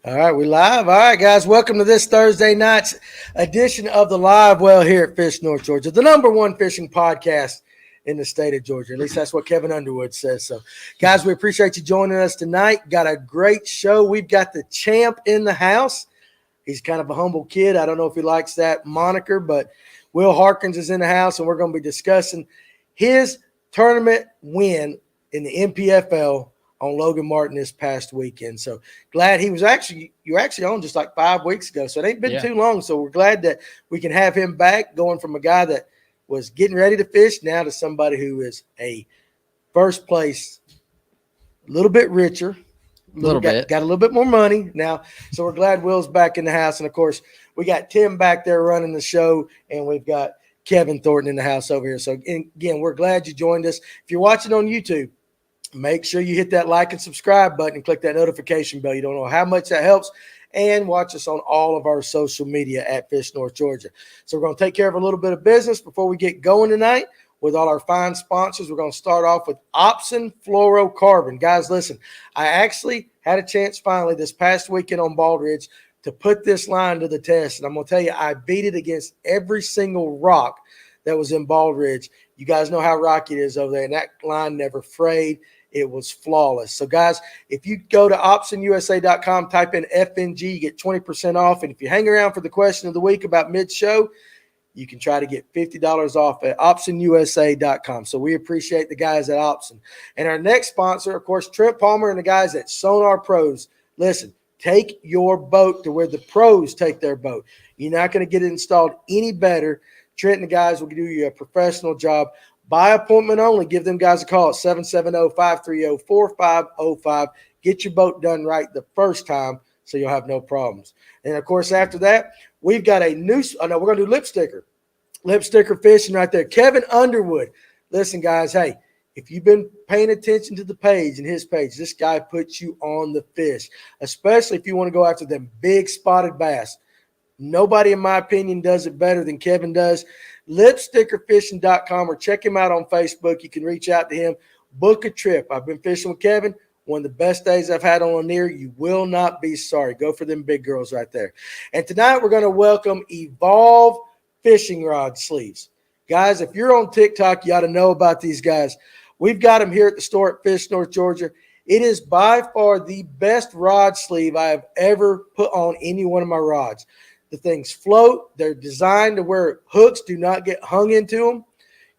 All right, we live. All right, guys, welcome to this Thursday night's edition of the Live Well here at Fish North Georgia, the number one fishing podcast in the state of Georgia. At least that's what Kevin Underwood says. So, guys, we appreciate you joining us tonight. Got a great show. We've got the champ in the house. He's kind of a humble kid. I don't know if he likes that moniker, but Will Harkins is in the house, and we're going to be discussing his tournament win in the NPFL on Logan Martin this past weekend. So glad you were actually on just like 5 weeks ago. So it ain't been too long. So we're glad that we can have him back, going from a guy that was getting ready to fish now to somebody who is a first place, a little bit richer, got a little bit more money now. So we're glad Will's back in the house. And of course, we got Tim back there running the show, and we've got Kevin Thornton in the house over here. So again, we're glad you joined us. If you're watching on YouTube, make sure you hit that like and subscribe button and click that notification bell. You don't know how much that helps. And watch us on all of our social media at Fish North Georgia. So we're going to take care of a little bit of business before we get going tonight with all our fine sponsors. We're going to start off with Opsin Fluorocarbon. Guys, listen, I actually had a chance finally this past weekend on Bald Ridge to put this line to the test. And I'm going to tell you, I beat it against every single rock that was in Bald Ridge. You guys know how rocky it is over there, and that line never frayed. It was flawless. So, guys, if you go to optionusa.com, type in FNG, you get 20% off. And if you hang around for the question of the week about mid-show, you can try to get $50 off at optionusa.com. So we appreciate the guys at Option. And our next sponsor, of course, Trent Palmer and the guys at Sonar Pros. Listen, take your boat to where the pros take their boat. You're not going to get it installed any better. Trent and the guys will do you a professional job. By appointment only. Give them guys a call at 770-530-4505. Get your boat done right the first time so you'll have no problems. And, of course, after that, we've got a new – we're going to do lip sticker. Lip sticker fishing right there. Kevin Underwood. Listen, guys, hey, if you've been paying attention to the page and his page, this guy puts you on the fish, especially if you want to go after them big spotted bass. Nobody, in my opinion, does it better than Kevin does. Lipstickerfishing.com, or check him out on Facebook. You can reach out to him. Book a trip. I've been fishing with Kevin. One of the best days I've had on Lanier. You will not be sorry. Go for them big girls right there. And tonight we're going to welcome Evolve Fishing Rod Sleeves. Guys, if you're on TikTok, you ought to know about these guys. We've got them here at the store at Fish North Georgia. It is by far the best rod sleeve I have ever put on any one of my rods. The things float. They're designed to where hooks do not get hung into them.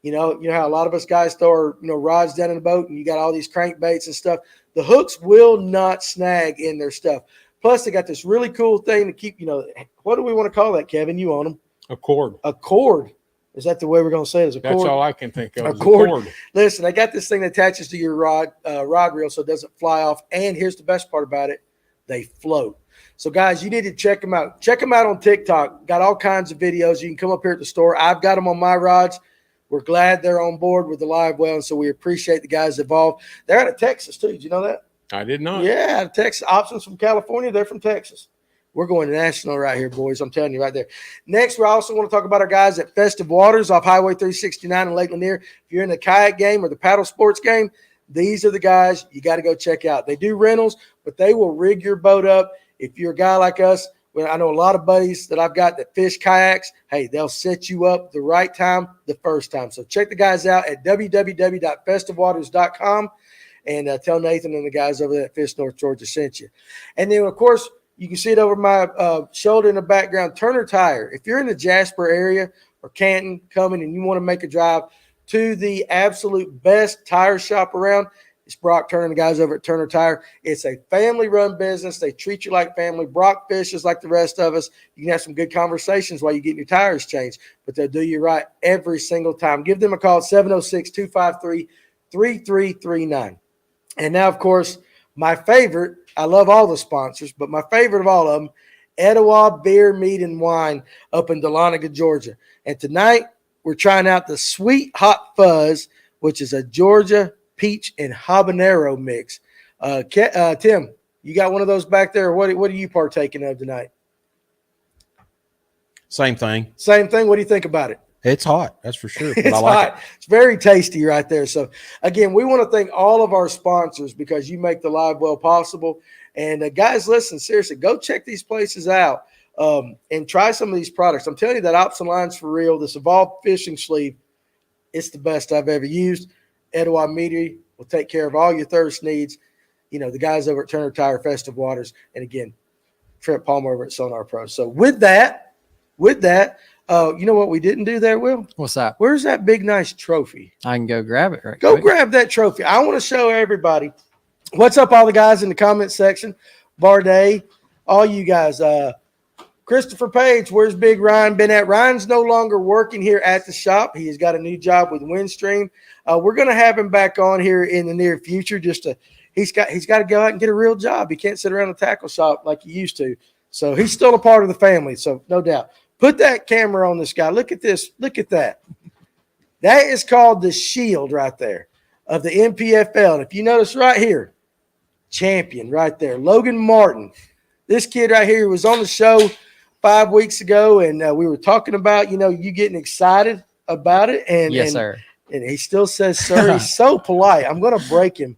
You know how a lot of us guys throw our, rods down in the boat and you got all these crankbaits and stuff. The hooks will not snag in their stuff. Plus, they got this really cool thing to keep, what do we want to call that, Kevin? You own them. A cord. A cord. Is that the way we're going to say it? Is a cord? That's all I can think of. A cord. Listen, I got this thing that attaches to your rod reel so it doesn't fly off. And here's the best part about it. They float. So, guys, you need to check them out. Check them out on TikTok. Got all kinds of videos. You can come up here at the store. I've got them on my rods. We're glad they're on board with the live well, and so we appreciate the guys involved. They're out of Texas, too. Did you know that? I did not. Yeah, out of Texas. Options from California. They're from Texas. We're going national right here, boys. I'm telling you right there. Next, we also want to talk about our guys at Festive Waters off Highway 369 in Lake Lanier. If you're in the kayak game or the paddle sports game, these are the guys you got to go check out. They do rentals, but they will rig your boat up. If you're a guy like us, I know a lot of buddies that I've got that fish kayaks. Hey, they'll set you up the right time the first time. So check the guys out at www.festivewaters.com and tell Nathan and the guys over there at Fish North Georgia sent you. And then, of course, you can see it over my shoulder in the background, Turner Tire. If you're in the Jasper area or Canton coming and you want to make a drive to the absolute best tire shop around, it's Brock Turner and the guys over at Turner Tire. It's a family-run business. They treat you like family. Brock fishes like the rest of us. You can have some good conversations while you're getting your tires changed, but they'll do you right every single time. Give them a call at 706-253-3339. And now, of course, my favorite, I love all the sponsors, but my favorite of all of them, Etowah Beer, Meat, and Wine up in Dahlonega, Georgia. And tonight, we're trying out the Sweet Hot Fuzz, which is a Georgia peach and habanero mix. Tim, you got one of those back there? Or what are you partaking of tonight? Same thing. Same thing. What do you think about it? It's hot, that's for sure. But It's hot. It's very tasty right there. So, again, we want to thank all of our sponsors because you make the live well possible. And guys, listen, seriously, go check these places out and try some of these products. I'm telling you that Option Line's for real. This Evolved fishing sleeve, it's the best I've ever used. Etowah Media will take care of all your thirst needs. You know, the guys over at Turner Tire, Festive Waters, and again, Trent Palmer over at Sonar Pro. So with that, you know what we didn't do there, Will? What's that? Where's that big, nice trophy? I can go grab it. Go grab that trophy. I want to show everybody. What's up, all the guys in the comment section? Barday, all you guys. Christopher Page, where's Big Ryan been at? Ryan's no longer working here at the shop. He has got a new job with Windstream. We're going to have him back on here in the near future. He's got to go out and get a real job. He can't sit around the tackle shop like he used to. So he's still a part of the family. So no doubt. Put that camera on this guy. Look at this. Look at that. That is called the shield right there of the NPFL. And if you notice right here, champion right there, Logan Martin. This kid right here was on the show 5 weeks ago, and we were talking about, you getting excited about it. And yes, sir. And he still says, sir. He's so polite. I'm going to break him.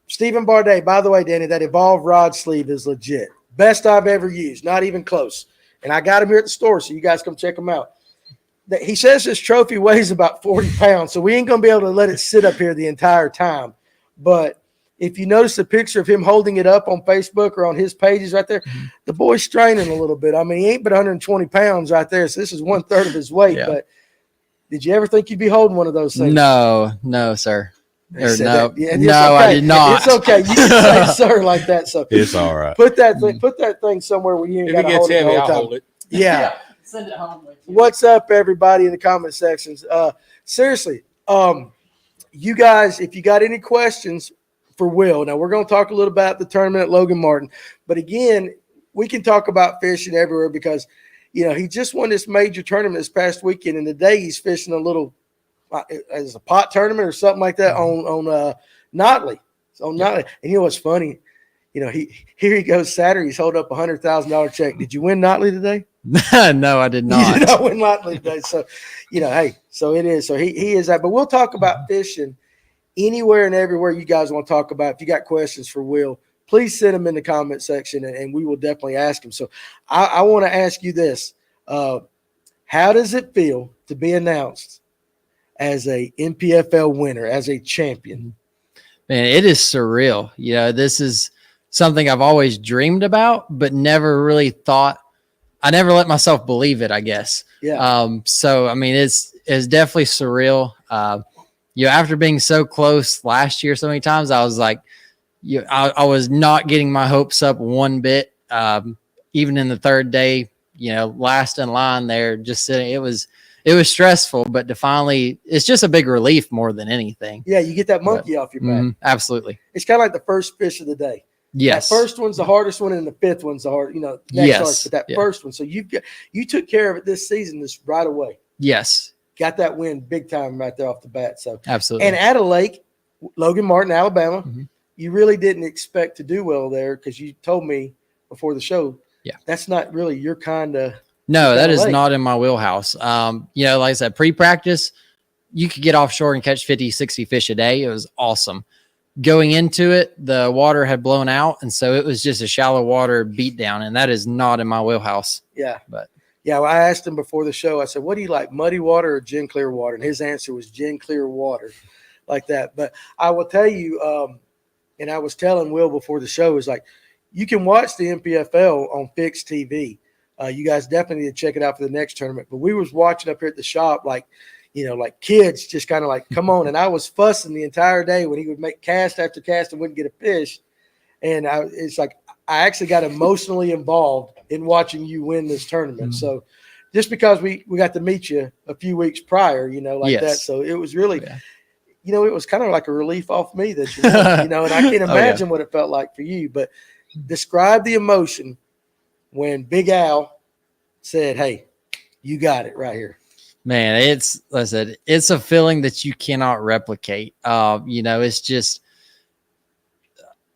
Stephen Barday, by the way, Danny, that Evolved rod sleeve is legit. Best I've ever used. Not even close. And I got him here at the store, so you guys come check him out. He says this trophy weighs about 40 pounds, so we ain't going to be able to let it sit up here the entire time. But if you notice the picture of him holding it up on Facebook or on his pages right there, the boy's straining a little bit. I mean, he ain't but 120 pounds right there, so this is 1/3 of his weight. Yeah. But did you ever think you'd be holding one of those things? No, sir. Or no, yeah, no, okay. I did not. It's okay. You can say sir like that. So It's all right. put that thing somewhere where you ain't got to hold it the whole I'll time. hold it. Yeah. Send it home with you. What's up, everybody in the comment sections? Seriously, you guys, if you got any questions for Will, now we're going to talk a little about the tournament at Logan Martin, but again, we can talk about fishing everywhere because, he just won this major tournament this past weekend, and today he's fishing a little as a pot tournament or something like that on Notley. So Notley, and you know what's funny? Here he goes Saturday. He's holding up $100,000 check. Did you win Notley today? No, I did not. You did not win Notley today. So, hey, so it is. So he is that. But we'll talk about fishing anywhere and everywhere you guys want to talk about. If you got questions for Will, please send them in the comment section, and we will definitely ask him. So I want to ask you this. How does it feel to be announced as a NPFL winner, as a champion? Man, it is surreal. This is something I've always dreamed about, but never really thought. I never let myself believe it, I guess. Yeah. So, I mean, it's definitely surreal. After being so close last year so many times, I was like, I was not getting my hopes up one bit. Even in the third day, last in line there, just sitting, it was stressful, but to finally, it's just a big relief more than anything. Yeah, you get that monkey off your back. Absolutely. It's kind of like the first fish of the day. Yes. That first one's the hardest one, and the fifth one's the hard. Next hardest, but that first one. So you took care of it this season, right away. Yes. Got that win big time right there off the bat. So absolutely. And at a lake, Logan Martin, Alabama, you really didn't expect to do well there because you told me before the show. Yeah, that's not really your kind of. No, that is not in my wheelhouse. Like I said, pre-practice, you could get offshore and catch 50, 60 fish a day. It was awesome. Going into it, the water had blown out, and so it was just a shallow water beat down, and that is not in my wheelhouse. Yeah. But yeah, well, I asked him before the show, I said, what do you like, muddy water or gin clear water? And his answer was gin clear water, like that. But I will tell you, and I was telling Will before the show, is like, you can watch the NPFL on fixed TV. You guys definitely need to check it out for the next tournament. But we was watching up here at the shop, like kids, just kind of like, come on. And I was fussing the entire day when he would make cast after cast and wouldn't get a fish. And it's like, I actually got emotionally involved in watching you win this tournament. So just because we got to meet you a few weeks prior, that. So it was really, it was kind of like a relief off me that you won, and I can't imagine what it felt like for you. But describe the emotion when Big Al said, hey, you got it right here. Man, it's a feeling that you cannot replicate. It's just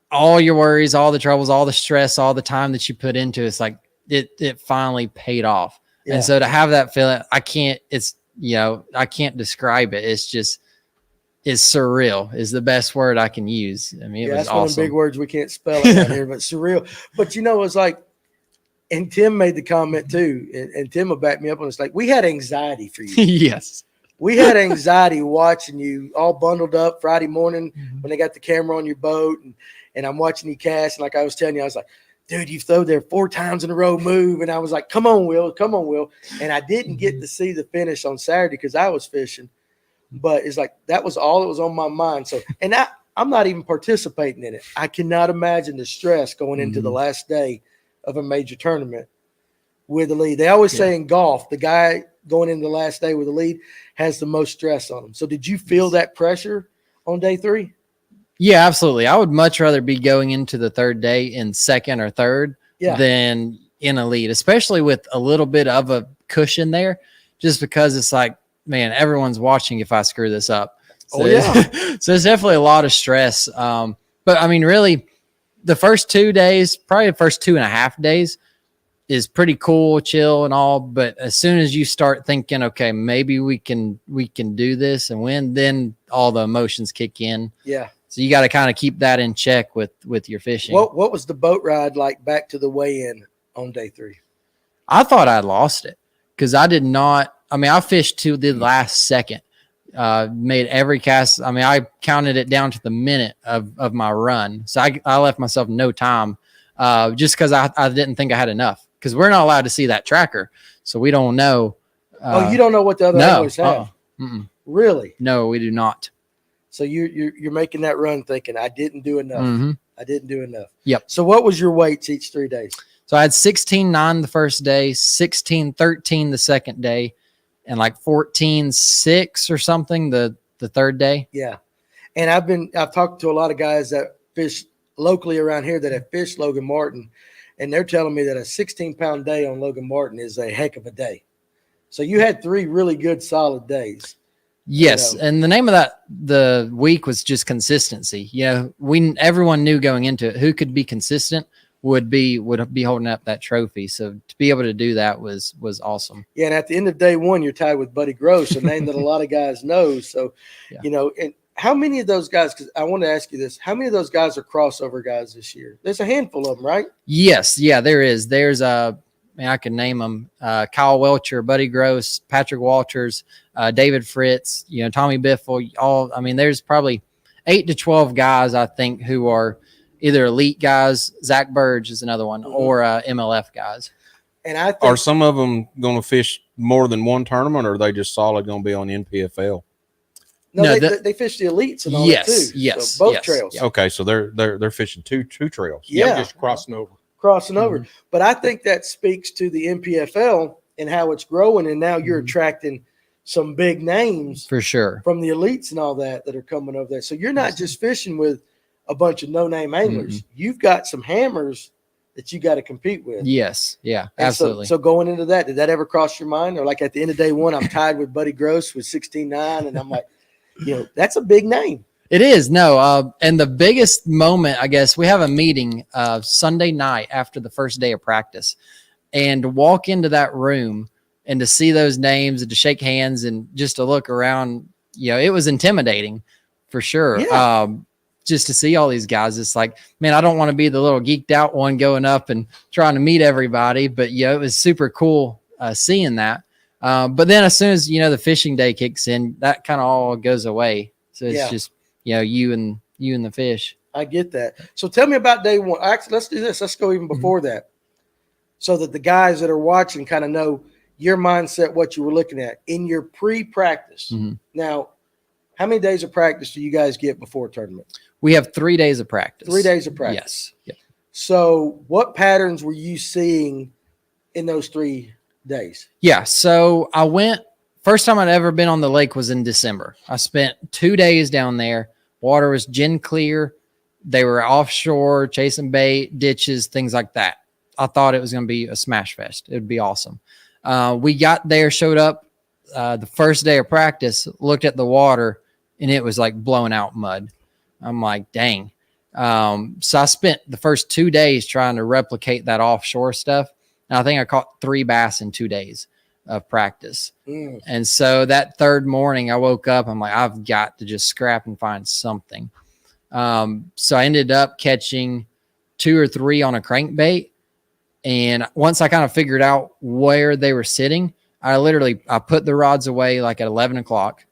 all your worries, all the troubles, all the stress, all the time that you put into it's like it finally paid off. Yeah. And so to have that feeling, I can't describe it. It's just is surreal is the best word I can use. I mean, it was that's awesome. one of the big words we can't spell it out here, but surreal. But you know, it's like, and Tim made the comment too, and Tim will back me up on this. Like, we had anxiety for you. Yes. We had anxiety watching you all bundled up Friday morning when they got the camera on your boat, and I'm watching you cast. And like I was telling you, I was like, dude, you've thrown there 4 times in a row, move. And I was like, come on, Will. And I didn't get to see the finish on Saturday because I was fishing. But it's like that was all that was on my mind. So, and I'm not even participating in it. I cannot imagine the stress going into the last day of a major tournament with the lead. They always say in golf, the guy going into the last day with the lead has the most stress on him. So did you feel that pressure on day 3? Yeah, absolutely. I would much rather be going into the third day in second or third than in a lead, especially with a little bit of a cushion there, just because it's like, man, everyone's watching if I screw this up. So, so it's definitely a lot of stress. But I mean, really, the first 2 days, probably the first 2.5 days is pretty cool, chill and all. But as soon as you start thinking, okay, maybe we can do this and win, then all the emotions kick in. Yeah. So you got to kind of keep that in check with your fishing. What was the boat ride like back to the weigh-in on day 3? I thought I lost it because I did not. I mean, I fished to the last second, made every cast. I mean, I counted it down to the minute of my run. So I left myself no time just because I didn't think I had enough, because we're not allowed to see that tracker. So we don't know. You don't know what the other anglers have? Really? No, we do not. So you're making that run thinking, I didn't do enough. I didn't do enough. Yep. So what was your weights each 3 days? So I had 16.9 the first day, 16.13 the second day, and like 14.6 or something the third day. Yeah. And I've talked to a lot of guys that fish locally around here that have fished Logan Martin, and they're telling me that a 16-pound day on Logan Martin is a heck of a day. So you had 3 really good solid days. Yes, and the name of the week was just consistency. You know, everyone knew going into it who could be consistent would be holding up that trophy. So to be able to do that was awesome. Yeah, and at the end of day 1, you're tied with Buddy Gross, a name that a lot of guys know. So, you know, and how many of those guys? Because I want to ask you this: how many of those guys are crossover guys this year? There's a handful of them, right? Yes, yeah, there is. There's I can name them: Kyle Welcher, Buddy Gross, Patrick Walters, David Fritz, you know, Tommy Biffle. All, I mean, there's probably 8 to 12 guys I think who are either elite guys. Zach Burge is another one, or MLF guys. And I think, are some of them going to fish more than one tournament, or are they just solid going to be on NPFL? No, they fish the elites and all that too. Yes, so both trails. Yeah. Okay, so they're fishing two trails. Yeah, just crossing over. But I think that speaks to the NPFL and how it's growing, and now you're attracting some big names For sure. from the elites and all that are coming over there. So you're not just fishing with a bunch of no-name anglers. You've got some hammers that you got to compete with. Yes. Yeah, And absolutely. So going into that, did that ever cross your mind? Or like at the end of day 1, I'm tied with Buddy Gross with 16.9, and I'm like, you know, that's a big name. It is. No. And the biggest moment, I guess, we have a meeting Sunday night after the first day of practice, and to walk into that room and to see those names and to shake hands and just to look around, you know, it was intimidating for sure. Yeah. Just to see all these guys, it's like, man, I don't want to be the little geeked out one going up and trying to meet everybody, but it was super cool seeing that. But then as soon as, you know, the fishing day kicks in, that kind of all goes away. So it's just, you know, you and the fish. I get that. So tell me about day 1. Actually, let's do this. Let's go even before that, so that the guys that are watching kind of know your mindset, what you were looking at in your pre-practice. Now, how many days of practice do you guys get before tournament? We have 3 days of practice. 3 days of practice. Yes. Yep. So what patterns were you seeing in those 3 days? Yeah. So I went, first time I'd ever been on the lake was in December. I spent 2 days down there. Water was gin clear. They were offshore, chasing bait, ditches, things like that. I thought it was going to be a smash fest. It would be awesome. We got there, showed up the first day of practice, looked at the water, and it was like blowing out mud. I'm like, dang. So I spent the first 2 days trying to replicate that offshore stuff. And I think I caught 3 bass in 2 days. of practice. And so that third morning I woke up, I'm like, I've got to just scrap and find something. So I ended up catching 2 or 3 on a crankbait. And once I kind of figured out where they were sitting, I put the rods away like at 11 o'clock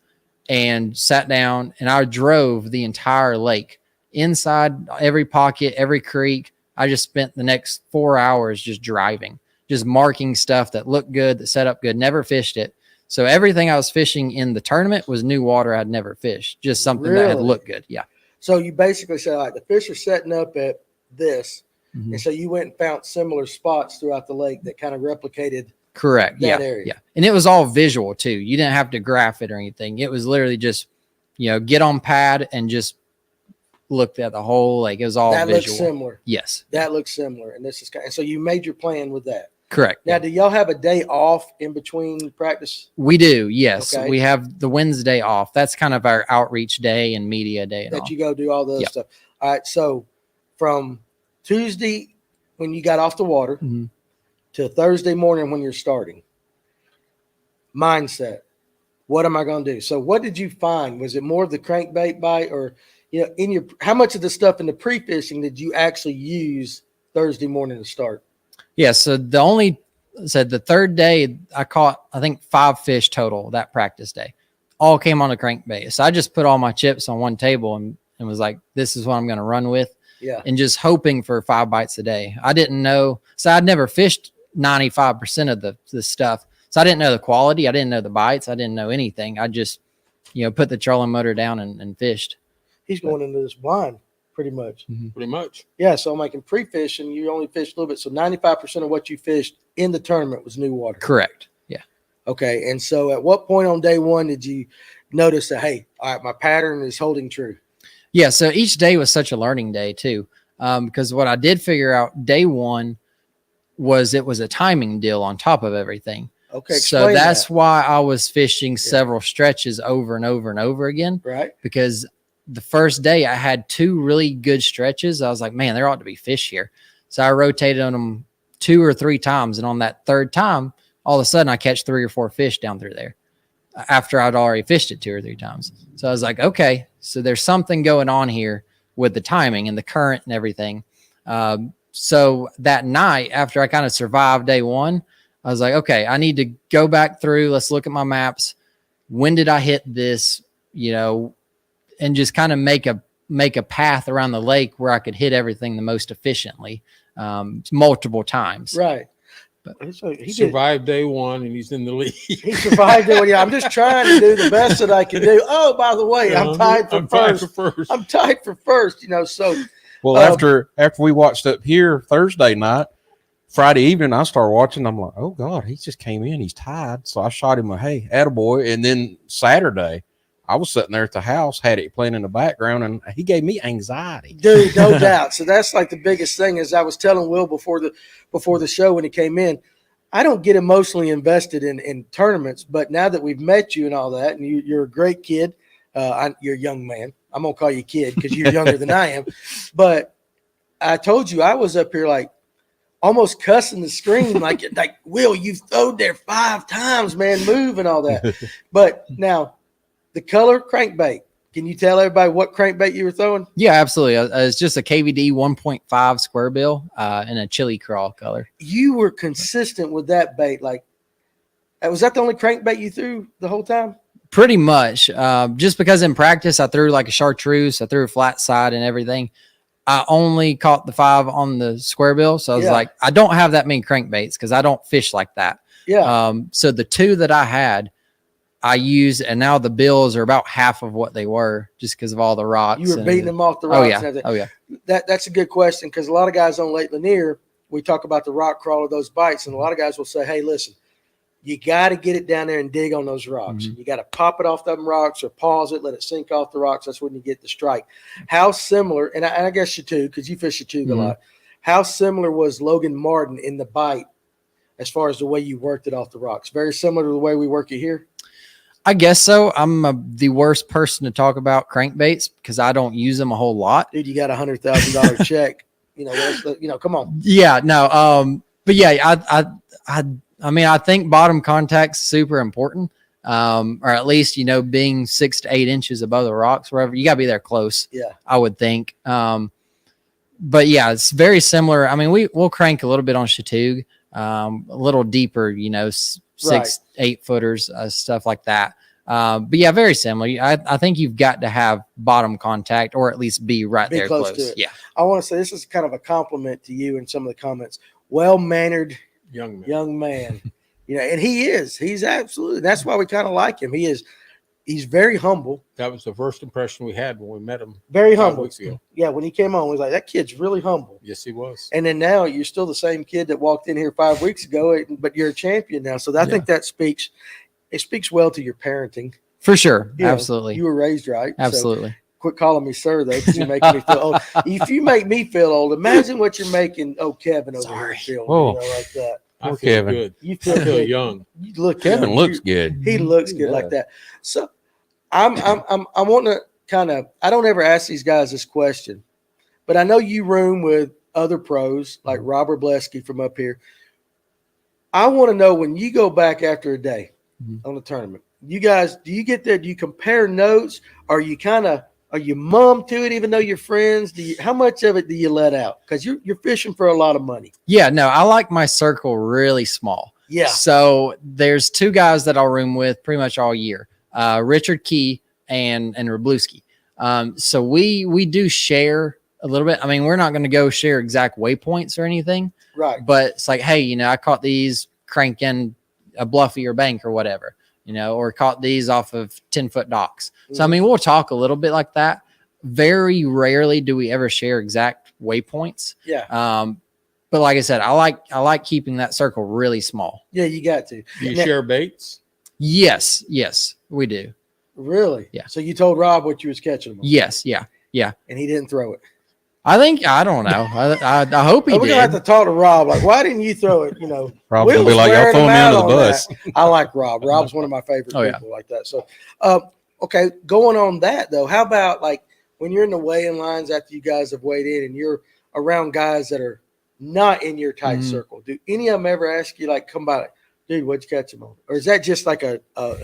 and sat down, and I drove the entire lake inside every pocket, every creek. I just spent the next 4 hours just driving, just marking stuff that looked good, that set up good, never fished it. So everything I was fishing in the tournament was new water I'd never fished, just something that had looked good. Yeah. So you basically said, like, the fish are setting up at this. And so you went and found similar spots throughout the lake that kind of replicated Correct. that area. Yeah. And it was all visual too. You didn't have to graph it or anything. It was literally just, get on pad and just looked at the whole lake. It was all that visual. Looks similar. Yes. That looks similar. And this is and so you made your plan with that. Correct. Now, do y'all have a day off in between practice? We do. Yes. Okay. We have the Wednesday off. That's kind of our outreach day and media day. And that all. You go do all the other stuff. All right. So from Tuesday when you got off the water to Thursday morning when you're starting, mindset, what am I going to do? So what did you find? Was it more of the crankbait bite, or how much of the stuff in the pre-fishing did you actually use Thursday morning to start? Yeah. So the third day I caught, I think 5 fish total that practice day, all came on a crankbait. So I just put all my chips on one table and was like, this is what I'm going to run with. Yeah. And just hoping for 5 bites a day. I didn't know. So I'd never fished 95% of the stuff. So I didn't know the quality. I didn't know the bites. I didn't know anything. I just, put the trolling motor down and fished. He's going into this blind pretty much. Pretty much. Yeah. So I'm like, in pre-fishing, you only fished a little bit. So 95% of what you fished in the tournament was new water. Correct. Yeah. Okay. And so at what point on day one did you notice that, hey, all right, my pattern is holding true? Yeah, so each day was such a learning day too, because what I did figure out day one was it was a timing deal on top of everything. Okay, so that's why I was fishing several stretches over and over and over again. Right. Because the first day I had 2 really good stretches. I was like, man, there ought to be fish here. So I rotated on them 2 or 3 times, and on that third time, all of a sudden I catch 3 or 4 fish down through there after I'd already fished it 2 or 3 times. So I was like, okay, so there's something going on here with the timing and the current and everything. So that night, after I kind of survived day one, I was like, okay, I need to go back through. Let's look at my maps. When did I hit this, and just kind of make a path around the lake where I could hit everything the most efficiently, multiple times. Right. He survived day one and he's in the lead. He survived day one. Yeah, I'm just trying to do the best that I can do. Oh, by the way, I'm tied for first. I'm tied for first, so. Well, after we watched up here Thursday night, Friday evening, I started watching. I'm like, oh, God, he just came in. He's tied. So I shot him hey, attaboy. And then Saturday, I was sitting there at the house, had it playing in the background, and he gave me anxiety. Dude, no doubt. So that's like the biggest thing. As I was telling Will before the show when he came in, I don't get emotionally invested in tournaments, but now that we've met you and all that, and you're a great kid, you're a young man. I'm going to call you kid because you're younger than I am. But I told you I was up here like almost cussing the screen, like Will, you've thrown there 5 times, man, move and all that. But now, the color crankbait. Can you tell everybody what crankbait you were throwing? Yeah, absolutely. It's just a KVD 1.5 square bill in a chili crawl color. You were consistent with that bait. Like, was that the only crankbait you threw the whole time? Pretty much. Just because in practice I threw like a chartreuse, I threw a flat side and everything. I only caught the 5 on the square bill. So I was like, I don't have that many crankbaits because I don't fish like that. Yeah. So the 2 that I had, I used, and now the bills are about half of what they were just because of all the rocks. You were beating them off the rocks. Oh, yeah. And everything. Oh, yeah. That's a good question because a lot of guys on Lake Lanier, we talk about the rock crawler, those bites, and a lot of guys will say, hey, listen, you got to get it down there and dig on those rocks. You got to pop it off them rocks or pause it, let it sink off the rocks. That's when you get the strike. How similar, and I guess you too, because you fish your tube a lot. How similar was Logan Martin in the bite as far as the way you worked it off the rocks? Very similar to the way we work it here? I guess so. I'm the worst person to talk about crankbaits because I don't use them a whole lot. Dude, you got $100,000 check. Come on. Yeah, no. But yeah, I mean, I think bottom contact's super important. Or at least, being 6 to 8 inches above the rocks, wherever you gotta be there close. Yeah. I would think. But yeah, it's very similar. I mean, we'll crank a little bit on Chattoog, a little deeper, 6, 8 footers, stuff like that. But yeah, very similar. I think you've got to have bottom contact, or at least be there close. To it. Yeah. I want to say this is kind of a compliment to you and some of the comments. Well-mannered young man. And he is. He's absolutely. That's why we kind of like him. He's very humble. That was the first impression we had when we met him. Very 5 humble. weeks ago. Yeah, when he came on, we was like, that kid's really humble. Yes, he was. And then now you're still the same kid that walked in here 5 weeks ago, but you're a champion now. So I think that speaks well to your parenting. For sure. You know, Absolutely. You were raised right. Absolutely. So quit calling me sir, though, because you're making me feel old. If you make me feel old, imagine what you're making Kevin over here feel like that. I feel Kevin. good. You I feel feel good. young. You look Kevin young. looks good. He looks good like that. So I want to kind of, I don't ever ask these guys this question, but I know you room with other pros like Robert Blesky from up here. I want to know, when you go back after a day on the tournament, you guys, do you get there? Do you compare notes? Are you mum to it, even though you're friends? How much of it do you let out? Because you're fishing for a lot of money. Yeah, no, I like my circle really small. Yeah. So there's 2 guys that I'll room with pretty much all year, Richard Key and Rabluski. So we do share a little bit. I mean, we're not going to go share exact waypoints or anything, Right. but it's like, hey, I caught these cranking a bluffy or bank or whatever, or caught these off of 10-foot docks. So, I mean, we'll talk a little bit like that. Very rarely do we ever share exact waypoints. Yeah. But like I said, I like keeping that circle really small. Yeah, you got to. Do you share baits? Yes, we do. Really? Yeah. So you told Rob what you was catching him on. Yes, yeah. And he didn't throw it. I don't know. I hope he We're did. gonna have to talk to Rob. Like, why didn't you throw it? Probably Will's be like, y'all wearing throw him me out under the on bus. that. I like Rob. Rob's one of my favorite Oh, yeah. people like that. So, okay, going on that though, how about like when you're in the weigh-in lines after you guys have weighed in and you're around guys that are not in your tight circle? Do any of them ever ask you, like, come by, like, dude, what'd you catch him on? Or is that just like a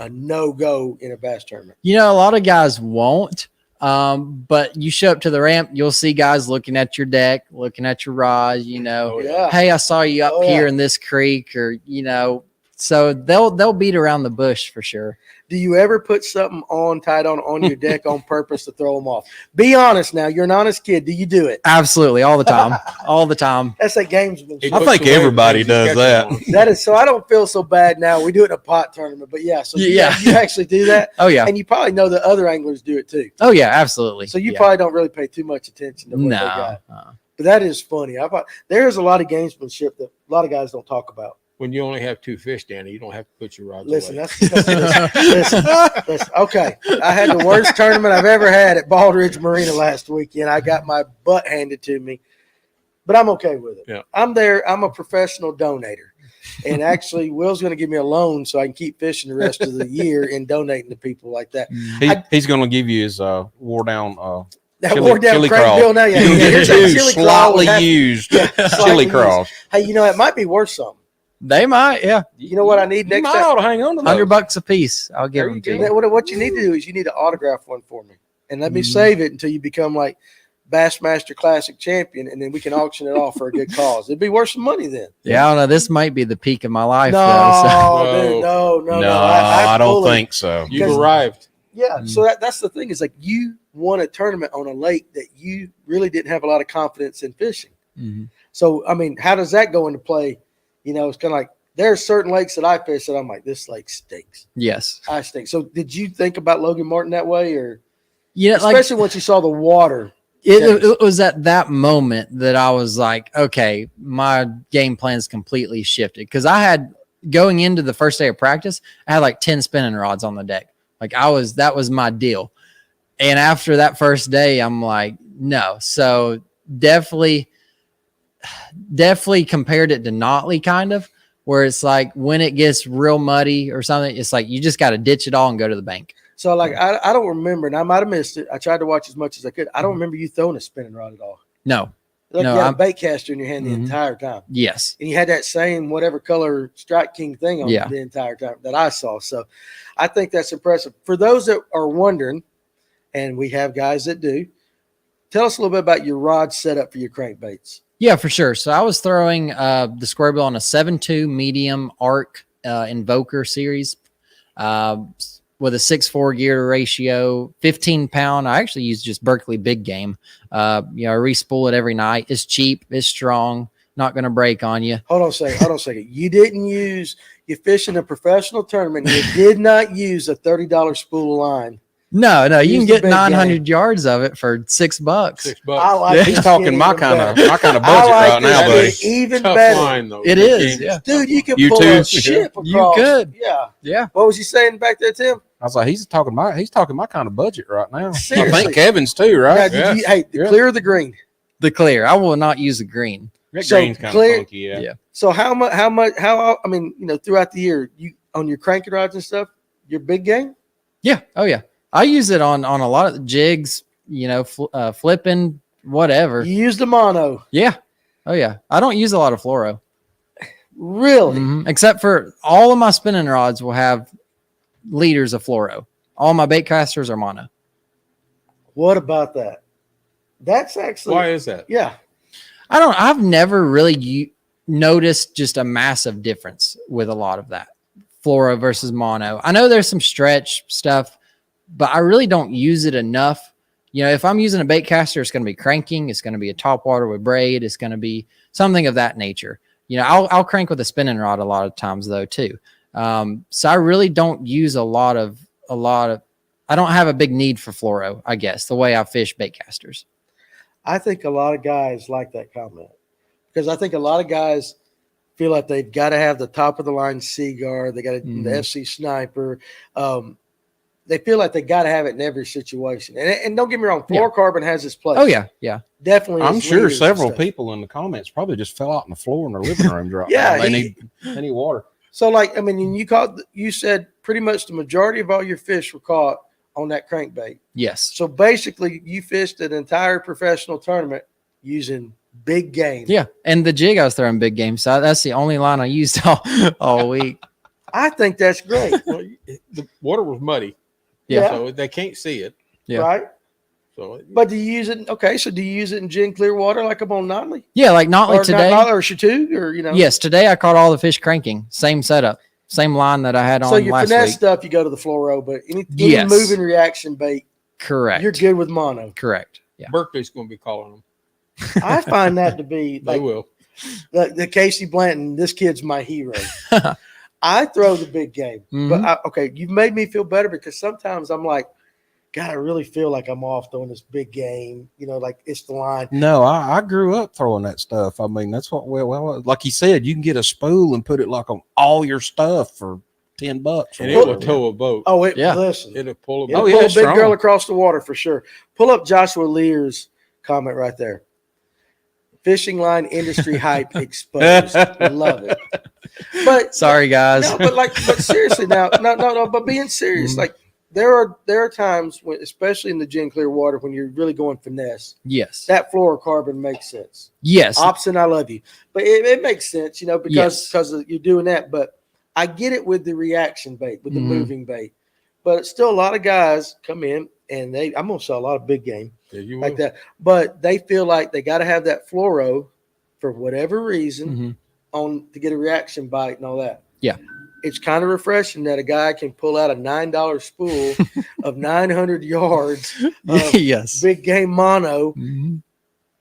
no-go in a bass tournament? A lot of guys won't. But you show up to the ramp, you'll see guys looking at your deck, looking at your rods, Yeah. hey, I saw you up Oh, here yeah. in this creek, or, so they'll beat around the bush for sure. Do you ever put something tied on your deck on purpose to throw them off? Be honest now. You're an honest kid. Do you do it? Absolutely. All the time. All the time. That's like gamesmanship. I think everybody does that. That is, so I don't feel so bad now. We do it in a pot tournament, but yeah. So Yeah. you actually do that, Oh, yeah. and you probably know that other anglers do it too. Oh, yeah, absolutely. So you Yeah. probably don't really pay too much attention to what they No. got. But that is funny. There's a lot of gamesmanship that a lot of guys don't talk about. When you only have 2 fish, Danny, you don't have to put your rods Listen, away. listen. Okay, I had the worst tournament I've ever had at Baldridge Marina last weekend. I got my butt handed to me, but I'm okay with it. Yeah. I'm there. I'm a professional donator, and actually, Will's going to give me a loan so I can keep fishing the rest of the year and donating to people like that. He's going to give you his wore down That chili- wore down chili crank crawl. bill now. Yeah, here's that chili crawl slightly with half- used slightly chili used. crawl. Hey, it might be worth something. They might, yeah. You know what I need You next might time? ought to hang on to those. $100 a piece. I'll give There them you to go. you. What you need to do is you need to autograph one for me, and let me save it until you become like Bassmaster Classic champion, and then we can auction it off for a good cause. It'd be worth some money then. Yeah, I don't know. This might be the peak of my life, No, though. So. dude, no. No, I don't fully- think so. You've Because- arrived. Yeah, so that's the thing, is like you won a tournament on a lake that you really didn't have a lot of confidence in fishing. Mhm. So, I mean, how does that go into play? It's kind of like there are certain lakes that I fish that I'm like, this lake stinks. Yes. I stink. So, did you think about Logan Martin that way, or Yeah, like especially once you saw the water? it was at that moment that I was like, okay, my game plan's completely shifted, because I had, going into the first day of practice, I had like 10 spinning rods on the deck. Like that was my deal. And after that first day, I'm like, no. So definitely compared it to Notley, kind of, where it's like when it gets real muddy or something, it's like you just got to ditch it all and go to the bank. So, like, I don't remember, and I might have missed it. I tried to watch as much as I could. I don't remember you throwing a spinning rod at all. No. Like No, you had a I'm- bait caster in your hand the Mhm. entire time. Yes. And you had that same whatever color Strike King thing on Yeah. the entire time that I saw. So I think that's impressive. For those that are wondering, and we have guys that do, tell us a little bit about your rod setup for your crankbaits. Yeah, for sure. So I was throwing the square bill on a 7.2 medium arc Invoker series with a 6.4 gear ratio, 15 pound. I actually use just Berkeley big game. I re-spool it every night. It's cheap. It's strong. Not going to break on you. Hold on a second. You didn't use, you fish in a professional tournament. You did not use a $30 spool of line. No, you Use can the get big 900 yards of it for $6. $6. I like Yeah. it. He's talking my Even kind better. of budget I like right now, this buddy. even Tough better. line, though. It The is, game yeah. Dude, you can You pull too? a ship across. You could. Yeah. Yeah. What was you saying back there, Tim? I was like, he's talking my kind of budget right now. I Seriously. think Kevin's too, Now, right? did you, hey, the Yeah. clear of the green. The clear. I will not use the green. That So green's kind clear- of funky, yeah. Yeah. So I mean, throughout the year, you on your cranking rods and stuff, your big game? Yeah. Oh, yeah. I use it on a lot of the jigs, flipping, whatever. You use the mono. Yeah. Oh, yeah. I don't use a lot of fluoro. Really? Mhm. Except for all of my spinning rods will have liters of fluoro. All my bait casters are mono. What about that? That's actually Why is that? yeah. I've never really noticed just a massive difference with a lot of that fluoro versus mono. I know there's some stretch stuff, but I really don't use it enough. If I'm using a bait caster, it's going to be cranking. It's going to be a top water with braid. It's going to be something of that nature. I'll crank with a spinning rod a lot of times though too. So I really don't use a lot of. I don't have a big need for fluoro, I guess, the way I fish bait casters. I think a lot of guys like that comment because I think a lot of guys feel like they've got to have the top of the line Seaguar. They got the FC Sniper. They feel like they got to have it in every situation. And don't get me wrong, fluorocarbon has its place. Oh yeah. Definitely. I'm has sure leaders and several stuff. people in the comments probably just fell out on the floor in their living room right Yeah, now. They need water. So, you said pretty much the majority of all your fish were caught on that crankbait. Yes. So basically, you fished an entire professional tournament using big game. Yeah, and the jig I was throwing big game, so that's the only line I used all week. I think that's great. Well, the water was muddy, Yeah. so they can't see it. Yeah. Right? So But do you use it? Okay, so do you use it in gin clear water like I'm on Notley? Yeah, like not like today. or Chateau, or Yes, today I caught all the fish cranking. Same setup, same line that I had on So your last finesse week. stuff, you go to the fluoro, but any Yes. moving reaction bait, Correct. you're good with mono. Correct. Yeah. Berkeley's going to be calling them. I find that to be They like will. the Casey Blanton. This kid's my hero. I throw the big game, but you've made me feel better because sometimes I'm like, God, I really feel like I'm off throwing this big game. Like it's the line. No, I grew up throwing that stuff. I mean, that's what, well, like you said, you can get a spool and put it like on all your stuff for $10. And it will tow a boat. Oh, Yeah. It'll pull a It'll boat. yeah, pull a it's big strong. girl across the water for sure. Pull up Joshua Lear's comment right there. Fishing line industry hype exposed. Love it. But Sorry, guys. no, but seriously now, no. But being serious, like there are times when, especially in the gin clear water, when you're really going finesse. Yes. That fluorocarbon makes sense. Yes. Opsin, I love you, but it makes sense, Yes. because you're doing that. But I get it with the reaction bait, with the Mhm. moving bait. But still, a lot of guys come in and I'm gonna sell a lot of big game Yeah, you like will. that, but they feel like they got to have that fluoro for whatever reason Mhm. to get a reaction bite and all that. Yeah. It's kind of refreshing that a guy can pull out a $9 spool of 900 yards of Yes. big game mono Mhm.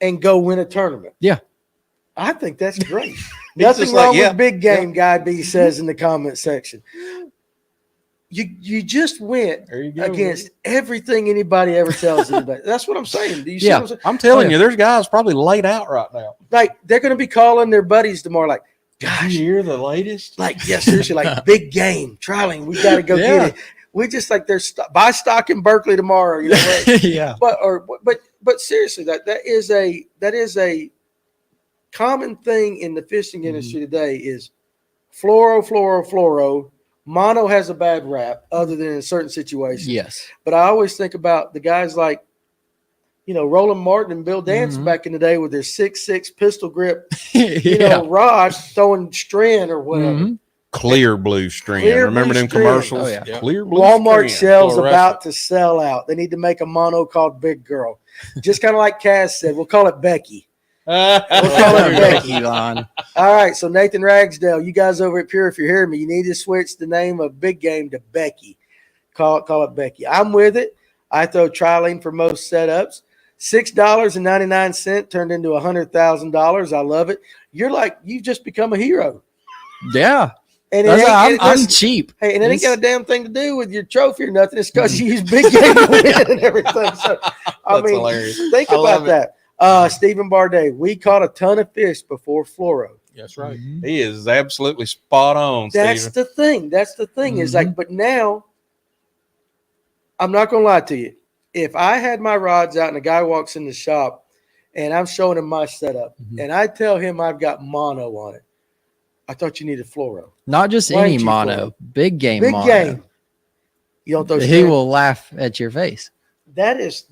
and go win a tournament. Yeah. I think that's great. Nothing just like, wrong yeah. with big game, Guy B says in the comment section. You just went There you go. against everything anybody ever tells anybody. That's what I'm saying. Do you see Yeah. what I'm saying? I'm telling Oh, yeah. you, there's guys probably laid out right now. Like they're going to be calling their buddies tomorrow like, gosh, hear the latest? like, yeah, seriously, like big game, trialing. We got to go Yeah. get it. We just like buy stock in Berkeley tomorrow. Yeah. But seriously, that is a common thing in the fishing industry today is fluoro. Mono has a bad rap other than in certain situations. Yes. But I always think about the guys like Roland Martin and Bill Dance Mhm. back in the day with their 6.6 pistol grip, Yeah. rod throwing strand or whatever. Mhm. Clear blue strand. Clear Remember blue them strand. commercials? Oh, yeah. Yeah. Clear blue Walmart strand. shells Fluorescent. about to sell out. They need to make a mono called Big Girl. Just kind of like Kaz said, we'll call it Becky. We'll call it Becky. Becky line. All right, so Nathan Ragsdale, you guys over at Pure, if you're hearing me, you need to switch the name of Big Game to Becky. Call it Becky. I'm with it. I throw trilene for most setups. $6.99 turned into $100,000. I love it. You've just become a hero. Yeah. And I'm cheap. Hey, and it ain't got a damn thing to do with your trophy or nothing. It's because you use Big Game to win and everything. So, I That's mean, hilarious. think I love about that. Stephen Bardet, we caught a ton of fish before fluoro. That's right. He is absolutely spot on, That's Steven. the thing. That's the thing. Is like, but now, I'm not gonna lie to you. If I had my rods out and a guy walks in the shop and I'm showing him my setup and I tell him I've got mono on it, I thought you needed fluoro. Not just Why any ain't you mono, big game Big mono. game. You don't throw He strand. will laugh at your face. That is.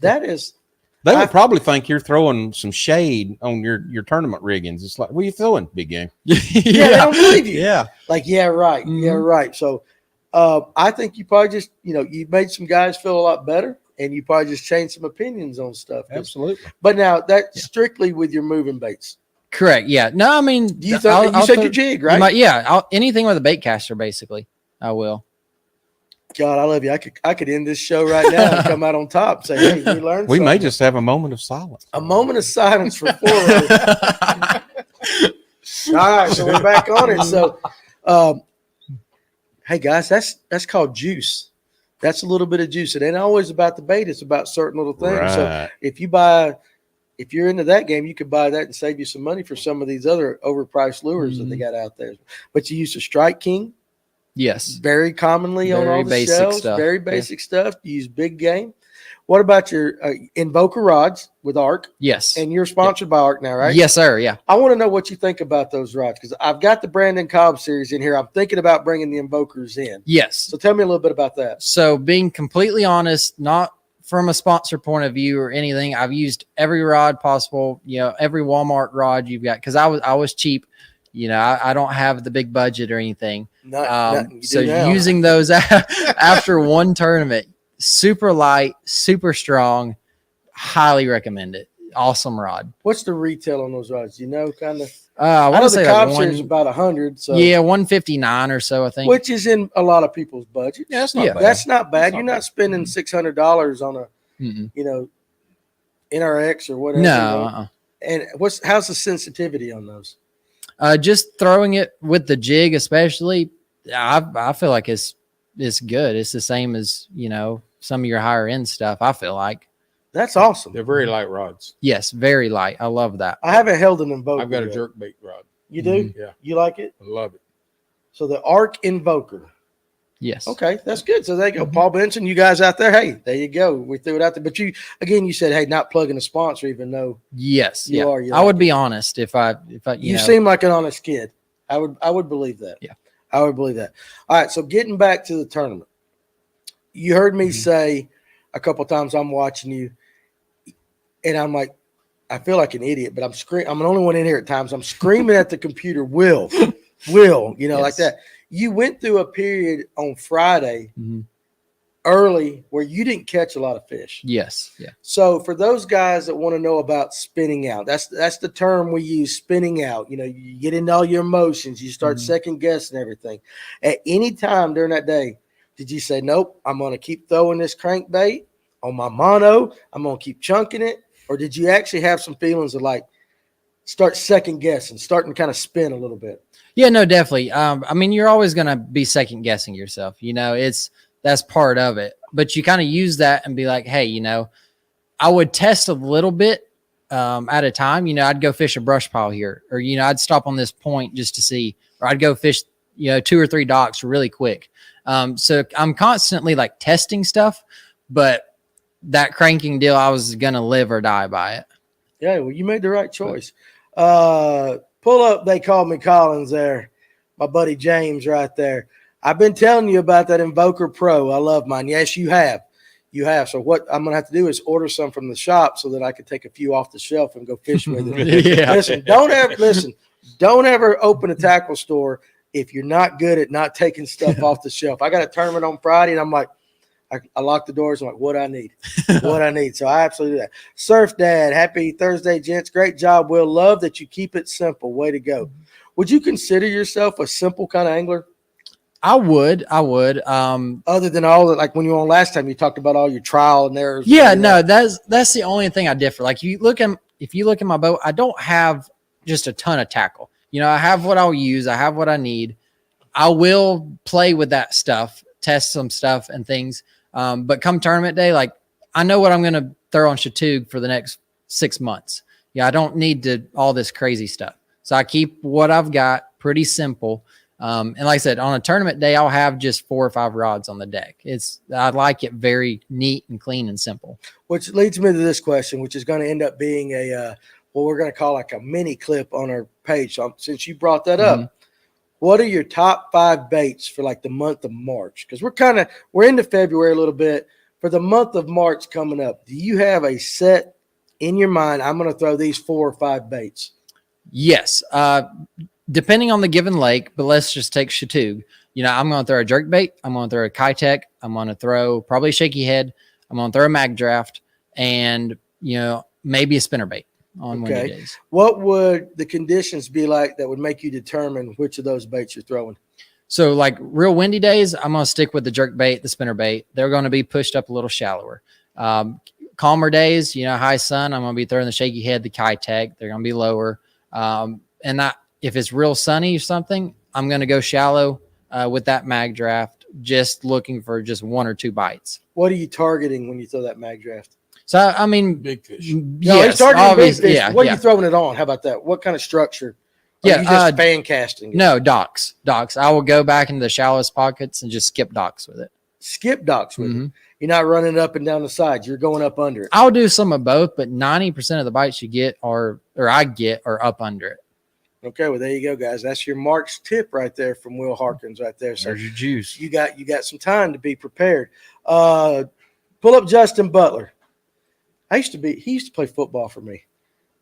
They would probably think you're throwing some shade on your tournament riggings. It's like, what are you throwing, big game? Yeah, they don't believe you. Yeah. Like, yeah, right. Mhm. Yeah, right. So I think you probably just, you made some guys feel a lot better and you probably just changed some opinions on stuff. Absolutely. But now that's strictly with your moving baits. Correct. Yeah. No, I mean, You said your jig, right? Anything with a bait caster, basically, I will. God, I love you. I could end this show right now and come out on top and say, hey, we learned We may something. just have a moment of silence. A moment of silence for fluoro. All right, so we're back on it. So, hey guys, that's called juice. That's a little bit of juice. It ain't always about the bait; it's about certain little things. So, Right. if you're into that game, you could buy that and save you some money for some of these other overpriced lures that they got out there. But you use the Strike King Yes. very commonly on Very all the basic shells. stuff. Very basic stuff. You use big game. What about your Invoker rods with Arc? Yes. And you're sponsored by Arc now, right? Yes, sir. Yeah. I want to know what you think about those rods because I've got the Brandon Cobb series in here. I'm thinking about bringing the Invokers in. Yes. So tell me a little bit about that. So being completely honest, not from a sponsor point of view or anything, I've used every rod possible, every Walmart rod you've got. Cause I was cheap, I don't have the big budget or anything. So using those after one tournament, super light, super strong, highly recommend it. Awesome rod. What's the retail on those rods? You know, kind of. I I want know to say the Cobb like series is about 100. So 159 or so, I think. which is in a lot of people's budget. Yeah, that's not Yeah. bad. That's not bad. That's You're not not spending $600 on a Mm-mm. NRX or whatever. No. And how's the sensitivity on those? Just throwing it with the jig, especially, I feel like it's good. It's the same as some of your higher end stuff. I feel like That's awesome. They're very light rods. yes, very light. I love that. I haven't held an Invoker. I've got a yet. jerk bait rod. You do? Yeah, You like it? I love it. So the Arc Invoker. Yes. Okay, that's good. So there you go. Paul Benson, you guys out there. Hey, there you go. We threw it out there. But you said, hey, not plugging a sponsor, even though Yes. You yeah. are, you I would like be honest if I you seem like an honest kid. I would believe that. Yeah. I would believe that. All right. So getting back to the tournament, you heard me say a couple times I'm watching you, and I'm like, I feel like an idiot, but I'm the only one in here at times. I'm screaming at the computer, Will, like Yes. that. You went through a period on Friday Mhm. early where you didn't catch a lot of fish. Yes. Yeah. So for those guys that want to know about spinning out, that's the term we use, spinning out. You get into all your emotions, you start second guessing everything. At any time during that day, did you say, nope, I'm going to keep throwing this crankbait on my mono, I'm going to keep chunking it? Or did you actually have some feelings of like start second guessing, starting to kind of spin a little bit? Yeah, no, definitely. I mean, you're always going to be second guessing yourself. That's part of it. But you kind of use that and be like, hey, I would test a little bit at a time. I'd go fish a brush pile here, or I'd stop on this point just to see, or I'd go fish 2 or 3 docks really quick. So I'm constantly like testing stuff, but that cranking deal, I was gonna live or die by it. Yeah, well, you made the right choice. Pull up, they call me Collins there. My buddy James right there. I've been telling you about that Invoker Pro. I love mine. Yes, you have. You have. So what I'm going to have to do is order some from the shop so that I can take a few off the shelf and go fish with it. Yeah. Don't ever open a tackle store if you're not good at not taking stuff off the shelf. I got a tournament on Friday, and I'm like, I lock the doors. I'm like, what I need. So I absolutely do that. Surf Dad, happy Thursday, gents. Great job, Will. Love that you keep it simple. Way to go. Would you consider yourself a simple kind of angler? I would. Other than all that, like when you were on last time, you talked about all your trial and errors. Yeah, no, that's the only thing I differ. Like if you look at my boat, I don't have just a ton of tackle. I have what I'll use. I have what I need. I will play with that stuff, test some stuff and things. But come tournament day, like I know what I'm going to throw on Chattoog for the next 6 months. I don't need all this crazy stuff. So I keep what I've got pretty simple. And like I said, on a tournament day, I'll have just 4 or 5 rods on the deck. I like it very neat and clean and simple. Which leads me to this question, which is going to end up being what we're going to call like a mini clip on our page. So since you brought that up, what are your top 5 baits for like the month of March? Because we're into February a little bit. For the month of March coming up, do you have a set in your mind? I'm going to throw these 4 or 5 baits. Yes. Depending on the given lake, but let's just take Chattoog. I'm going to throw a jerkbait. I'm going to throw a Kitech. I'm going to throw probably a shaky head. I'm going to throw a mag draft and, maybe a spinnerbait on windy days. What would the conditions be like that would make you determine which of those baits you're throwing? So like real windy days, I'm going to stick with the jerkbait, the spinnerbait. They're going to be pushed up a little shallower. Calmer days, high sun, I'm going to be throwing the shaky head, the Kitech. They're going to be lower. If it's real sunny or something, I'm going to go shallow with that mag draft, just looking for just 1 or 2 bites. What are you targeting when you throw that mag draft? So, I mean, Big fish. No, he's targeting big fish. Yeah, what are you throwing it on? How about that? What kind of structure? Are you just fan casting it? No, docks. I will go back into the shallowest pockets and just skip docks with it. Skip docks with it. You're not running up and down the sides. You're going up under it. I'll do some of both, but 90% of the bites you get are up under it. Okay, well, there you go, guys. That's your March tip right there from Will Harkins right there. So There's your juice. You got some time to be prepared. Pull up Justin Butler. He used to play football for me.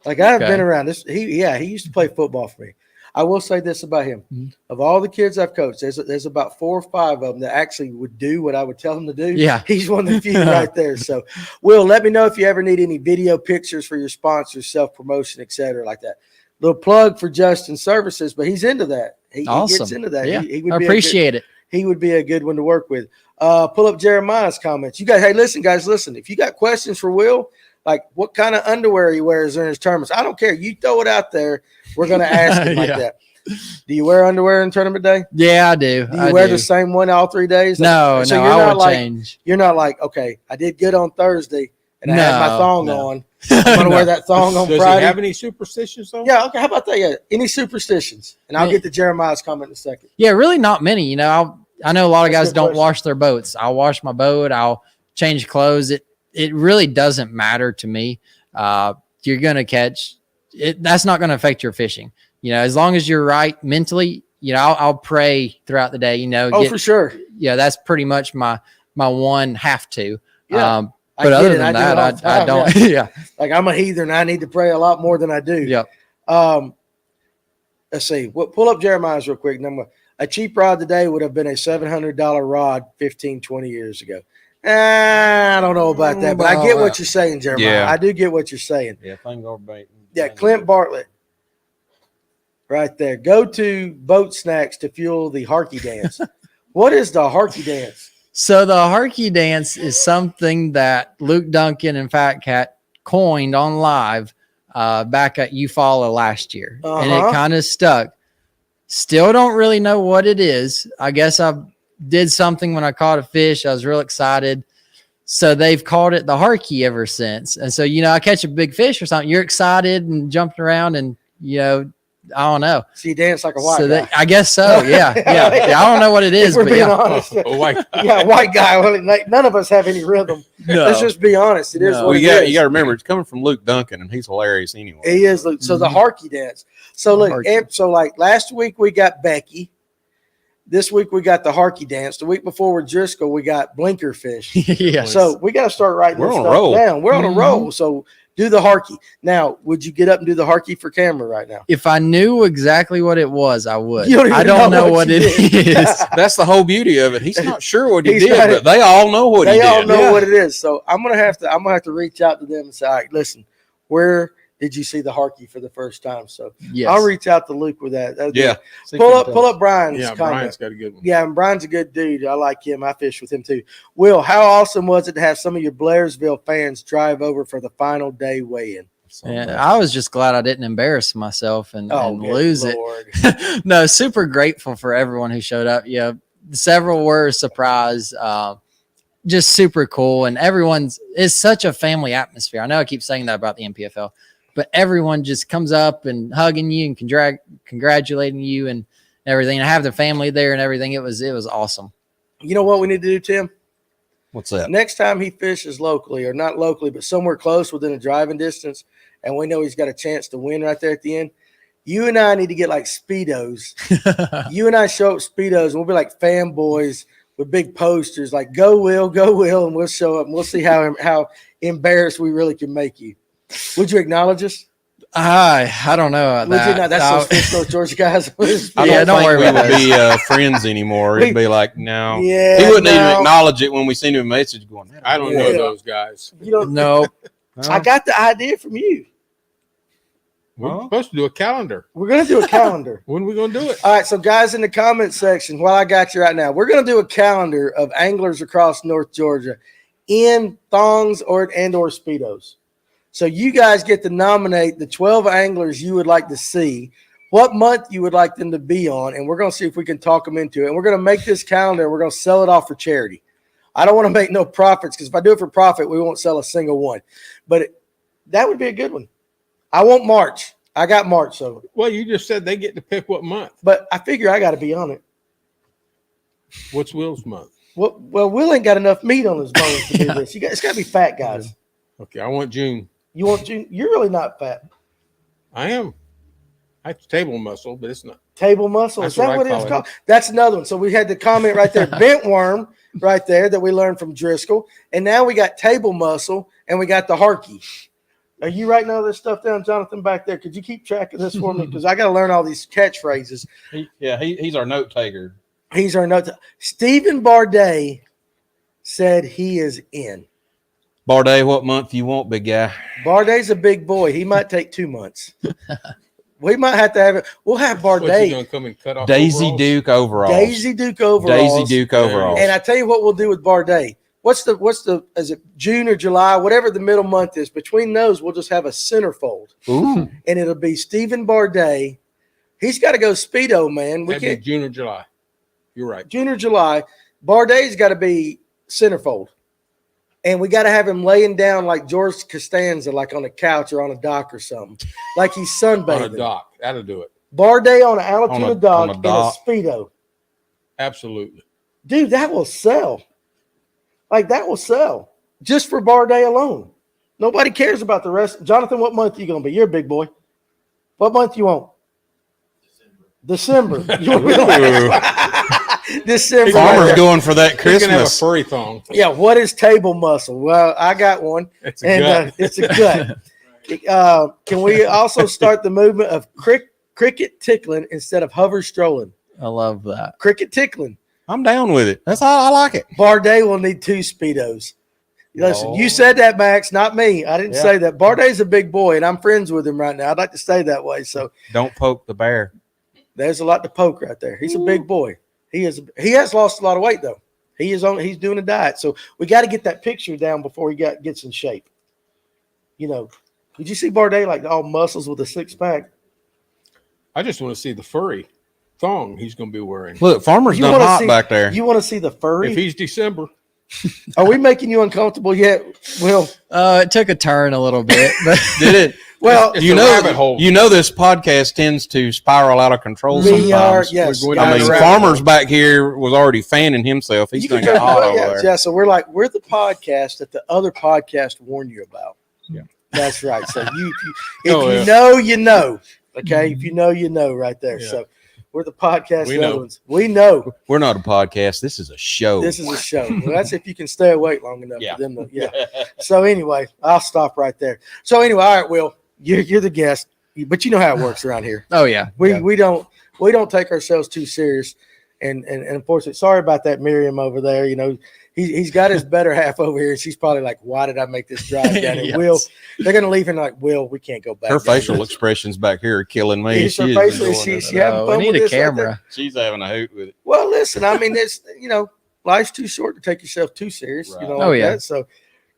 Like I've been around this. He used to play football for me. I will say this about him. Of all the kids I've coached, there's about 4 or 5 of them that actually would do what I would tell them to do. Yeah. He's one of the few right there. So, Will, let me know if you ever need any video pictures for your sponsors, self-promotion, et cetera, like that. Little plug for Justin's services, but he's into that. He gets into that. Yeah. He would I appreciate it. He would be a good one to work with. Pull up Jeremiah's comments. You guys, hey, listen. If you got questions for Will, like what kind of underwear he wears during his tournaments, I don't care. You throw it out there. We're going to ask him like that. Do you wear underwear in tournament day? Yeah, I do. Do you wear the same one all 3 days? No, so I will change. You're not like, okay, I did good on Thursday and I had my thong on. I'm going to wear that thong on Does Friday. he have any superstitions though? Yeah, okay. How about that? Yeah. Any superstitions? And I'll get to Jeremiah's comment in a second. Yeah, really not many. I know a lot of guys don't question. wash their boats. I'll wash my boat. I'll change clothes. It really doesn't matter to me. You're going to catch it. That's not going to affect your fishing. As long as you're right mentally, I'll pray throughout the day, for sure. Yeah. That's pretty much my one have to. Yeah. But other than that, I don't. Yeah. Like I'm a heathen. I need to pray a lot more than I do. Yep. Let's see. Pull up Jeremiah's real quick. A cheap rod today would have been a $700 rod 15, 20 years ago. I don't know about that, but I get what you're saying, Jeremiah. Yeah. I do get what you're saying. Yeah, thing or bait. Yeah, Clint Bartlett. Right there. Go to boat snacks to fuel the Harkey dance. What is the Harkey dance? So the Harkey dance is something that Luke Duncan and Fat Cat coined on live back at Eufaula last year. And it kind of stuck. Still don't really know what it is. I guess I did something when I caught a fish. I was real excited. So they've called it the Harkey ever since. And so, I catch a big fish or something. You're excited and jumping around and, I don't know. So you dance like a white guy. I guess so. Yeah. I don't know what it is, If we're but being honest. White. Yeah, white guy. Well, none of us have any rhythm. No. Let's just be honest. It is No. what it is. You got to remember, it's coming from Luke Duncan, and he's hilarious anyway. He is. So the Harkey dance. So look, Harkey. so like last week we got Becky. This week we got the Harkey dance. The week before with Driscoll, we got blinker fish. Yes. So we got to start writing We're this on a stuff roll. down. We're on a roll. So do the Harkey. Now, would you get up and do the Harkey for camera right now? If I knew exactly what it was, I would. You don't even I don't know know what what it you did. is. That's the whole beauty of it. He's not sure what he He's did, not- but they all know what he They did. all know what it is. So I'm gonna have to reach out to them and say, all right, listen, where did you see the Harkey for the first time? So Yes. I'll reach out to Luke with that. That'd be- Yeah. Pull up Brian's Yeah, comment. Brian's got a good one. Yeah, and Brian's a good dude. I like him. I fish with him too. Will, how awesome was it to have some of your Blairsville fans drive over for the final day weigh-in? Yeah, I was just glad I didn't embarrass myself and good lose Lord. it. No, super grateful for everyone who showed up. Yeah, several were surprised. Just super cool, and it's such a family atmosphere. I know I keep saying that about the NPFL, but everyone just comes up and hugging you and congratulating you and everything. I have the family there and everything. It was awesome. You know what we need to do, Tim? What's that? Next time he fishes locally, or not locally, but somewhere close within a driving distance, and we know he's got a chance to win right there at the end, you and I need to get like Speedos. You and I show up Speedos, and we'll be like fanboys with big posters like go Will, and we'll show up and we'll see how embarrassed we really can make you. Would you acknowledge us? I don't know about Would you that. not? That's those Fish North Georgia guys. Yeah, don't worry we about would be friends anymore. It'd be like, no. Yeah, He wouldn't even no. acknowledge it when we send him a message going, I don't know those guys. You don't. No. I got the idea from you. We're Well. supposed to do a calendar. We're gonna do a calendar. When are we going to do it? All right, so guys, in the comment section, while I got you right now, we're going to do a calendar of anglers across North Georgia in thongs or Speedos. So you guys get to nominate the 12 anglers you would like to see, what month you would like them to be on, and we're going to see if we can talk them into it. And we're going to make this calendar, and we're going to sell it off for charity. I don't want to make no profits, because if I do it for profit, we won't sell a single one. But that would be a good one. I want March. I got March, so. Well, you just said they get to pick what month. But I figure I got to be on it. What's Will's month? Well, Will ain't got enough meat on his bones to do this. It's got to be fat, guys. Okay, I want June. You want June? You're really not fat. I am. I have table muscle, but it's not. Table muscle. That's Is that what I what it's call it. called? That's another one. So we had the comment right there, bent worm right there that we learned from Driscoll. And now we got table muscle and we got the Harkey. Are you writing all this stuff down, Jonathan, back there? Could you keep track of this for me? Because I got to learn all these catchphrases. He's our note taker. He's our note. Stephen Bardet said he is in. Bardet, what month you want, big guy? Bardet's a big boy. He might take 2 months. We might have to have it. We'll have What's he Bardet. going to come and cut off Daisy overalls? Duke overalls. Daisy Duke overalls. Daisy Duke overalls. And I tell you what we'll do with Bardet. What's the is it June or July, whatever the middle month is, between those we'll just have a centerfold. Ooh. And it'll be Stephen Bardet. He's got to go Speedo, man. We That'd be can't June or July. You're right. June or July. Bardet's got to be centerfold. And we got to have him laying down like George Costanza, like on a couch or on a dock or something. Like he's sunbathing. On a dock. That'll do it. Bardet on an Alatoona dock on a in dock. a Speedo. Absolutely. Dude, that will sell. Like, that will sell just for Bardet alone. Nobody cares about the rest. Jonathan, what month are you going to be? You're a big boy. What month you want? December. You want to be the last one? December. Farmer's going for that He's going to have a Christmas. furry thong. Yeah, what is table muscle? Well, I got one. It's a And gut. it's a gut. Can we also start the movement of cricket tickling instead of hover strolling? I love that. Cricket tickling. I'm down with it. That's how I like it. Bardet will need 2 Speedos. Listen, you said that, Max, not me. I didn't say that. Bardet's a big boy, and I'm friends with him right now. I'd like to stay that way. So Don't poke the bear. there's a lot to poke right there. He's a big boy. He has lost a lot of weight though. He's doing a diet. So we got to get that picture down before he gets in shape. You know, did you see Bardet like all muscles with a 6-pack? I just want to see the furry thong he's going to be wearing. Look, Farmer's You done wanna hot see- back there. You want to see the furry? If he's December, Are we making you uncomfortable yet? Will? It took a turn a little bit, but Did it? Well, It's a rabbit hole. You know this podcast tends to spiral out of control we are, sometimes. yes. We're going I down mean, the rabbit Farmer's hole. back here was already fanning himself. He's You going can to get hot go- over yeah, there. yeah, so we're the podcast that the other podcast warned you about. Yeah. That's right. So if Oh, you yeah. know, you know. Okay. If you know, you know right there. Yeah. So We're the podcast. We the other know. ones. We know. We're not a podcast. This is a show. This is a show. Well, that's if you can stay awake long enough Yeah. for them to, yeah. So anyway, I'll stop right there. So anyway, all right, Will, you're the guest, but you know how it works around here. Oh yeah. We don't take ourselves too serious. And unfortunately, sorry about that, Miriam over there. You know, he's got his better half over here, and she's probably like, "Why did I make this drive down?" And Yes. Will, they're gonna leave him like, "Will, we can't go back." Her down facial there." expressions back here are killing me. Yes, her She is facial- enjoying she it. having Oh, fun we with need a this right there? camera. She's having a hoot with it. Well, listen, I mean, it's life's too short to take yourself too serious. Right. You know, Oh, like yeah. that. So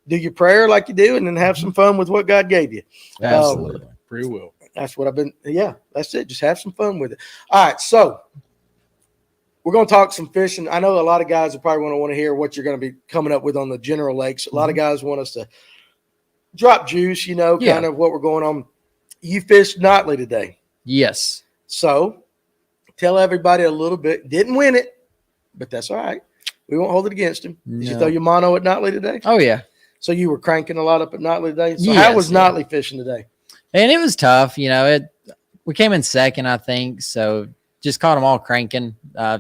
do your prayer like you do, and then have some fun with what God gave you. Absolutely. Free will. That's what I've been. Yeah, that's it. Just have some fun with it. All right, so we're going to talk some fishing. I know a lot of guys are probably going to want to hear what you're going to be coming up with on the general lakes. A lot of guys want us to drop juice, Yeah. kind of what we're going on. You fished Notley today. Yes. So tell everybody a little bit. Didn't win it, but that's all right. We won't hold it against him. Did you No. throw your mono at Notley today? Oh yeah. So you were cranking a lot up at Notley today? So how Yes, was yeah. Notley fishing today? And it was tough. We came in second, I think. So just caught them all cranking.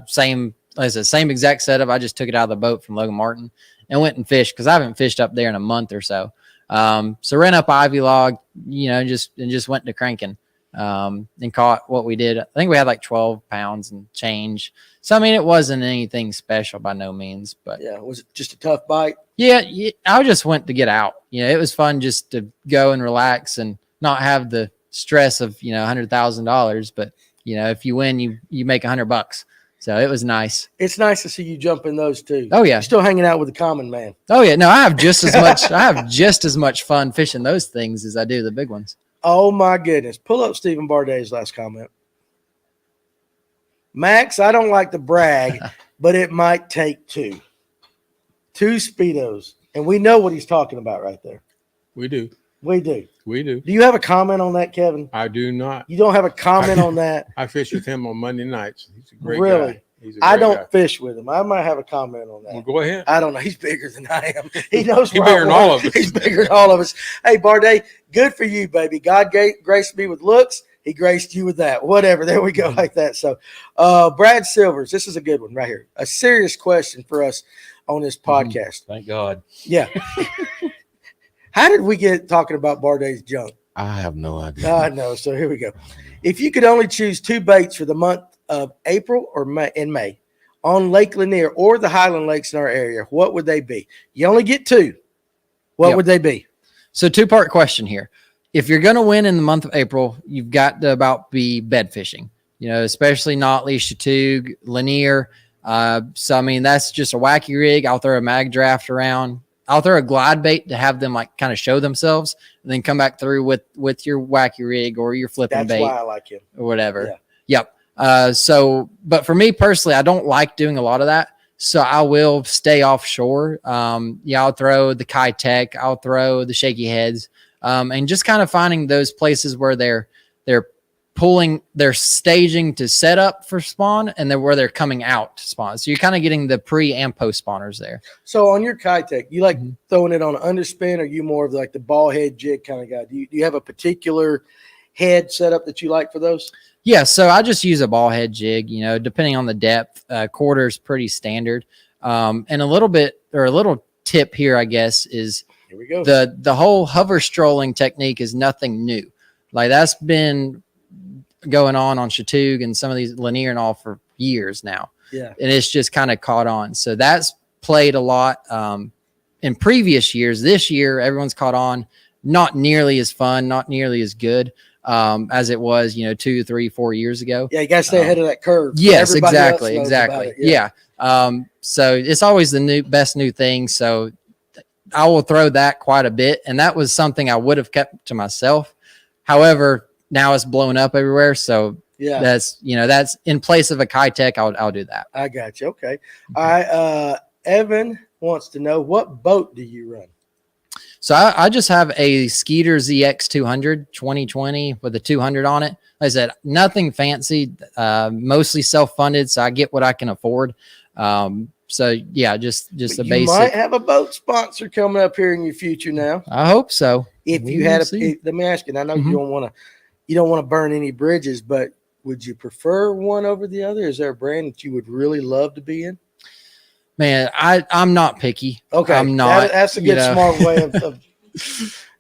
Same exact setup. I just took it out of the boat from Logan Martin and went and fished because I haven't fished up there in a month or so. So ran up Ivy Log, just went to cranking and caught what we did. I think we had like 12 pounds and change. So, I mean, it wasn't anything special by no means, but Yeah, was it just a tough bite? yeah, I just went to get out. It was fun just to go and relax and not have the stress of, $100,000. But, if you win, you make $100. So it was nice. It's nice to see you jump in those too. Oh yeah. You're still hanging out with the common man. Oh yeah. No, I have just as much fun fishing those things as I do the big ones. Oh my goodness. Pull up Stephen Bardet's last comment. Max, I don't like to brag, but it might take two. Two Speedos. And we know what he's talking about right there. We do. We do. We do. Do you have a comment on that, Kevin? I do not. You don't have a comment on that? I fish with him on Monday nights. He's a great Really? guy. He's a I great don't guy. fish with him. I might have a comment on that. Well, go ahead. I don't know. He's bigger than I am. He knows He's where I bigger than want. all of us. He's bigger than all of us. Hey, Bardet, good for you, baby. God graced me with looks. He graced you with that. Whatever. There we go, like that. So, Brad Silvers, this is a good one right here. A serious question for us on this podcast. Thank God. Yeah. How did we get talking about Bardet's junk? I have no idea. I know. So here we go. If you could only choose two baits for the month of April or May on Lake Lanier or the Highland Lakes in our area, what would they be? You only get two. What Yep. would they be? So 2-part question here. If you're going to win in the month of April, you've got to be bed fishing, especially Notley, Chattooga, Lanier. So, I mean, that's just a wacky rig. I'll throw a mag draft around. I'll throw a glide bait to have them like kind of show themselves and then come back through with your wacky rig or your flipping That's bait why I like him. or whatever. Yeah. Yep. But for me personally, I don't like doing a lot of that. So I will stay offshore. I'll throw the Kitech, I'll throw the shaky heads, and just kind of finding those places where they're staging to set up for spawn and then where they're coming out to spawn. So you're kind of getting the pre and post spawners there. So on your Kitech, you like throwing it on an underspin, or you more of like the ball head jig kind of guy? Do you have a particular head setup that you like for those? Yeah, so I just use a ball head jig, depending on the depth. Quarter is pretty standard. And a little tip here, I guess, is Here we go. the whole hover strolling technique is nothing new. Like that's been going on Chattooga and some of these Lanier and all for years now. Yeah. And it's just kind of caught on. So that's played a lot in previous years. This year, everyone's caught on. Not nearly as fun, not nearly as good as it was, 2, 3, 4 years ago. Yeah, you got to stay ahead of that curve. Yes, Everybody else exactly. knows about Exactly. it. Yeah. So it's always the best new thing. So I will throw that quite a bit. And that was something I would have kept to myself. However, now it's blown up everywhere. So Yeah. that's in place of a Kitech. I'll do that. I got you. Okay. All right. Evan wants to know, what boat do you run? So I just have a Skeeter ZX 200 2020 with a 200 on it. Like I said, nothing fancy, mostly self-funded. So I get what I can afford. So yeah, just a You basic. might have a boat sponsor coming up here in your future now. I hope so. If We you will had see. let me ask you, and I know Mhm. you don't want to burn any bridges, but would you prefer one over the other? Is there a brand that you would really love to be in? Man, I'm not picky. Okay, I'm not. That's a good, smart way of I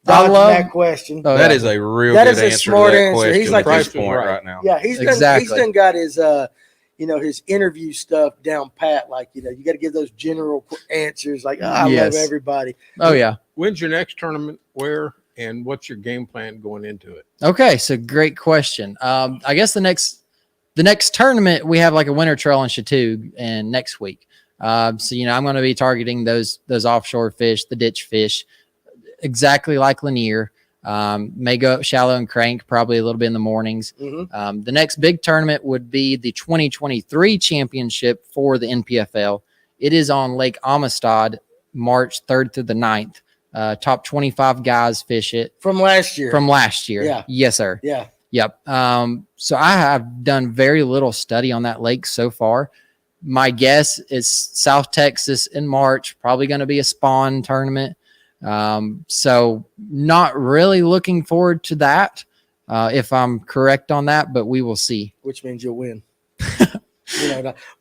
dodging love that question. Oh, That yeah. is a real That good is a answer smart to that answer. question He's like at this this- point right. right now. Yeah, he's Exactly. done got his his interview stuff down pat. Like, you got to give those general answers. Like, I love Yes. everybody. Oh yeah. When's your next tournament? Where? And what's your game plan going into it? Okay, so great question. I guess the next tournament we have like a winter trail in Chateau and next week. So I'm going to be targeting those offshore fish, the ditch fish, exactly like Lanier. May go up shallow and crank, probably a little bit in the mornings. Mm-hmm. The next big tournament would be the 2023 championship for the NPFL. It is on Lake Amistad, March 3rd through the 9th. Top 25 guys fish it From last year. Yeah. Yes, sir. Yeah. Yep. So I have done very little study on that lake so far. My guess is South Texas in March, probably going to be a spawn tournament. So not really looking forward to that, if I'm correct on that, but we will see. Which means you'll win.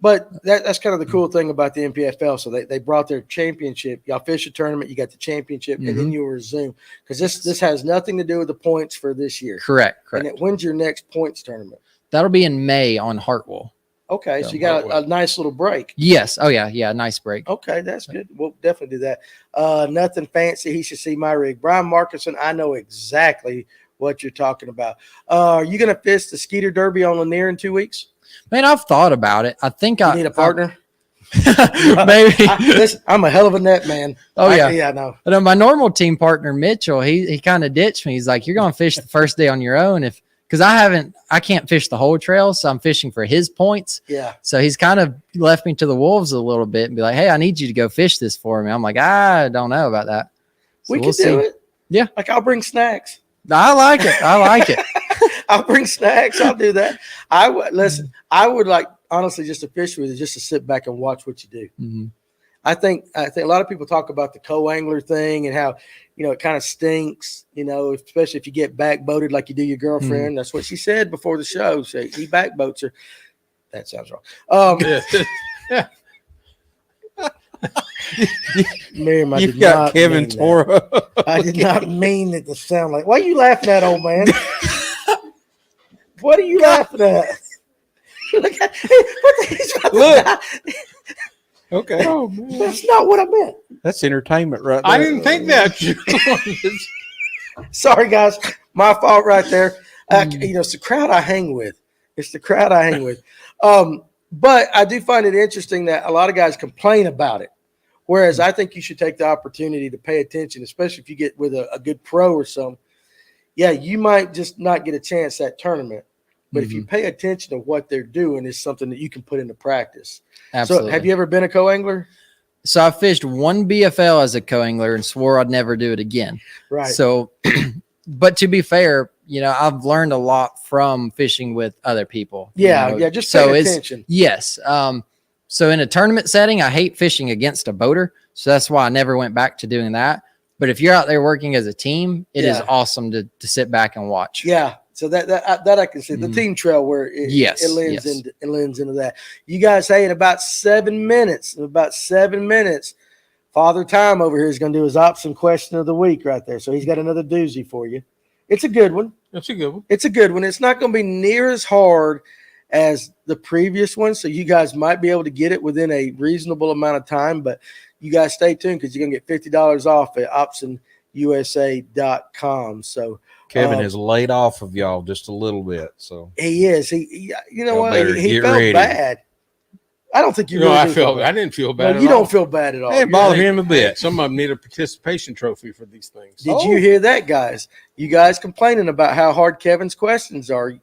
But that's kind of the cool thing about the NPFL. So they brought their championship. Y'all fish a tournament, you got the championship, and then you'll resume. Because this has nothing to do with the points for this year. Correct. And when's your next points tournament? That'll be in May on Hartwell. Okay, so you got a nice little break. Yes. Oh yeah. Yeah. Nice break. Okay, that's good. We'll definitely do that. Nothing fancy. He should see my rig. Brian Markinson, I know exactly what you're talking about. Are you going to fish the Skeeter Derby on Lanier in 2 weeks? Man, I've thought about it. I think You need a partner? Maybe. Listen, I'm a hell of a net man. Yeah, I know. But my normal team partner, Mitchell, he kind of ditched me. He's like, you're going to fish the first day on your own. Because I can't fish the whole trail. So I'm fishing for his points. Yeah. So he's kind of left me to the wolves a little bit and be like, hey, I need you to go fish this for me. I'm like, I don't know about that. So We can do it. Yeah. Like, I'll bring snacks. I like it. I'll bring snacks. I'll do that. Listen, I would like, honestly, just to fish with you, just to sit back and watch what you do. Mm-hmm. I think a lot of people talk about the co-angler thing and how, it kind of stinks, especially if you get backboated like you do your girlfriend. Mm-hmm. That's what she said before the show. So he backboats her. That sounds wrong. Miriam, You've got Kevin Toro. I did not mean it to sound like. Why are you laughing at, old man? What are you laughing at? Look at Look. Okay. Oh man, That's not what I meant. That's entertainment right there. I didn't think that. Sorry, guys. My fault right there. It's the crowd I hang with. But I do find it interesting that a lot of guys complain about it. Whereas I think you should take the opportunity to pay attention, especially if you get with a good pro or something. Yeah, you might just not get a chance at tournament. But if you pay attention to what they're doing, it's something that you can put into practice. Absolutely. So have you ever been a co-angler? So I fished one BFL as a co-angler and swore I'd never do it again. Right. So, but to be fair, I've learned a lot from fishing with other people. Just pay attention. Yes. So in a tournament setting, I hate fishing against a boater. So that's why I never went back to doing that. But if you're out there working as a team, it is awesome to sit back and watch. Yeah. So that I can see the team trail where it lends into that. You guys, hey, in about 7 minutes, Father Time over here is going to do his option question of the week right there. So he's got another doozy for you. It's a good one. That's a good one. It's a good one. It's not going to be near as hard as the previous one. So you guys might be able to get it within a reasonable amount of time, but you guys stay tuned because you're going to get $50 off at optionusa.com. So Kevin has laid off of y'all just a little bit. So he is. He felt ready. bad. I don't think you really I bad. didn't feel bad. No, you don't feel bad at all. it bothered him a bit. Some of them need a participation trophy for these things. Did you hear that, guys? You guys complaining about how hard Kevin's questions are.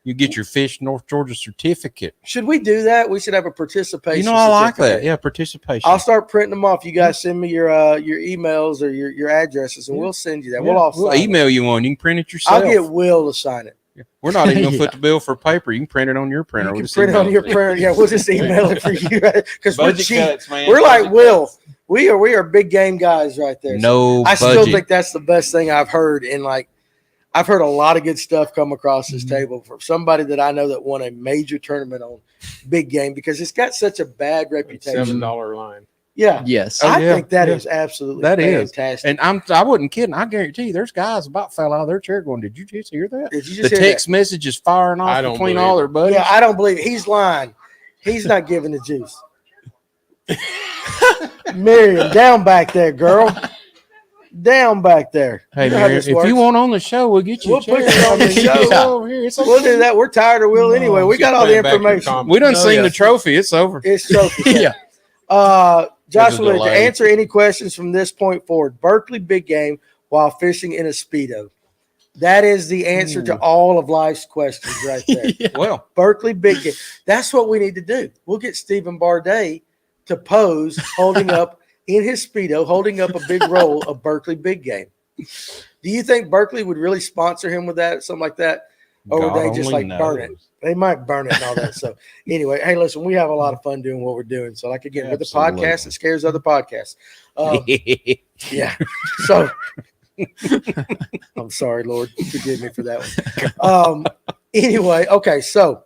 You get your Fish North Georgia certificate. Should we do that? We should have a participation. I like that. certificate. Yeah, participation. I'll start printing them off. You guys send me your emails or your addresses, and we'll send you that. Yeah, We'll email you one. You can print it yourself. I'll get Will to sign it. Yeah. We're not even gonna foot the bill for paper. You can print it on your printer. You can print it on your printer. Yeah, we'll just email it for you because we're Budget cheap. cuts, man. We're like Will. We are big game guys right there. No, I budget. still think that's the best thing I've heard in I've heard a lot of good stuff come across this table from somebody that I know that won a major tournament on big game because it's got such a bad reputation. $7 line. Yeah. Yes. Oh, I yeah, think that yeah. is absolutely That is. fantastic. And I wasn't kidding. I guarantee you, there's guys about fell out of their chair going, "Did you just hear that?" Did you The just hear text that? message is firing I off don't between believe all it. their buddies. Yeah, I don't believe it. He's lying. He's not giving the juice. Miriam, down back there, girl. Down back there. Hey, You know how Mary, this if works. you want on the show, we'll get you. We'll a chair. put you on the show. Yeah. Over here. It's We'll do that. We're tired of Will anyway. We got all the Playing back your information. comments. We done Oh, seen yeah. the trophy. It's over. It's trophy. Yeah. Joshua, to delay. answer any questions from this point forward, Berkeley big game while fishing in a Speedo. That is the answer to all of life's questions right there. Well, Berkeley big game. That's what we need to do. We'll get Stephen Bardet to pose holding up in his Speedo, holding up a big roll of Berkeley big game. Do you think Berkeley would really sponsor him with that, something like that? Or would they just only like burn it? knows. They might burn it and all that. So anyway, hey, listen, we have a lot of fun doing what we're doing. So like again, with the Absolutely. podcast, it scares other podcasts. Yeah. So I'm sorry, Lord, forgive me for that one. Anyway, okay. So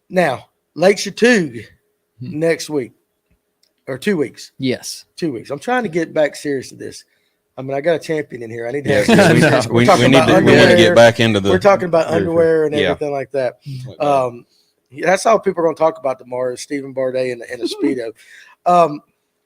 now Lake Chattooga next week or 2 weeks. Yes. 2 weeks. I'm trying to get back serious to this. I mean, I got a champion in here. I need to have Yeah, serious. we talking need about to underwear. get back into the. We're talking about underwear and Yeah. everything like that. That's all people are going to talk about tomorrow is Stephen Bardet and a Speedo.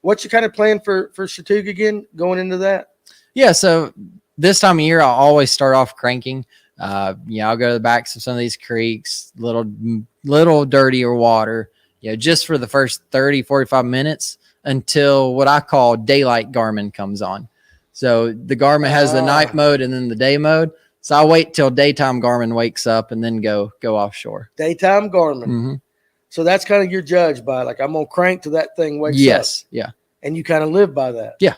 What's your kind of plan for Chattooga again going into that? Yeah. So this time of year, I'll always start off cranking. I'll go to the backs of some of these creeks, little dirtier water, just for the first 30, 45 minutes until what I call daylight Garmin comes on. So the Garmin has the night mode and then the day mode. So I wait till daytime Garmin wakes up and then go offshore. Daytime Garmin. Mm-hmm. So that's kind of your judge by like, I'm going to crank till that thing wakes up. Yes. Yeah. And you kind of live by that. Yeah.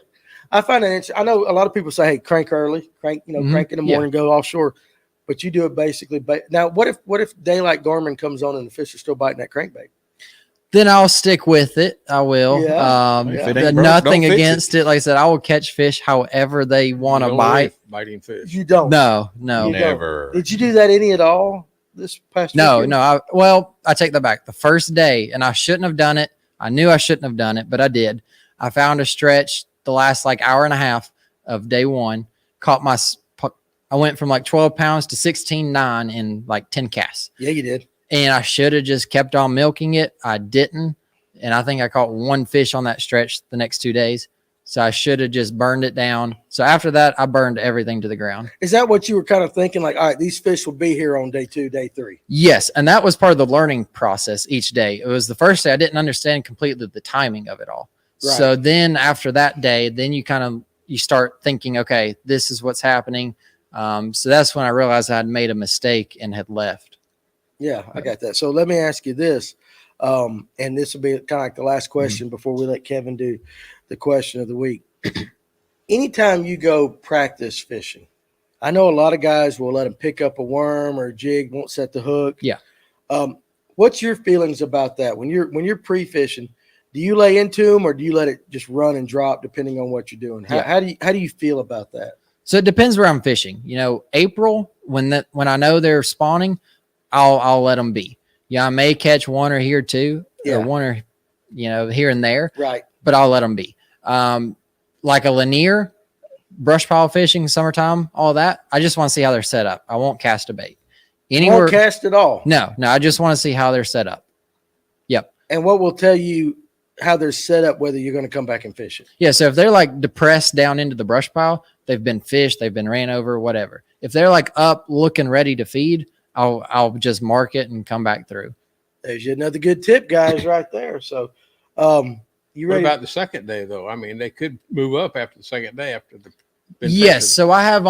I find that interesting. I know a lot of people say, hey, crank early, crank in the morning, go offshore. But you do it basically. Now, what if daylight Garmin comes on and the fish are still biting that crankbait? Then I'll stick with it. I will. Yeah. If it ain't broke, Nothing don't fix against it. Like I said, I will catch fish however they want to Don't bite. like biting fish. You don't. No. You Never. Did you do that any at all this past No. weekend? I take that back. The first day, and I shouldn't have done it. I knew I shouldn't have done it, but I did. I found a stretch the last hour and a half of day one. I went from 12 pounds to 16.9 in 10 casts. Yeah, you did. And I should have just kept on milking it. I didn't. And I think I caught one fish on that stretch the next 2 days. So I should have just burned it down. So after that, I burned everything to the ground. Is that what you were kind of thinking? Like, all right, these fish will be here on day 2, day 3. Yes. And that was part of the learning process each day. It was the first day I didn't understand completely the timing of it all. Right. So then after that day, then you start thinking, okay, this is what's happening. So that's when I realized I had made a mistake and had left. Yeah, I got that. So let me ask you this, and this will be kind of like the last question before we let Kevin do the question of the week. Anytime you go practice fishing, I know a lot of guys will let them pick up a worm or a jig, won't set the hook. Yeah. What's your feelings about that? When you're pre-fishing, do you lay into them or do you let it just run and drop depending on what you're doing? How do you feel about that? So it depends where I'm fishing. April, when I know they're spawning, I'll let them be. I may catch one or here two, or one or here and there. Right. But I'll let them be. Like a Lanier, brush pile fishing, summertime, all that. I just want to see how they're set up. I won't cast a bait. Won't cast at all. No. I just want to see how they're set up. Yep. And what will tell you how they're set up, whether you're going to come back and fish it? Yeah. So if they're depressed down into the brush pile, they've been fished, they've been ran over, whatever. If they're up, looking ready to feed, I'll just mark it and come back through. There's another good tip, guys, right there. So, you What ready? about the second day, though? I mean, they could move up after the second day after the. Yes. So I have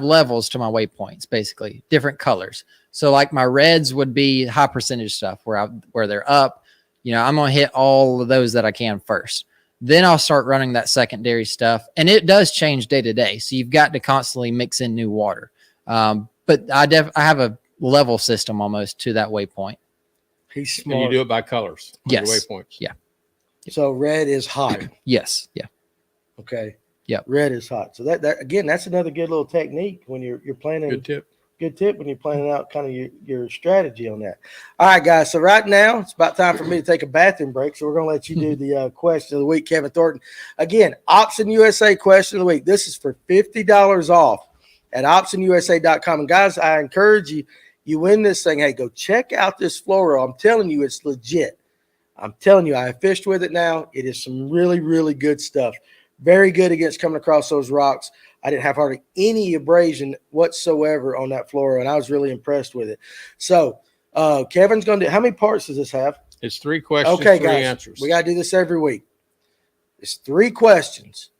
levels to my waypoints, basically different colors. So my reds would be high percentage stuff where they're up. I'm going to hit all of those that I can first. Then I'll start running that secondary stuff. And it does change day to day. So you've got to constantly mix in new water. But I have a level system almost to that waypoint. He's And smart. you do it by colors. On Yes. your waypoints. Yeah. So red is hot. Yes. Yeah. Okay. Yep. Red is hot. So that again, that's another good little technique when you're planning. Good tip. Good tip when you're planning out kind of your strategy on that. All right, guys. So right now it's about time for me to take a bathroom break. So we're going to let you do the question of the week, Kevin Thornton. Again, Option USA question of the week. This is for $50 off at optionusa.com. And guys, I encourage you, you win this thing. Hey, go check out this fluoro. I'm telling you, it's legit. I'm telling you, I have fished with it now. It is some really, really good stuff. Very good against coming across those rocks. I didn't have hardly any abrasion whatsoever on that fluoro, and I was really impressed with it. So Kevin's going to do – how many parts does this have? It's 3 questions, okay, 3 guys, answers. We got to do this every week. It's 3 questions,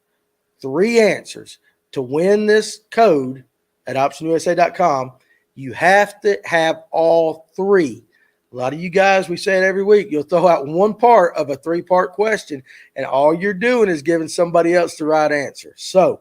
3 answers. To win this code at optionusa.com, you have to have all 3. A lot of you guys, we say it every week, you'll throw out one part of a 3-part question, and all you're doing is giving somebody else the right answer. So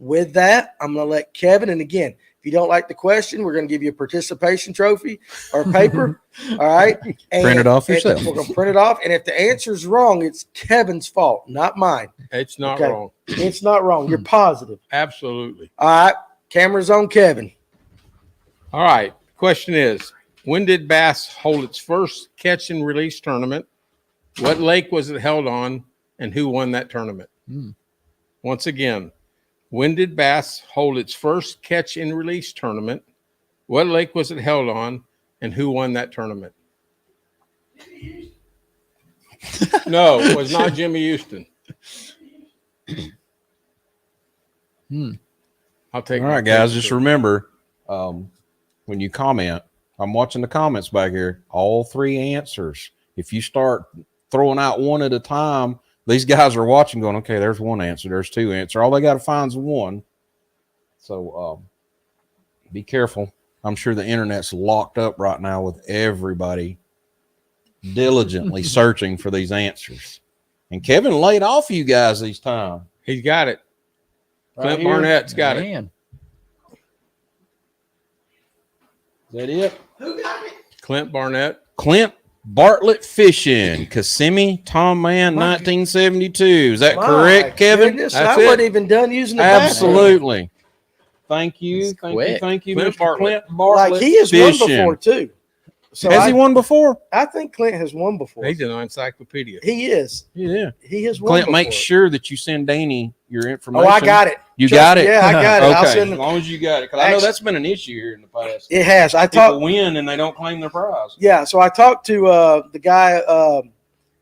with that, I'm going to let Kevin, and again, if you don't like the question, we're going to give you a participation trophy or paper. All right. And print it off yourself. We're going to print it off. And if the answer is wrong, it's Kevin's fault, not mine. It's not Okay. wrong. It's not wrong. You're positive. Absolutely. All right. Camera's on Kevin. All right. Question is, when did bass hold its first catch and release tournament? What lake was it held on, and who won that tournament? Once again, when did bass hold its first catch and release tournament? What lake was it held on, and who won that tournament? No, it was not Jimmy Houston. I'll take. All right, guys, just remember when you comment, I'm watching the comments back here, all 3 answers. If you start throwing out one at a time, these guys are watching going, okay, there's 1 answer, there's 2 answers. All they got to find is 1. So be careful. I'm sure the internet's locked up right now with everybody diligently searching for these answers. And Kevin laid off you guys these time. He's got it. Clint here. Barnett's got it. Man. Is that it? Who got it? Clint Barnett. Clint Bartlett Fishing, Kissimmee, Tom Man, 1972. Is that correct, Kevin? Goodness, That's I it. wasn't even done using the bathroom. Absolutely. Thank you. It's Thank quick. you. Thank you, Clint Mr. Bartlett. Clint Bartlett. Like he has won Fishing. before too. So Has he won before? I think Clint has won before. He's an encyclopedia. He is. Yeah. He has won Clint, before. make sure that you send Danny your information. Oh, I got it. You Trust got me. it? Yeah, I got it. I'll Okay, send as it. long as you got it. Because I know that's been an issue here in the past. It has. I People talked. win and they don't claim their prize. Yeah, so I talked to the guy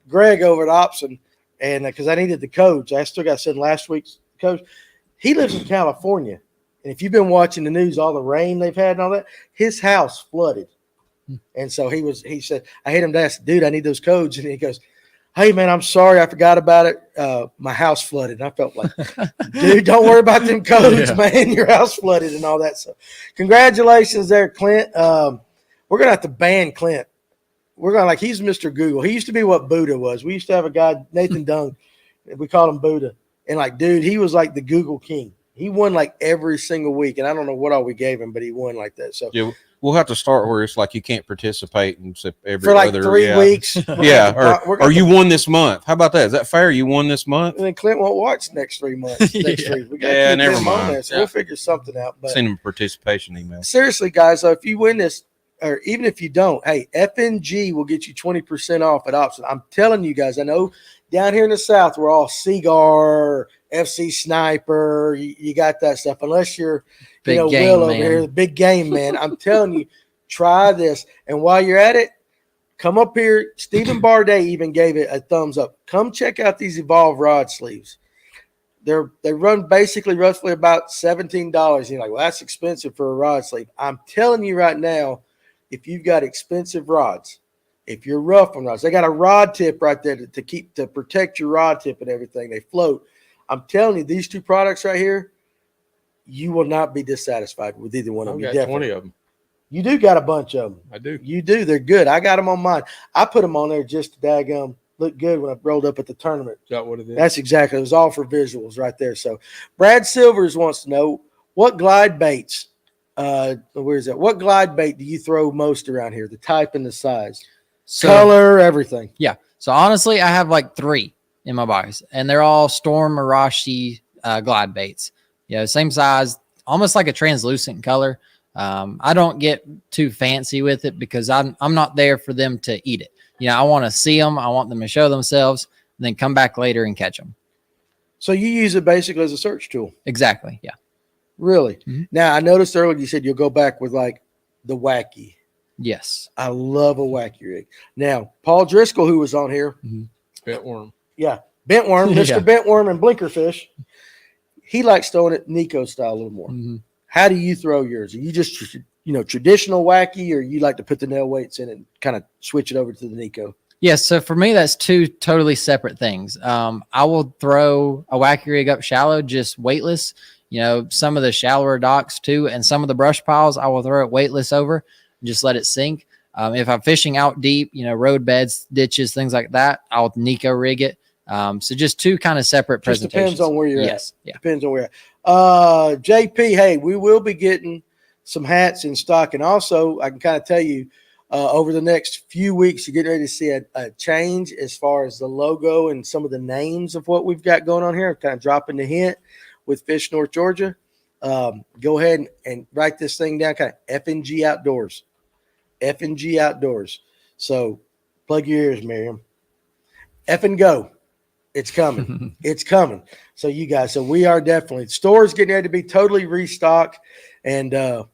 Greg over at Opson, and because I needed the codes, I still got to send last week's codes. He lives in California, and if you've been watching the news, all the rain they've had and all that, his house flooded, and so he said, I hit him to ask, dude, I need those codes, and he goes, hey man, I'm sorry, I forgot about it. My house flooded. And I felt like, dude, don't worry about them codes, man. Your house flooded and all that. So, congratulations there, Clint. We're gonna have to ban Clint. We're gonna he's Mr. Google. He used to be what Buddha was. We used to have a guy, Nathan Dung. We called him Buddha. And dude, he was like the Google king. He won like every single week, and I don't know what all we gave him, but he won like that. So Yeah, we'll have to start where it's like you can't participate in every for like other 3 weeks. Yeah, We're or you won this month. How about that? Is that fair? You won this month? And then Clint won't watch next 3 months. Next 3 weeks. We gotta keep never him on mind. there, so Yeah. we'll figure something out. But Send him a participation email. seriously, guys, if you win this, or even if you don't, hey, FNG will get you 20% off at Option. I'm telling you guys, I know down here in the South, we're all Seagar, FC Sniper. You got that stuff. Unless you're, Big Will game over man. here, the big game man. I'm telling you, try this. And while you're at it, come up here. Stephen Bardet even gave it a thumbs up. Come check out these Evolve rod sleeves. They run basically roughly about $17. You're like, well, that's expensive for a rod sleeve. I'm telling you right now, if you've got expensive rods, if you're rough on rods, they got a rod tip right there to protect your rod tip and everything. They float. I'm telling you, these 2 products right here, you will not be dissatisfied with either one of I've them. got 20 of them. You do got a bunch of them. I do. You do. They're good. I got them on mine. I put them on there just to daggum look good when I rolled up at the tournament. Is that what it is? That's exactly. It was all for visuals right there. So Brad Silvers wants to know what glide baits. Where is that? What glide bait do you throw most around here? The type and the size, color, everything. Yeah. So honestly, I have like 3 in my box, and they're all Storm, Marashi, glide baits. Same size, almost like a translucent color. I don't get too fancy with it because I'm not there for them to eat it. I want to see them. I want them to show themselves, and then come back later and catch them. So you use it basically as a search tool. Exactly. Yeah. Really? Mm-hmm. Now, I noticed earlier you said you'll go back with like the wacky. Yes. I love a wacky rig. Now, Paul Driscoll, who was on here. Bentworm. Yeah. Bentworm, Mr. Yeah. Bentworm and Blinkerfish. He likes throwing it Nico style a little more. Mm-hmm. How do you throw yours? Are you just, traditional wacky, or you like to put the nail weights in and kind of switch it over to the Nico? Yes. So for me, that's two totally separate things. I will throw a wacky rig up shallow, just weightless. Some of the shallower docks too, and some of the brush piles, I will throw it weightless over and just let it sink. If I'm fishing out deep, road beds, ditches, things like that, I'll Nico rig it. So just two kind of separate Just presentations. depends on where you're Yes. at. Yeah. Depends on where you're at. JP, hey, we will be getting some hats in stock. And also, I can kind of tell you, over the next few weeks, you're getting ready to see a change as far as the logo and some of the names of what we've got going on here. I'm kind of dropping the hint with Fish North Georgia. Go ahead and write this thing down, kind of F&G Outdoors. F&G Outdoors. So plug your ears, Miriam. F and go. It's coming. It's coming. So you guys, we are definitely, the store's getting ready to be totally restocked, and a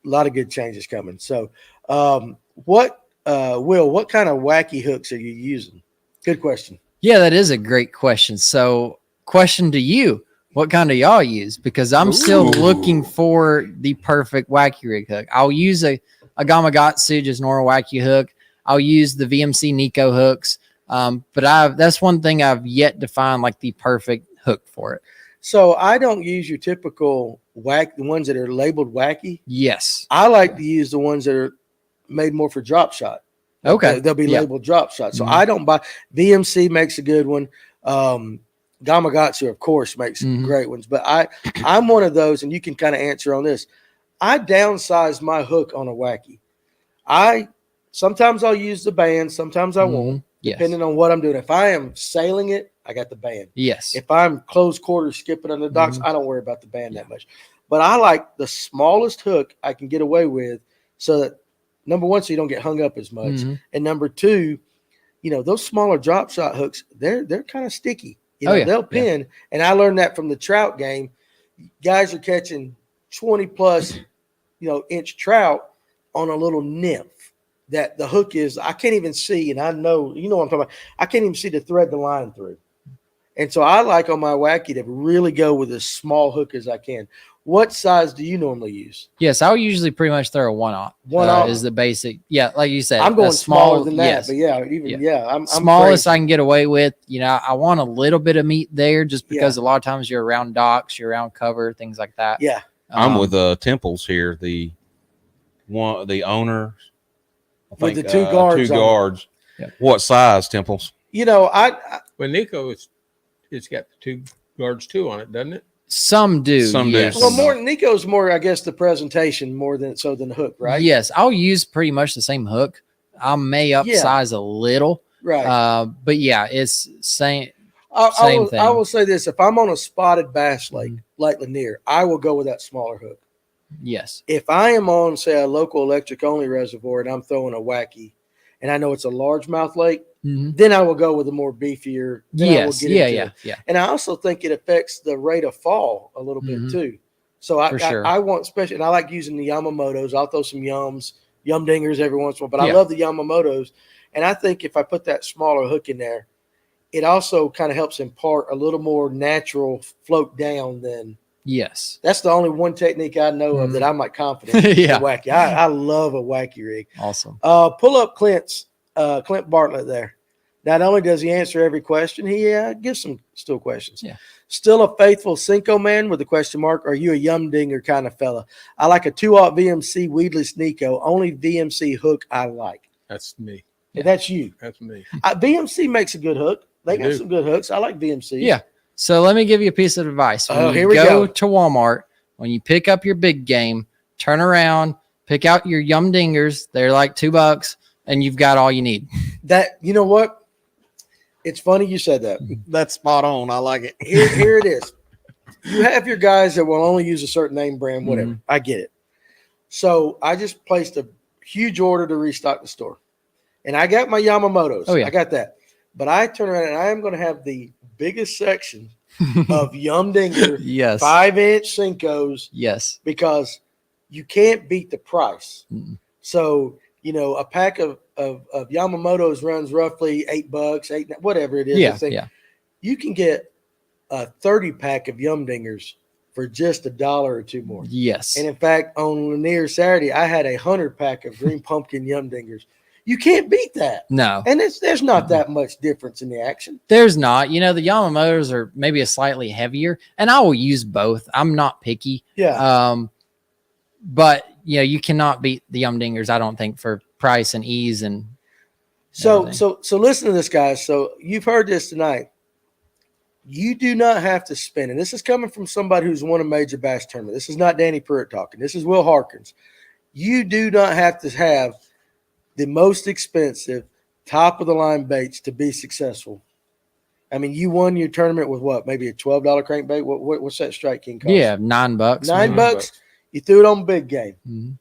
lot of good changes coming. So Will, what kind of wacky hooks are you using? Good question. Yeah, that is a great question. So question to you, what kind of y'all use? Because I'm still looking for the perfect wacky rig hook. I'll use a Gamakatsu, just normal wacky hook. I'll use the VMC Nico hooks. But that's one thing I've yet to find like the perfect hook for it. So I don't use your typical the ones that are labeled wacky. Yes. I like to use the ones that are made more for drop shot. Okay. They'll be Yeah. labeled drop shot. So Mhm. I don't buy VMC makes a good one. Gamakatsu, of course, makes Mhm. great ones. But I'm one of those, and you can kind of answer on this. I downsize my hook on a wacky. Sometimes I'll use the band, sometimes I won't. Yes. Depending on what I'm doing. If I am sailing it, I got the band. Yes. If I'm close quarters skipping on the docks, I don't worry about the band that much. But I like the smallest hook I can get away with, so that number one, so you don't get hung up as much. And number two, those smaller drop shot hooks, they're kind of sticky. They'll pin. And I learned that from the trout game. Guys are catching 20 plus, inch trout on a little nymph. That the hook is, I can't even see, and I know, what I'm talking about. I can't even see to thread the line through. And so I like on my wacky to really go with as small hook as I can. What size do you normally use? Yes, I'll usually pretty much throw a 1/0. 1/0 is the basic. Yeah, like you said. I'm going smaller than that, yes. but I'm smallest crazy. I can get away with. I want a little bit of meat there just because a lot of times you're around docks, you're around cover, things like that. Yeah. I'm with Temples here, the owner. With the two guards. Two guards. Yeah. What size, Temples? Well, Nico, it's got the two guards too on it, doesn't it? Some do. Yes. Well, Nico's more, I guess, the presentation more than the hook, right? Yes, I'll use pretty much the same hook. I may upsize a little, right? But yeah, it's same. Same thing. I will say this: if I'm on a spotted bass lake like Lanier, I will go with that smaller hook. Yes. If I am on, say, a local electric only reservoir and I'm throwing a wacky, and I know it's a largemouth lake, then I will go with a more beefier. Yes. Yeah. And I also think it affects the rate of fall a little bit too. So I want special, and I like using the Yamamotos. I'll throw some yum dingers every once in a while, but I love the Yamamotos. And I think if I put that smaller hook in there, it also kind of helps impart a little more natural float down than. Yes. That's the only one technique I know of that I'm like confident in. Wacky. I love a wacky rig. Awesome. Pull up Clint Bartlett there. Not only does he answer every question, he gives some still questions. Yeah. Still a faithful Cinco man with a question mark. Are you a yum dinger kind of fella? I like a 2/0 VMC weedless Nico. Only VMC hook I like. That's me. Yeah. That's you. That's me. VMC makes a good hook. They got some good hooks. I like VMC. Yeah. So let me give you a piece of advice. When here you we go to Walmart, when you pick up your big game, turn around, pick out your yum dingers. They're like $2, and you've got all you need. That, you know what? It's funny you said that. That's spot on. I like it. Here it is. you have your guys that will only use a certain name brand, whatever. I get it. So I just placed a huge order to restock the store. And I got my Yamamotos. Oh, yeah. I got that. But I turn around and I am going to have the biggest section of Yumdinger Yes. 5-inch Cincos Yes. because you can't beat the price. Mm. So, a pack of Yamamotos runs roughly $8, whatever it is. Yeah. Thing. Yeah. You can get a 30-pack of Yumdingers for just $1 or $2 more. Yes. And in fact, on Lanier Saturday, I had a 100-pack of green pumpkin Yumdingers. You can't beat that. No. And there's not that much difference in the action. There's not. The Yamamotos are maybe a slightly heavier, and I will use both. I'm not picky. Yeah. But you cannot beat the Yumdingers, I don't think, for price and ease and So everything. so listen to this, guys. So you've heard this tonight. You do not have to spend, and this is coming from somebody who's won a major bass tournament. This is not Danny Pruitt talking. This is Will Harkins. You do not have to have the most expensive, top-of-the-line baits to be successful. I mean, you won your tournament with what? Maybe a $12 crankbait? What's that Strike King cost? Yeah, $9. $9. You threw it on big game. Mhm.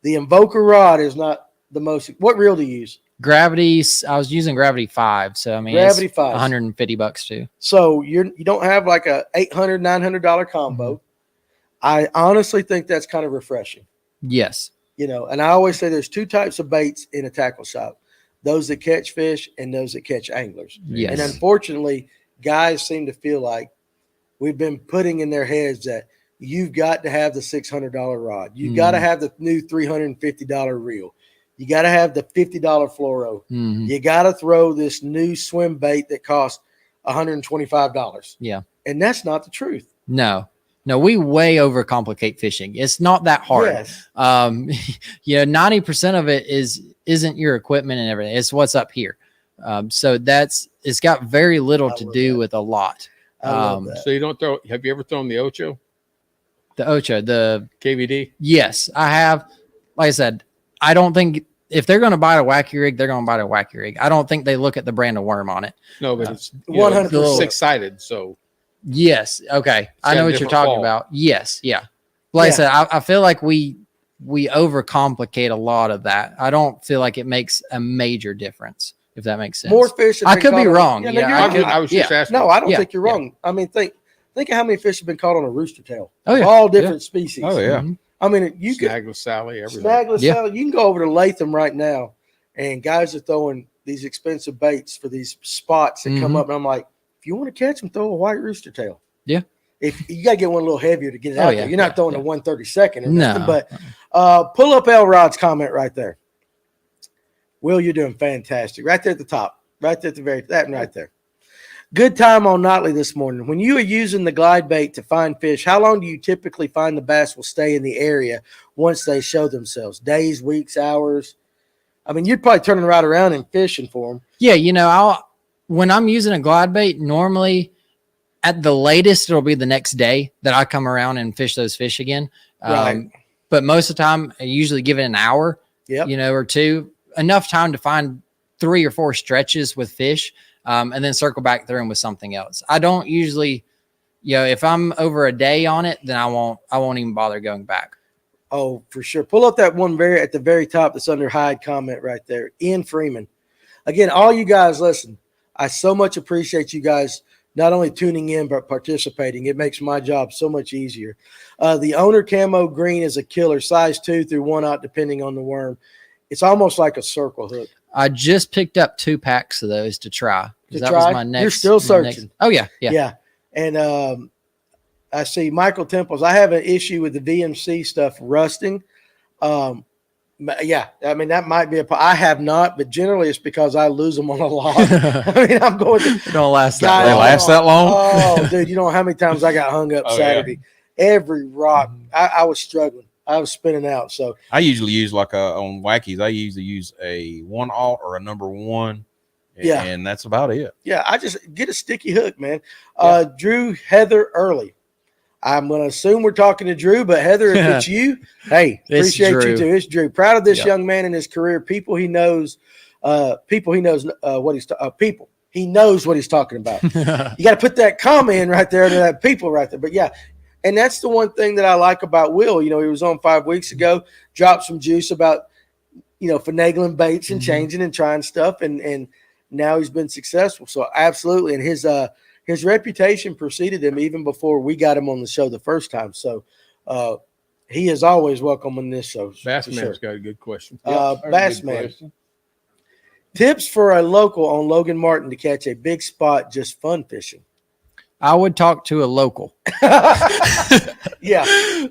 The Invoker rod is not the most. What reel do you use? Gravity. I was using Gravity 5, so I mean, Gravity it's 5. $150 too. So you don't have like a $800, $900 combo. Mm-hmm. I honestly think that's kind of refreshing. Yes. And I always say there's two types of baits in a tackle shop: those that catch fish and those that catch anglers. Yes. And unfortunately, guys seem to feel like we've been putting in their heads that you've got to have the $600 rod. You've got to have the new $350 reel. You got to have the $50 fluoro. Mhm. You got to throw this new swim bait that costs $125. Yeah. And that's not the truth. No, we way overcomplicate fishing. It's not that hard. Yes. 90% of it isn't your equipment and everything. It's what's up here. So it's got very little to do with a lot. I love that. So you don't throw. Have you ever thrown the Ocho The Ocho, KVD? yes, I have. Like I said, I don't think if they're going to buy a wacky rig, they're going to buy a wacky rig. I don't think they look at the brand of worm on it. No, but it's 100%. 6-sided. So Yes. Okay. I know got a what you're different talking fall. about. Yes. Yeah. Like I said, I feel like we overcomplicate a lot of that. I don't feel like it makes a major difference, if that makes sense. More fish. have I been could be caught on- wrong. Yeah, Yeah, no, you're I not. could- I was just asking. No, I don't Yeah, think you're yeah. wrong. I mean, think of how many fish have been caught on a rooster tail. Oh, yeah. All different species. Oh yeah. Mhm. I mean, you could Snagless Sally, everything. snagless Yeah. salad. You can go over to Latham right now, and guys are throwing these expensive baits for these spots that come Mhm. up. And I'm like, if you want to catch them, throw a white rooster tail. Yeah. If you got to get one a little heavier to get it Oh, out yeah, there. You're not yeah, throwing yeah. a 132nd or No. nothing. But pull up Elrod's comment right there. Will, you're doing fantastic. Right there at the top. Right there at the that one right there. Good time on Notley this morning. When you are using the glide bait to find fish, how long do you typically find the bass will stay in the area once they show themselves? Days, weeks, hours? I mean, you're probably turning right around and fishing for them. Yeah. When I'm using a glide bait, normally at the latest, it'll be the next day that I come around and fish those fish again. Right. But most of the time, I usually give it an hour, Yep. or two, enough time to find 3 or 4 stretches with fish, and then circle back through them with something else. I don't usually, if I'm over a day on it, then I won't even bother going back. Oh, for sure. Pull up that one at the very top that's under Hyde comment right there. Ian Freeman. Again, all you guys, listen, I so much appreciate you guys not only tuning in, but participating. It makes my job so much easier. The owner camo green is a killer, size 2 through 1/0, depending on the worm. It's almost like a circle hook. I just picked up 2 packs of those to try. To That try? was my next. You're still my next- searching. Oh yeah. Yeah. And I see Michael Temples. I have an issue with the VMC stuff rusting. Yeah, I mean, that might be I have not, but generally it's because I lose them on a log. I mean, I'm going to It don't last Guys, that They long. last that long? Oh, dude, you know how many times I got hung up Oh, Saturday? Every rock, I was struggling. I was spinning out. So I usually use on wackies. I usually use a 1/0 or a number 1. Yeah. And that's about it. yeah, I just get a sticky hook, man. Yeah. Drew Heather Early. I'm going to assume we're talking to Drew, but Heather, if it's you, hey, It's appreciate you Drew. too. It's Drew. Proud of this Yep. young man in his career. People he knows, people. He knows what he's talking about. You got to put that comma in right there to that people right there. But yeah, and that's the one thing that I like about Will. You know, he was on 5 weeks ago, dropped some juice about, you know, finagling baits and changing and trying stuff, and now he's been successful. So absolutely, and his reputation preceded him even before we got him on the show the first time. So he is always welcome on this show. Bassman's got a good question. Bassman. Tips for a local on Logan Martin to catch a big spot just fun fishing. I would talk to a local. Yeah.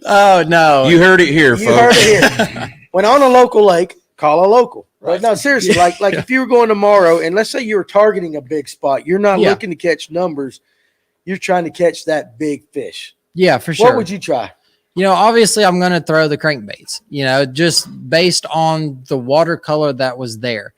Oh, no. You heard it here, You folks. heard it here. When on a local lake, call a local. Right. But no, seriously, like if you were going tomorrow and let's say you were targeting a big spot, you're not looking to catch numbers. You're trying to catch that big fish. Yeah, for sure. What would you try? You know, obviously I'm going to throw the crankbaits, you know, just based on the watercolor that was there.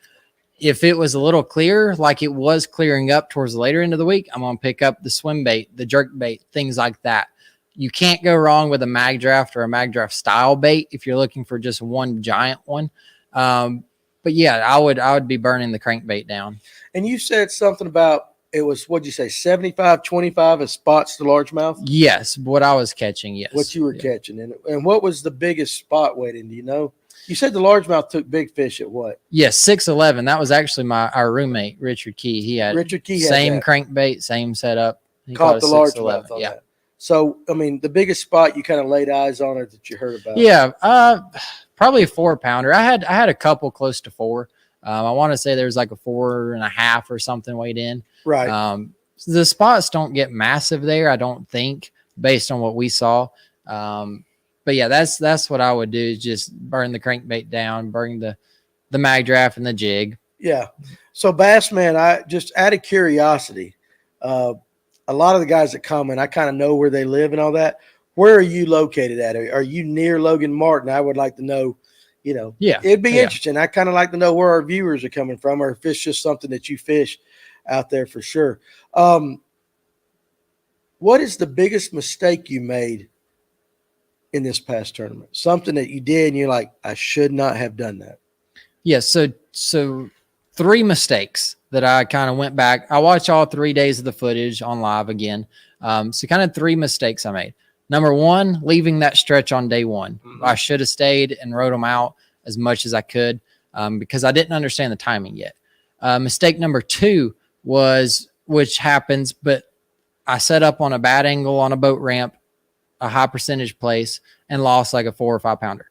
If it was a little clearer, like it was clearing up towards the later end of the week, I'm going to pick up the swim bait, the jerk bait, things like that. You can't go wrong with a mag draft or a mag draft style bait if you're looking for just one giant one. But yeah, I would be burning the crankbait down. And you said something about it was, what'd you say, 75-25 as spots to largemouth? Yes, what I was catching, yes. What you were catching. And what was the biggest spot weighting? Do you know? You said the largemouth took big fish at what? Yes, 6'11". That was actually our roommate, Richard Key. He had same crankbait, same setup. He caught the largemouth on yeah. that. So, I mean, the biggest spot you kind of laid eyes on or that you heard about? Yeah, probably a 4-pounder. I had a couple close to 4. I want to say there's like a 4.5 or something weighed in. Right. The spots don't get massive there, I don't think, based on what we saw. But yeah, that's what I would do, is just burn the crankbait down, burn the mag draft and the jig. Yeah. So Bassman, I just out of curiosity, a lot of the guys that comment, I kind of know where they live and all that. Where are you located at? Are you near Logan Martin? I would like to know, you know, it'd be interesting. I kind of like to know where our viewers are coming from, or if it's just something that you fish out there for sure. What is the biggest mistake you made in this past tournament? Something that you did and you're like, I should not have done that. Yes. Yeah, so 3 mistakes that I kind of went back. I watched all 3 days of the footage on live again. So kind of 3 mistakes I made. Number 1, leaving that stretch on day 1. I should have stayed and rode them out as much as I could because I didn't understand the timing yet. Mistake number 2 was, which happens, but I set up on a bad angle on a boat ramp, a high percentage place, and lost like a 4 or 5 pounder.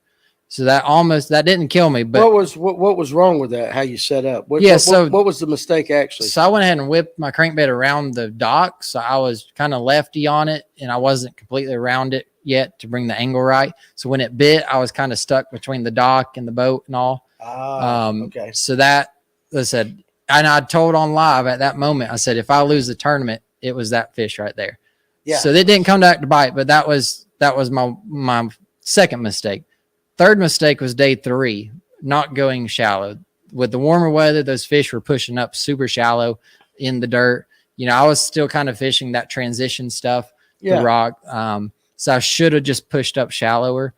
So that didn't kill me. But what was wrong with that? How you set up? What was the mistake actually? So I went ahead and whipped my crankbait around the dock. So I was kind of lefty on it, and I wasn't completely around it yet to bring the angle right. So when it bit, I was kind of stuck between the dock and the boat and all. Okay. So that, I said, and I told on live at that moment, I said, if I lose the tournament, it was that fish right there. Yeah. So they didn't come back to bite, but that was my second mistake. Third mistake was day 3, not going shallow. With the warmer weather, those fish were pushing up super shallow in the dirt. You know, I was still kind of fishing that transition stuff, the rock. So I should have just pushed up shallower.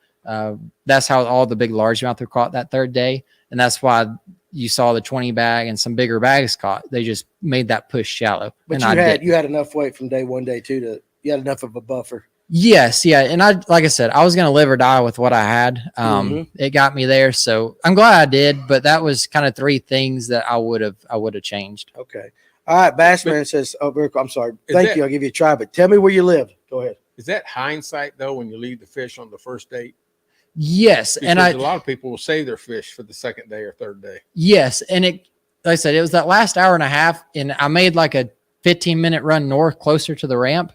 That's how all the big largemouth were caught that third day. And that's why you saw the 20 bag and some bigger bags caught. They just made that push shallow. But and you had enough weight from day 1, day 2 you had enough of a buffer. Yes, yeah, and like I said, I was going to live or die with what I had. It got me there, so I'm glad I did. But that was kind of 3 things that I would have changed. Okay, all right. Bassman says, "Oh, I'm sorry. Thank you. I'll give you a try, but tell me where you live. Go ahead." Is that hindsight though when you leave the fish on the first date? Yes, because a lot of people will save their fish for the second day or third day. Yes, and like I said, it was that last hour and a half, and I made like a 15-minute run north closer to the ramp.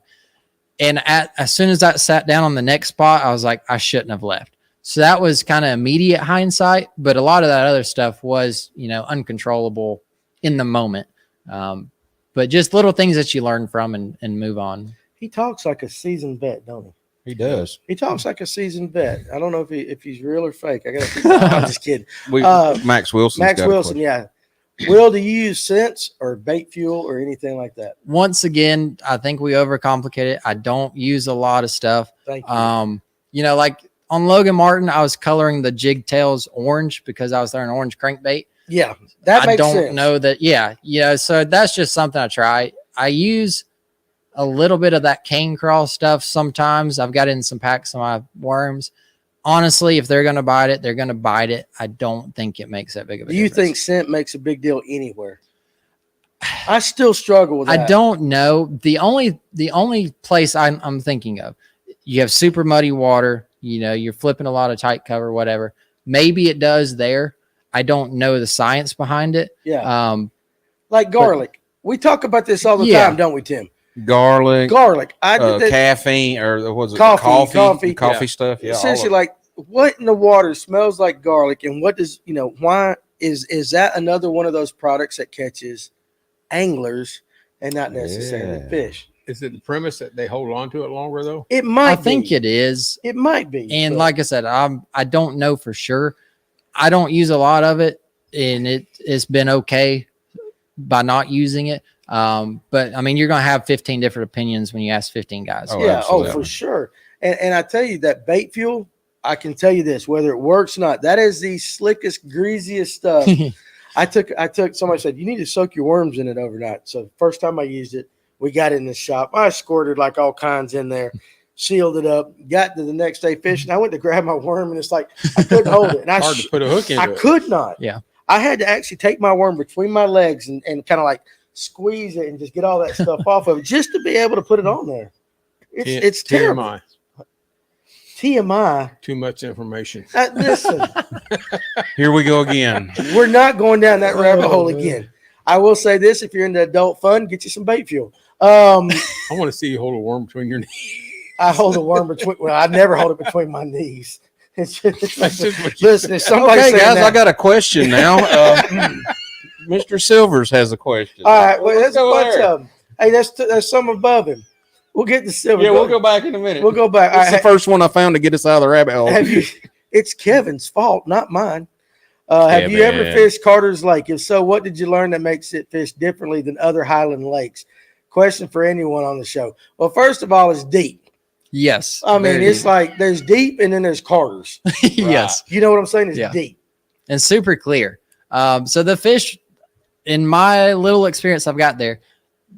And as soon as I sat down on the next spot, I was like, I shouldn't have left. So that was kind of immediate hindsight, but a lot of that other stuff was, you know, uncontrollable in the moment. But just little things that you learn from and move on. He talks like a seasoned vet, don't he? He does. He talks like a seasoned vet. I don't know if he's real or fake. I'm just kidding. Max Wilson. Max Wilson, yeah. Will, do you use scents or bait fuel or anything like that? Once again, I think we overcomplicate it. I don't use a lot of stuff. Thank you. You know, like on Logan Martin, I was coloring the jig tails orange because I was throwing orange crankbait. Yeah, that I makes don't sense. know that. Yeah. So that's just something I try. I use a little bit of that cane crawl stuff sometimes. I've got in some packs of my worms. Honestly, if they're going to bite it, they're going to bite it. I don't think it makes that big of a Do you difference. think scent makes a big deal anywhere? I still struggle with that. I don't know. The only place I'm thinking of, you have super muddy water. You know, you're flipping a lot of tight cover, whatever. Maybe it does there. I don't know the science behind it. Yeah. Like garlic. We talk about this all the Yeah. time, don't we, Tim? Garlic, Garlic. I did that. caffeine, or what was it? Coffee. Coffee stuff. Yeah, Essentially, like what in the water smells like garlic, and what does why is that another one of those products that catches anglers and not necessarily Yeah. fish? Is it the premise that they hold on to it longer though? It might. I think it is. It might be. And but like I said, I don't know for sure. I don't use a lot of it, and it's been okay by not using it. But I mean, you're going to have 15 different opinions when you ask 15 guys. Oh, yeah, absolutely. for sure. And I tell you that bait fuel, I can tell you this, whether it works or not, that is the slickest, greasiest stuff. I took somebody said, you need to soak your worms in it overnight. So the first time I used it, we got in the shop. I squirted like all kinds in there, sealed it up, got to the next day fishing. I went to grab my worm, and it's like I couldn't hold it. And Hard to put a hook into I it. could not. Yeah. I had to actually take my worm between my legs and kind of like squeeze it and just get all that stuff off of it just to be able to put it on there. It's terrible. TMI. TMI. Too much information. Listen, Here we go again. we're not going down that rabbit hole man. again. I will say this: if you're into adult fun, get you some bait fuel. I want to see you hold a worm between your knees. I hold a worm between. Well, I never hold it between my knees. It's just, That's just what you listen, if somebody Okay, saying guys, that, I got a question now. Mr. Silvers has a question. all right, well, Let's there's a go bunch there. of them. Hey, there's some above him. We'll get the silver. Yeah, we'll go back in a minute. We'll go back. All It's right, the first one I found to get us out of the rabbit hole. have you? It's Kevin's fault, not mine. Have you ever Kevin. fished Carter's Lake? If so, what did you learn that makes it fish differently than other Highland lakes? Question for anyone on the show. Well, first of all, it's deep. Yes. I mean, very it's deep. like there's deep and then there's Carter's. Yes. You know what I'm saying? It's Yeah. deep. And super clear. So the fish, in my little experience I've got there,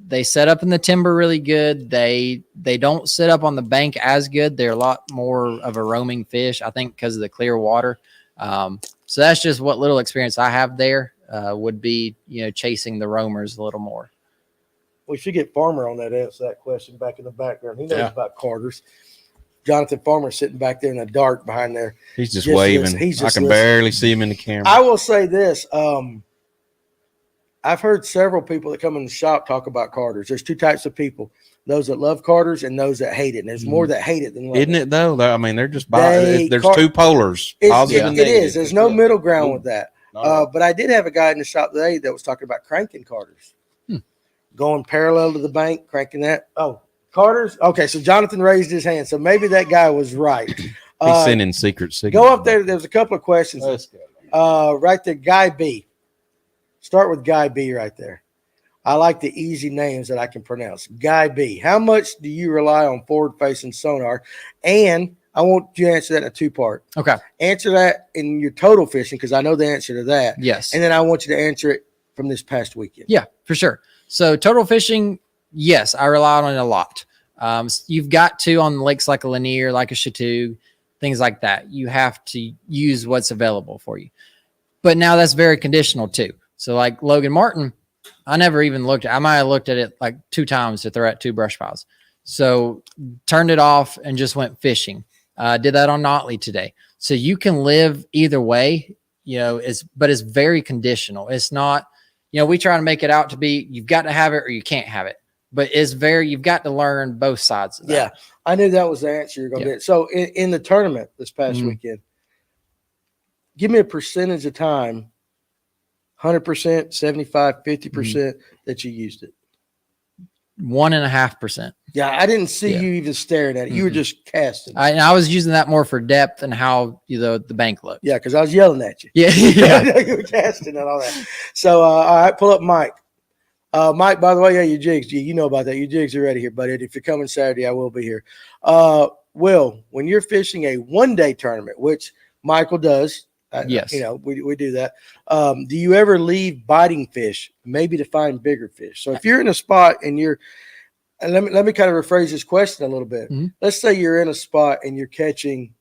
they set up in the timber really good. They don't sit up on the bank as good. They're a lot more of a roaming fish, I think, because of the clear water. So that's just what little experience I have there would be, chasing the roamers a little more. We should get Farmer on that answer that question back in the background. He knows Yeah. about Carter's. Jonathan Farmer sitting back there in the dark behind there. He's just Just waving. listen. He's I just can listening. barely see him in the camera. I will say this. I've heard several people that come in the shop talk about Carter's. There's two types of people: those that love Carter's and those that hate it. And there's more that hate it than love Isn't it though? I mean, they're just They- there's Car- two polars. It's, Positive it and is. negative. There's no middle ground with that. No. But I did have a guy in the shop today that was talking about cranking Carter's, going parallel to the bank, cranking that. Oh, Carter's. Okay, so Jonathan raised his hand, so maybe that guy was right. He's sending secret signals. Go up there. There's a couple of questions. Let's go. Right there, Guy B. Start with Guy B right there. I like the easy names that I can pronounce. Guy B. How much do you rely on forward-facing sonar? And I want you to answer that in a two-part. Okay. Answer that in your total fishing because I know the answer to that. Yes. And then I want you to answer it from this past weekend. Yeah, for sure. So total fishing, yes, I rely on it a lot. You've got to on lakes like a Lanier, like a Chateau, things like that. You have to use what's available for you. But now that's very conditional too. So like Logan Martin, I never even looked at. I might have looked at it like 2 times to throw at 2 brush piles. So turned it off and just went fishing. Did that on Notley today. So you can live either way, but it's very conditional. It's not, we try to make it out to be, you've got to have it or you can't have it, but you've got to learn both sides of that. Yeah, I knew that was the answer you're going to get. So in the tournament this past weekend, give me a percentage of time, 100%, 75, 50% that you used it. 1.5%. Yeah, I didn't see you even staring at it. You were just casting. I was using that more for depth and how the bank looked. Yeah, because I was yelling at you. Yeah. Yeah. You were casting and all that. So, all right, pull up Mike. Mike, by the way, your jigs. You know about that. Your jigs are ready here, buddy. If you're coming Saturday, I will be here. Will, when you're fishing a one-day tournament, which Michael does, Yes. We do that. Do you ever leave biting fish, maybe to find bigger fish? So if you're in a spot and let me kind of rephrase this question a little bit. Mhm. Let's say you're in a spot and you're catching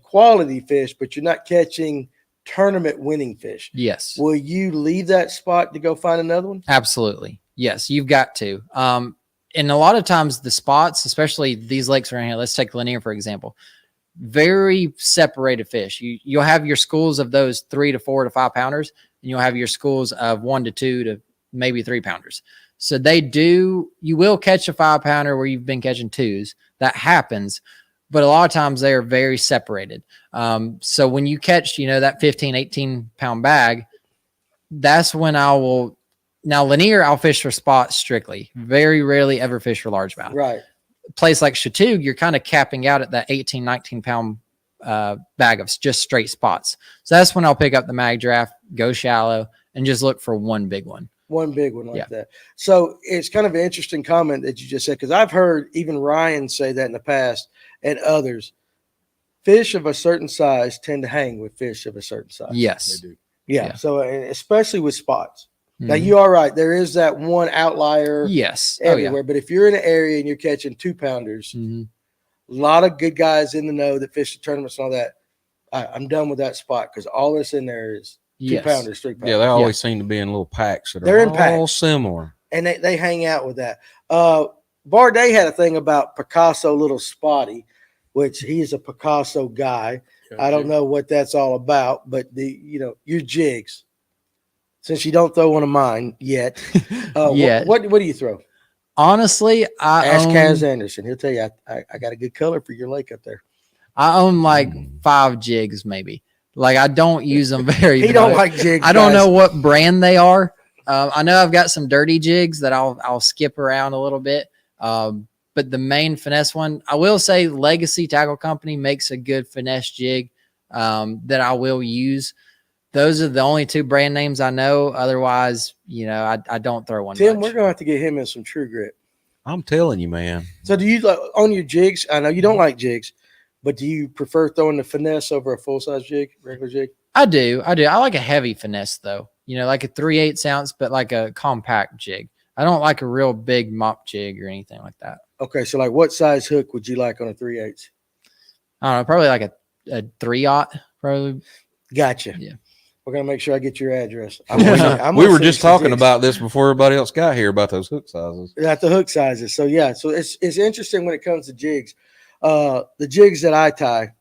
quality fish, but you're not catching tournament winning fish. Yes. Will you leave that spot to go find another one? Absolutely. Yes, you've got to. And a lot of times the spots, especially these lakes around here, let's take Lanier, for example, very separated fish. You'll have your schools of those 3 to 4 to 5 pounders, and you'll have your schools of 1 to 2 to maybe 3 pounders. So you will catch a 5 pounder where you've been catching 2s. That happens, but a lot of times they are very separated. So when you catch, that 15, 18 pound bag, that's when now Lanier, I'll fish for spots strictly. Very rarely ever fish for largemouth. Right. A place like Chateau, you're kind of capping out at that 18, 19 pound bag of just straight spots. So that's when I'll pick up the mag draft, go shallow, and just look for one big one. One big one like that. So it's kind of an interesting comment that you just said, because I've heard even Ryan say that in the past and others. Fish of a certain size tend to hang with fish of a certain size. Yes. They do. Yeah. So especially with spots. Now, Mhm. you are right. There is that one outlier Yes. everywhere. But if you're in an area and you're catching 2 pounders, Mhm. a lot of good guys in the know that fish the tournaments and all that, I'm done with that spot because all that's in there is 2 Yes. pounders, 3 pounders. Yeah, they always seem to be in little packs that They're are in all packs. similar. And they hang out with that. Bardet had a thing about Picasso Little Spotty, which he's a Picasso guy. I don't know what that's all about, but your jigs. Since you don't throw one of mine yet, what do you throw? Honestly, Ask Kaz Anderson. He'll tell you I got a good color for your lake up there. I own like 5 jigs, maybe. Like I don't use them very much. He don't like jigs. I don't know what brand they are. I know I've got some dirty jigs that I'll skip around a little bit. But the main finesse one, I will say Legacy Tackle Company makes a good finesse jig that I will use. Those are the only 2 brand names I know. Otherwise, I don't throw one. Tim, much. we're going to have to get him in some True Grit. I'm telling you, man. So do you on your jigs? I know you don't like jigs, but do you prefer throwing the finesse over a full-size jig, regular jig? I do. I like a heavy finesse, though. Like a 3/8 ounce, but like a compact jig. I don't like a real big mop jig or anything like that. Okay, so like what size hook would you like on a 3/8? I don't know, probably like a 3/0, probably. Gotcha. Yeah. We're going to make sure I get your address. We were just talking about this before everybody else got here about those hook sizes. At the hook sizes. So yeah, so it's interesting when it comes to jigs. The jigs that I tie,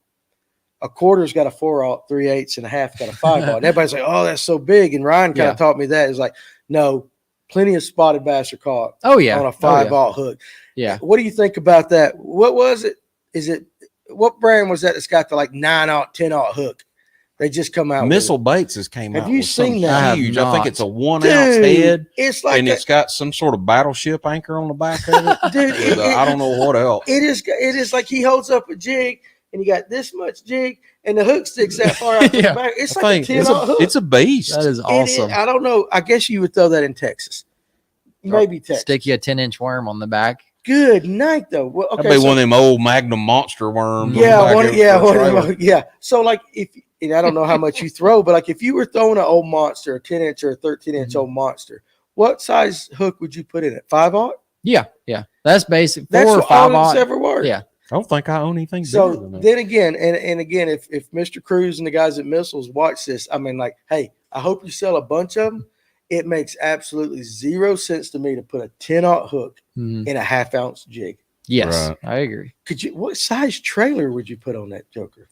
a quarter's got a 4/0, 3/8, and a half got a 5/0. And everybody's like, "Oh, that's so big." And Ryan kind of taught me that. It's like, no, plenty of spotted bass are caught. Oh yeah, on a 5/0 hook. Yeah. What do you think about that? What was it? What brand was that that's got the like 9/0, 10/0 hook? They just come out. Missile Baits has came out. Have you with something seen that? huge? I think it's a 1 Dude, ounce head. It's like and it's got some sort of battleship anchor on the back of it. Dude, I don't know what else. It is like he holds up a jig and you got this much jig and the hook sticks that far out to the back. It's like a 10/0 hook. It's a beast. That is awesome. I don't know. I guess you would throw that in Texas. Maybe Texas. Stick you a 10-inch worm on the back. Good night though. Well, okay, That'd be one of them old Magnum monster worms. Yeah. So like and I don't know how much you throw, but like if you were throwing an old monster, a 10-inch or a 13-inch old monster, what size hook would you put in it? 5/0? Yeah. That's basic. 4 That's or all 5/0. it's ever worked. Yeah. I don't think I own anything. So then again, and again, if Mr. Cruz and the guys at Missiles watch this, I mean, like, hey, I hope you sell a bunch of them. It makes absolutely 0 sense to me to put a 10/0 hook in a 1/2 ounce jig. Yes, Right. I agree. What size trailer would you put on that joker?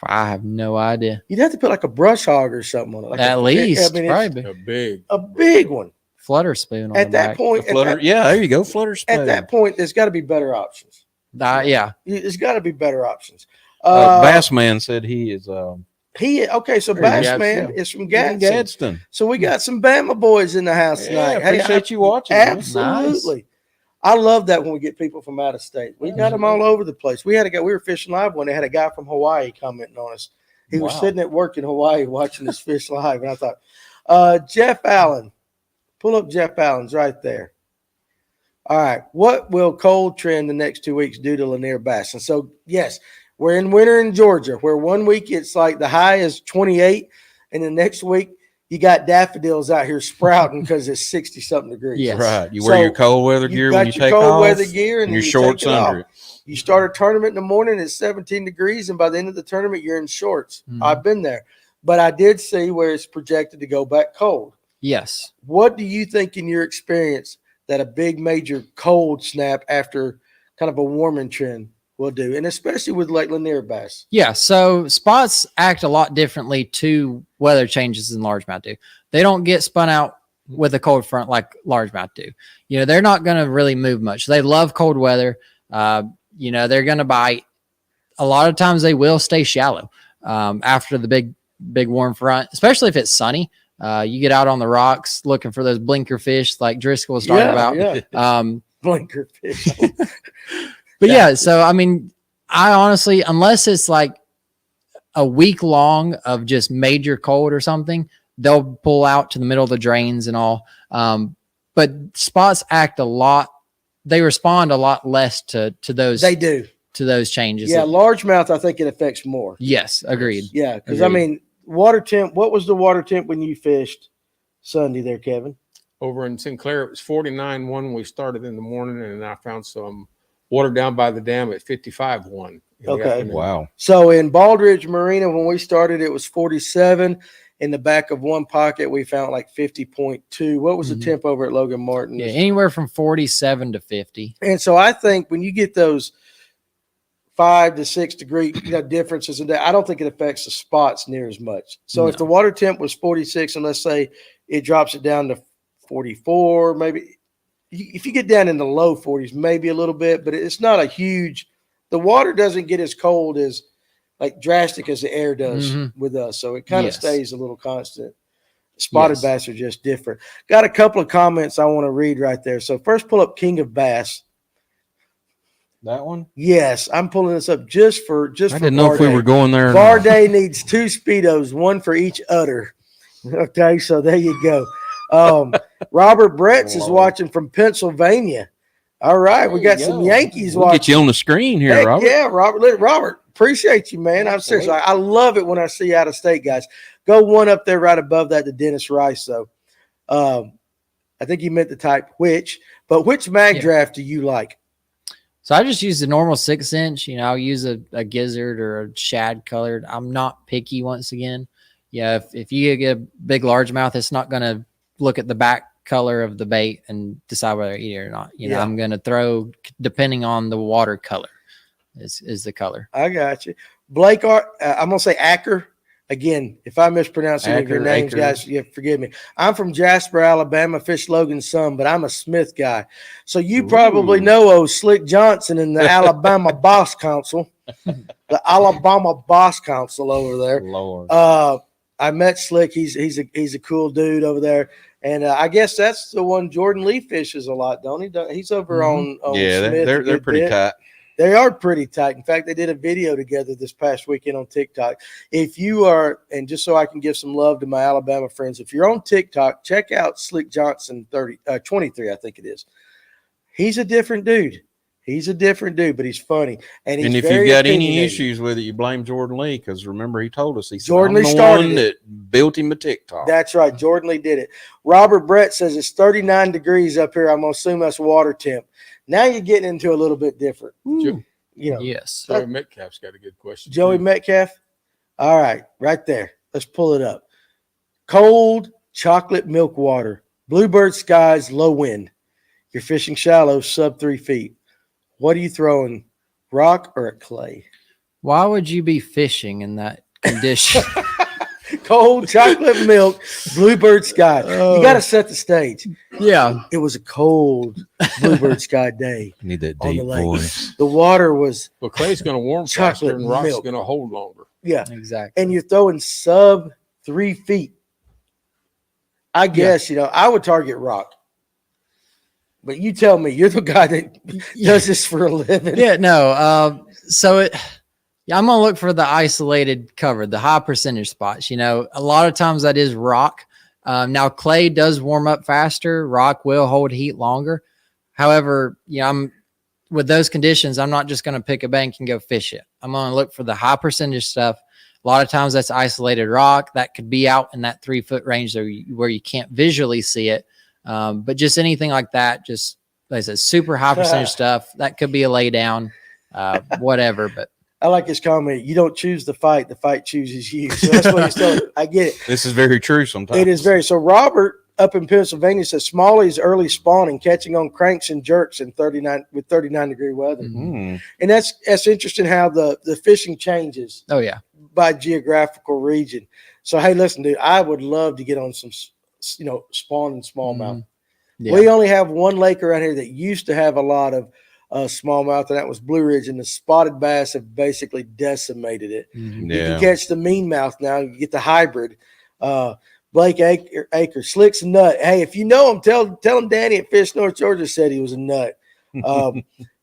I have no idea. You'd have to put like a brush hog or something on it. Like At least, I mean, probably A a big one. flutter spoon on At the that back. point, Yeah, there you go. Flutter spoon. at that point, there's got to be better options. Yeah. There's got to be better options. Bassman said he is. So Gadsden. Bassman is from Gadsden. Gadsden. So we got some Bama boys in the house tonight. Yeah, appreciate you watching. man. Absolutely. I love that when we get people from out of state. We got them all over the place. We had a guy, we were fishing live one. They had a guy from Hawaii commenting on us. He was sitting at work in Hawaii watching us fish live. And I thought, Jeff Allen, pull up Jeff Allen's right there. All right. What will cold trend the next 2 weeks do to Lanier bass? And so, yes, We're in winter in Georgia, where 1 week it's like the high is 28, and the next week you got daffodils out here sprouting because it's 60-something degrees. Yes. Right. You wear your cold weather gear when you take cold off. weather gear and your you shorts take it under off. it. You start a tournament in the morning, it's 17 degrees, and by the end of the tournament, you're in shorts. Mhm. I've been there. But I did see where it's projected to go back cold. Yes. What do you think in your experience that a big major cold snap after kind of a warming trend will do? And especially with like Lanier bass. Yeah. So spots act a lot differently to weather changes than largemouth do. They don't get spun out with a cold front like largemouth do. You know, they're not going to really move much. They love cold weather. You know, they're going to bite. A lot of times they will stay shallow after the big warm front, especially if it's sunny. You get out on the rocks looking for those blinker fish like Driscoll was talking about. Yeah. Blinker fish. But yeah, so I mean, I honestly, unless it's like a week long of just major cold or something, they'll pull out to the middle of the drains and all. But spots act a lot. They respond a lot less to those. They do. To those changes. Yeah, largemouth, I think it affects more. Yes, agreed. Yeah, because I mean, water temp. What was the water temp when you fished Sunday there, Kevin? Over in Sinclair, it was 49 when we started in the morning, and I found some water down by the dam at 55-1. Okay. Wow. So in Baldridge Marina, when we started, it was 47. In the back of one pocket, we found like 50.2. What was the temp over at Logan Martin? Yeah, anywhere from 47 to 50. And so I think when you get those 5 to 6 degree differences in that, I don't think it affects the spots near as much. So if the water temp was 46, and let's say it drops it down to 44, maybe if you get down in the low 40s, maybe a little bit, but it's not a huge. The water doesn't get as cold as like drastic as the air does with us, so it kind of stays a little constant. Spotted bass are just different. Got a couple of comments I want to read right there. So first, pull up King of Bass. That one? Yes, I'm pulling this up just for I didn't know if we were going there. or not. Varday needs 2 Speedos, one for each udder. Okay, so there you go. Robert Bretz is watching from Pennsylvania. All right, we got some Yankees We'll watching. get you on the screen here, Heck Robert. yeah, Robert, appreciate you, man. I'm serious. I love it when I see out of state guys. Go one up there right above that to Dennis Rice, though. I think you meant to type which, but which mag draft do you like? So I just use the normal 6-inch. You know, I'll use a gizzard or a shad colored. I'm not picky once again. Yeah, if you get a big largemouth, it's not going to look at the back color of the bait and decide whether to eat it or not. You know, I'm going to throw depending on the water color is the color. I got you. Blake, I'm going to say Acker. Again, if I mispronounce any of your names, guys, forgive me. I'm from Jasper, Alabama, fish Logan's son, but I'm a Smith guy. So you probably know Slick Johnson in the Alabama Boss Council, the Alabama Boss Council over there. Lord. I met Slick. He's a cool dude over there. And I guess that's the one Jordan Lee fishes a lot, don't he? He's over on yeah, Smith they're pretty tight. They are pretty tight. In fact, they did a video together this past weekend on TikTok. If you are, and just so I can give some love to my Alabama friends, if you're on TikTok, check out Slick Johnson 23, I think it is. He's a different dude. He's a different dude, but he's funny. And if you've got any issues with it, you blame Jordan Lee, because remember he told us Jordan Lee started one that built him a TikTok. That's right. Jordan Lee did it. Robert Brett says it's 39 degrees up here. I'm gonna assume that's water temp. Now you're getting into a little bit different. Yes. Joey Metcalf's got a good question. Joey Metcalf. All right, right there. Let's pull it up. Cold chocolate milk water. Bluebird skies, low wind. You're fishing shallow, sub 3 feet. What are you throwing, rock or a clay? Why would you be fishing in that condition? Cold chocolate milk, bluebird sky. You got to set the stage. Yeah. It was a cold bluebird sky day. Need that on deep the lake. voice. The water was Well, clay's going to warm chocolate faster and rock's milk. going to hold longer. Yeah, Exactly. and you're throwing sub 3 feet. I guess I would target rock. But you tell me, you're the guy that does this for a living. Yeah, no. I'm gonna look for the isolated cover, the high percentage spots. You know, a lot of times that is rock. Now clay does warm up faster. Rock will hold heat longer. However, with those conditions, I'm not just going to pick a bank and go fish it. I'm going to look for the high percentage stuff. A lot of times that's isolated rock that could be out in that 3 foot range where you can't visually see it. But just anything like that, just like I said, super high percentage stuff that could be a lay down, whatever. But I like his comment. You don't choose the fight chooses you. So that's what he's telling. I get it. This is very true sometimes. It is very. So Robert up in Pennsylvania says Smalley's early spawning, catching on cranks and jerks in 39-degree weather. Mm. And that's interesting how the fishing changes. Oh yeah. By geographical region. So, hey, listen, dude, I would love to get on some, spawning smallmouth. Yeah. We only have one lake around here that used to have a lot of smallmouth, and that was Blue Ridge, and the spotted bass have basically decimated it. Mm-hmm. You can catch the mean mouth now. You get the hybrid. Blake Acre, Slicks and Nut. Hey, if you know him, tell him Danny at Fish North Georgia said he was a nut.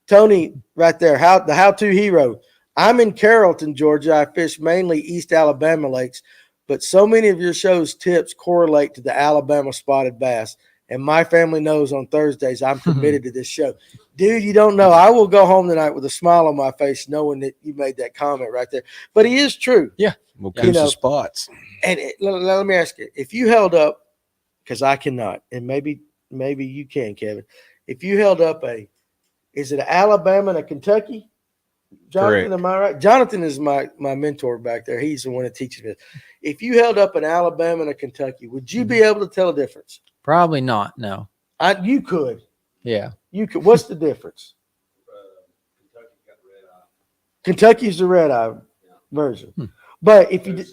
Tony right there, the how-to hero. I'm in Carrollton, Georgia. I fish mainly East Alabama lakes, but so many of your show's tips correlate to the Alabama spotted bass. And my family knows on Thursdays I'm committed to this show. Dude, you don't know. I will go home tonight with a smile on my face knowing that you made that comment right there. But he is true. Yeah. We'll catch the spots. And let me ask you, if you held up, because I cannot, and maybe you can, Kevin, if you held up is it an Alabama and a Kentucky? Jonathan, Correct. am I right? Jonathan is my mentor back there. He's the one that teaches me. If you held up an Alabama and a Kentucky, would you be able to tell a difference? Probably not. No. You could. Yeah. You could. What's the difference? Kentucky got red eye. Kentucky's the red eye version. But if you did, They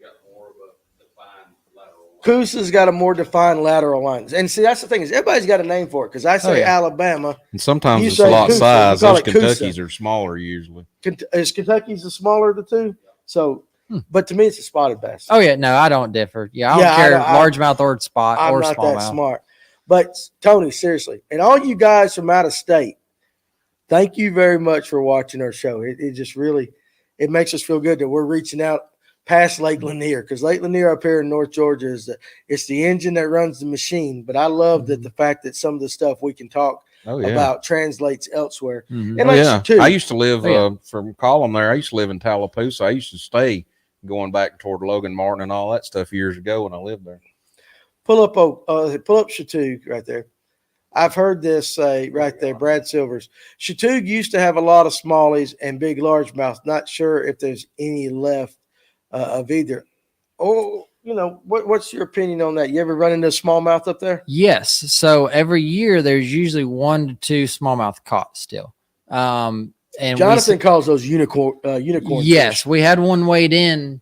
got more of a defined lateral line. Coosa's got a more defined lateral line. And see, that's the thing is everybody's got a name for it. Because I say Alabama. And sometimes You it's say a lot Coosa, size. we call Those it Coosa. Kentuckys are smaller usually. Is Kentucky's the smaller of the two? So, but to me, it's a spotted bass. Oh yeah. No, I don't differ. Yeah. I don't care largemouth or spot I'm or not smallmouth. that smart. But Tony, seriously, and all you guys from out of state, thank you very much for watching our show. It just really, it makes us feel good that we're reaching out past Lake Lanier, because Lake Lanier up here in North Georgia it's the engine that runs the machine. But I love that the fact that some of the stuff we can talk about translates elsewhere. Mm-hmm. And like too, I used to live from Column there. I used to live in Tallapoosa. I used to stay going back toward Logan Martin and all that stuff years ago when I lived there. pull up Chatoog right there. I've heard this say right there, Brad Silvers. Chatoog used to have a lot of smallies and big largemouth. Not sure if there's any left of either. Oh, what's your opinion on that? You ever run into smallmouth up there? Yes. So every year there's usually 1 to 2 smallmouth caught still. And Jonathan calls those unicorn. Yes, fish. we had one weighed in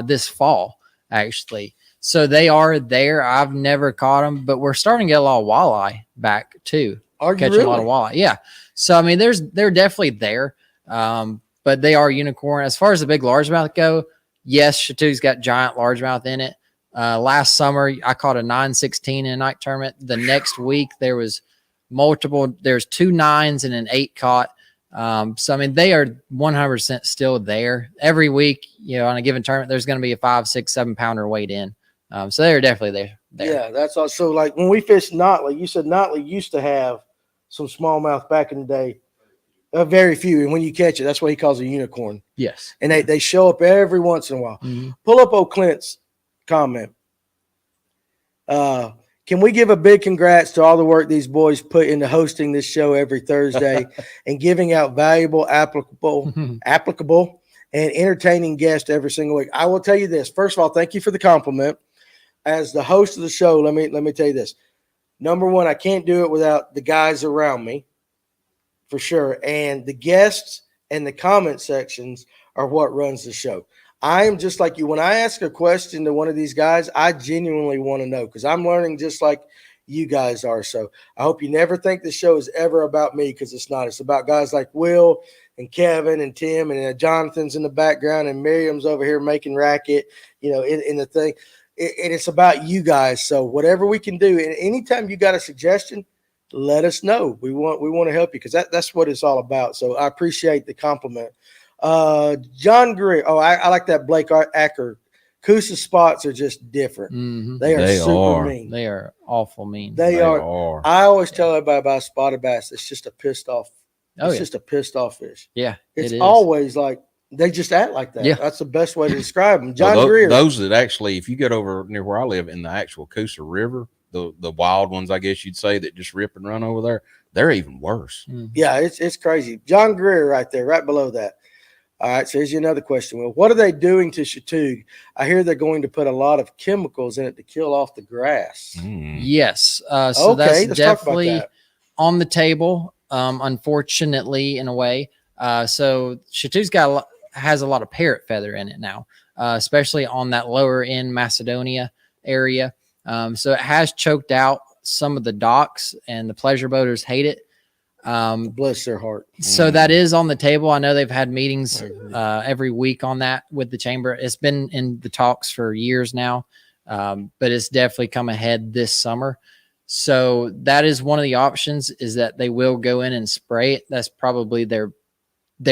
this fall actually. So they are there. I've never caught them, but we're starting to get a lot of walleye back too. Are you Catching really? a lot of walleye. Yeah. So I mean, they're definitely there, but they are unicorn. As far as the big largemouth go, yes, Chatoog's got giant largemouth in it. Last summer, I caught a 916 in a night tournament. The next week, there was multiple. There's 2 9s and an 8 caught. So I mean, they are 100% still there. Every week, on a given tournament, there's going to be a 5, 6, 7 pounder weighed in. So they're definitely there. Yeah, that's also like when we fished Notley. You said Notley used to have some smallmouth back in the day. Very few, and when you catch it, that's what he calls a unicorn. Yes. And they show up every once in a while. Mm-hmm. Pull up old Clint's comment. Can we give a big congrats to all the work these boys put into hosting this show every Thursday and giving out valuable, applicable, and entertaining guests every single week? I will tell you this. First of all, thank you for the compliment. As the host of the show, let me tell you this. Number one, I can't do it without the guys around me, for sure. And the guests and the comment sections are what runs the show. I am just like you. When I ask a question to one of these guys, I genuinely want to know because I'm learning just like you guys are. So I hope you never think the show is ever about me because it's not. It's about guys like Will and Kevin and Tim and Jonathan's in the background and Miriam's over here making racket, in the thing. And it's about you guys. So whatever we can do, and anytime you got a suggestion, let us know. We want to help you because that's what it's all about. So I appreciate the compliment. John Greer. Oh, I like that Blake Acker Coosa spots are just different. Mhm. They are They super are. mean. They are awful mean. They are. I always tell everybody about spotted bass. It's just a pissed off. Oh, It's yeah. just a pissed off fish. Yeah, It's it is. always like they just act like that. Yeah. That's the best way to describe them. Well, John Greer. those that actually, if you get over near where I live in the actual Coosa River, the wild ones, I guess you'd say, that just rip and run over there, they're even worse. Mhm. Yeah, it's crazy. John Greer right there, right below that. All right, so here's another question. Well, what are they doing to Chattooga? I hear they're going to put a lot of chemicals in it to kill off the grass. Mm. Yes. So Okay, that's let's talk about definitely that. on the table, unfortunately, in a way. So Chattooga has a lot of parrot feather in it now, especially on that lower end Macedonia area. So it has choked out some of the docks, and the pleasure boaters hate it. Bless their heart. So that is on the table. I know they've had meetings every week on that with the chamber. It's been in the talks for years now, but it's definitely come ahead this summer. So that is one of the options, is that they will go in and spray it. That's probably their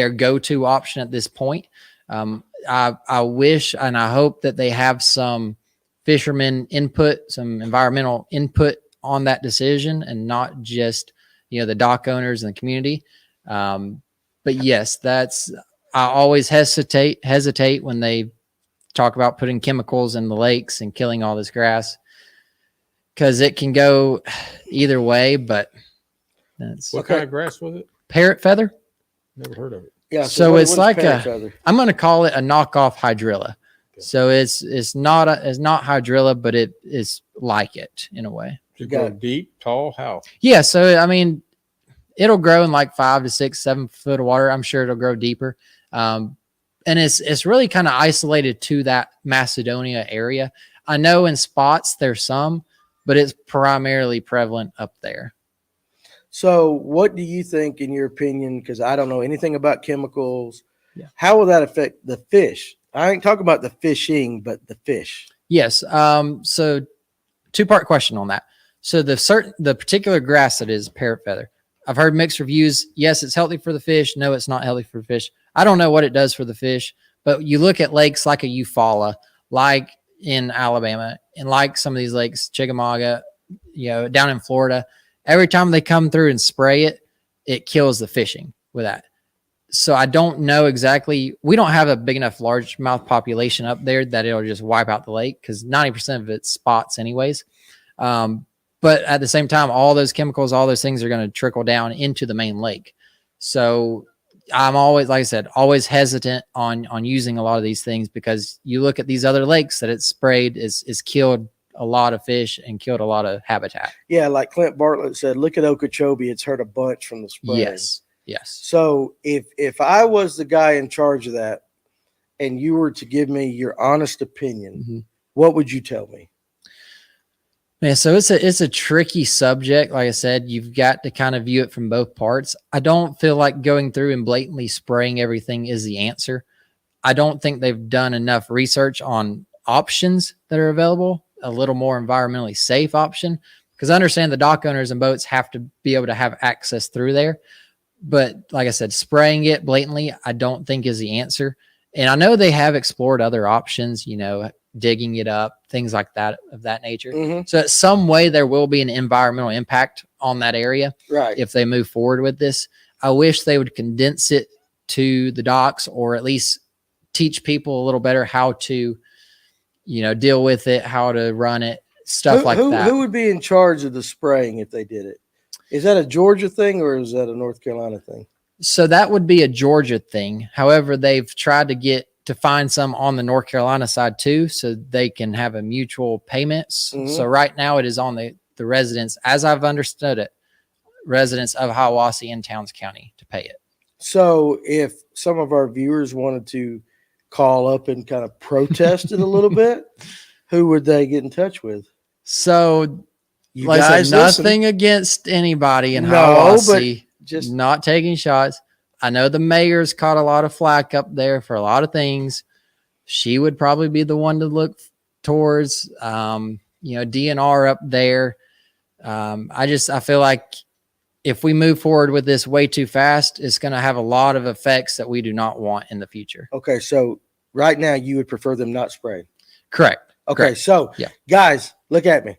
go-to option at this point. I wish and I hope that they have some fishermen input, some environmental input on that decision, and not just the dock owners and the community. But yes, I always hesitate when they talk about putting chemicals in the lakes and killing all this grass, because it can go either way. But that's What kind of grass was it? parrot feather. Never heard of it. Yeah, So what it's is like parrot feather? I'm going to call it a knockoff hydrilla. So it's not hydrilla, but it is like it in a way. Does it Got grow it. deep, tall, how? Yeah. So, I mean, it'll grow in like 5 to 6, 7 foot of water. I'm sure it'll grow deeper. And it's really kind of isolated to that Macedonia area. I know in spots there's some, but it's primarily prevalent up there. So what do you think, in your opinion, because I don't know anything about chemicals, Yeah. how will that affect the fish? I ain't talking about the fishing, but the fish. Yes. So 2-part question on that. So the particular grass that is parrot feather, I've heard mixed reviews. Yes, it's healthy for the fish. No, it's not healthy for the fish. I don't know what it does for the fish, but you look at lakes like a Eufaula, like in Alabama, and like some of these lakes, Chickamauga, down in Florida. Every time they come through and spray it, it kills the fishing with that. So I don't know exactly. We don't have a big enough largemouth population up there that it'll just wipe out the lake, because 90% of it's spots anyways. But at the same time, all those chemicals, all those things are going to trickle down into the main lake. So I'm always, like I said, always hesitant on using a lot of these things, because you look at these other lakes that it's sprayed is killed a lot of fish and killed a lot of habitat. Yeah, like Clint Bartlett said, look at Okeechobee. It's hurt a bunch from the spray. Yes. So if I was the guy in charge of that, and you were to give me your honest opinion, what would you tell me? Man, so it's a tricky subject. Like I said, you've got to kind of view it from both parts. I don't feel like going through and blatantly spraying everything is the answer. I don't think they've done enough research on options that are available, a little more environmentally safe option, because I understand the dock owners and boats have to be able to have access through there. But like I said, spraying it blatantly, I don't think is the answer. And I know they have explored other options, digging it up, things like that, of that nature. So at some way there will be an environmental impact on that area, Right. if they move forward with this. I wish they would condense it to the docks, or at least teach people a little better how to, deal with it, how to run it, stuff like that. Who would be in charge of the spraying if they did it? Is that a Georgia thing, or is that a North Carolina thing? So that would be a Georgia thing. However, they've tried to find some on the North Carolina side too, so they can have a mutual payments. So right now it is on the residents, as I've understood it, residents of Hiawassee and Towns County to pay it. So if some of our viewers wanted to call up and kind of protest it a little bit, who would they get in touch with? So You like I guys said, listen. nothing against anybody in No, Hiawassee. Just Not taking shots. I know the mayor's caught a lot of flack up there for a lot of things. She would probably be the one to look towards, DNR up there. I feel like if we move forward with this way too fast, it's going to have a lot of effects that we do not want in the future. okay. So right now you would prefer them not sprayed. Correct. Okay, Correct. so Yeah. guys, look at me.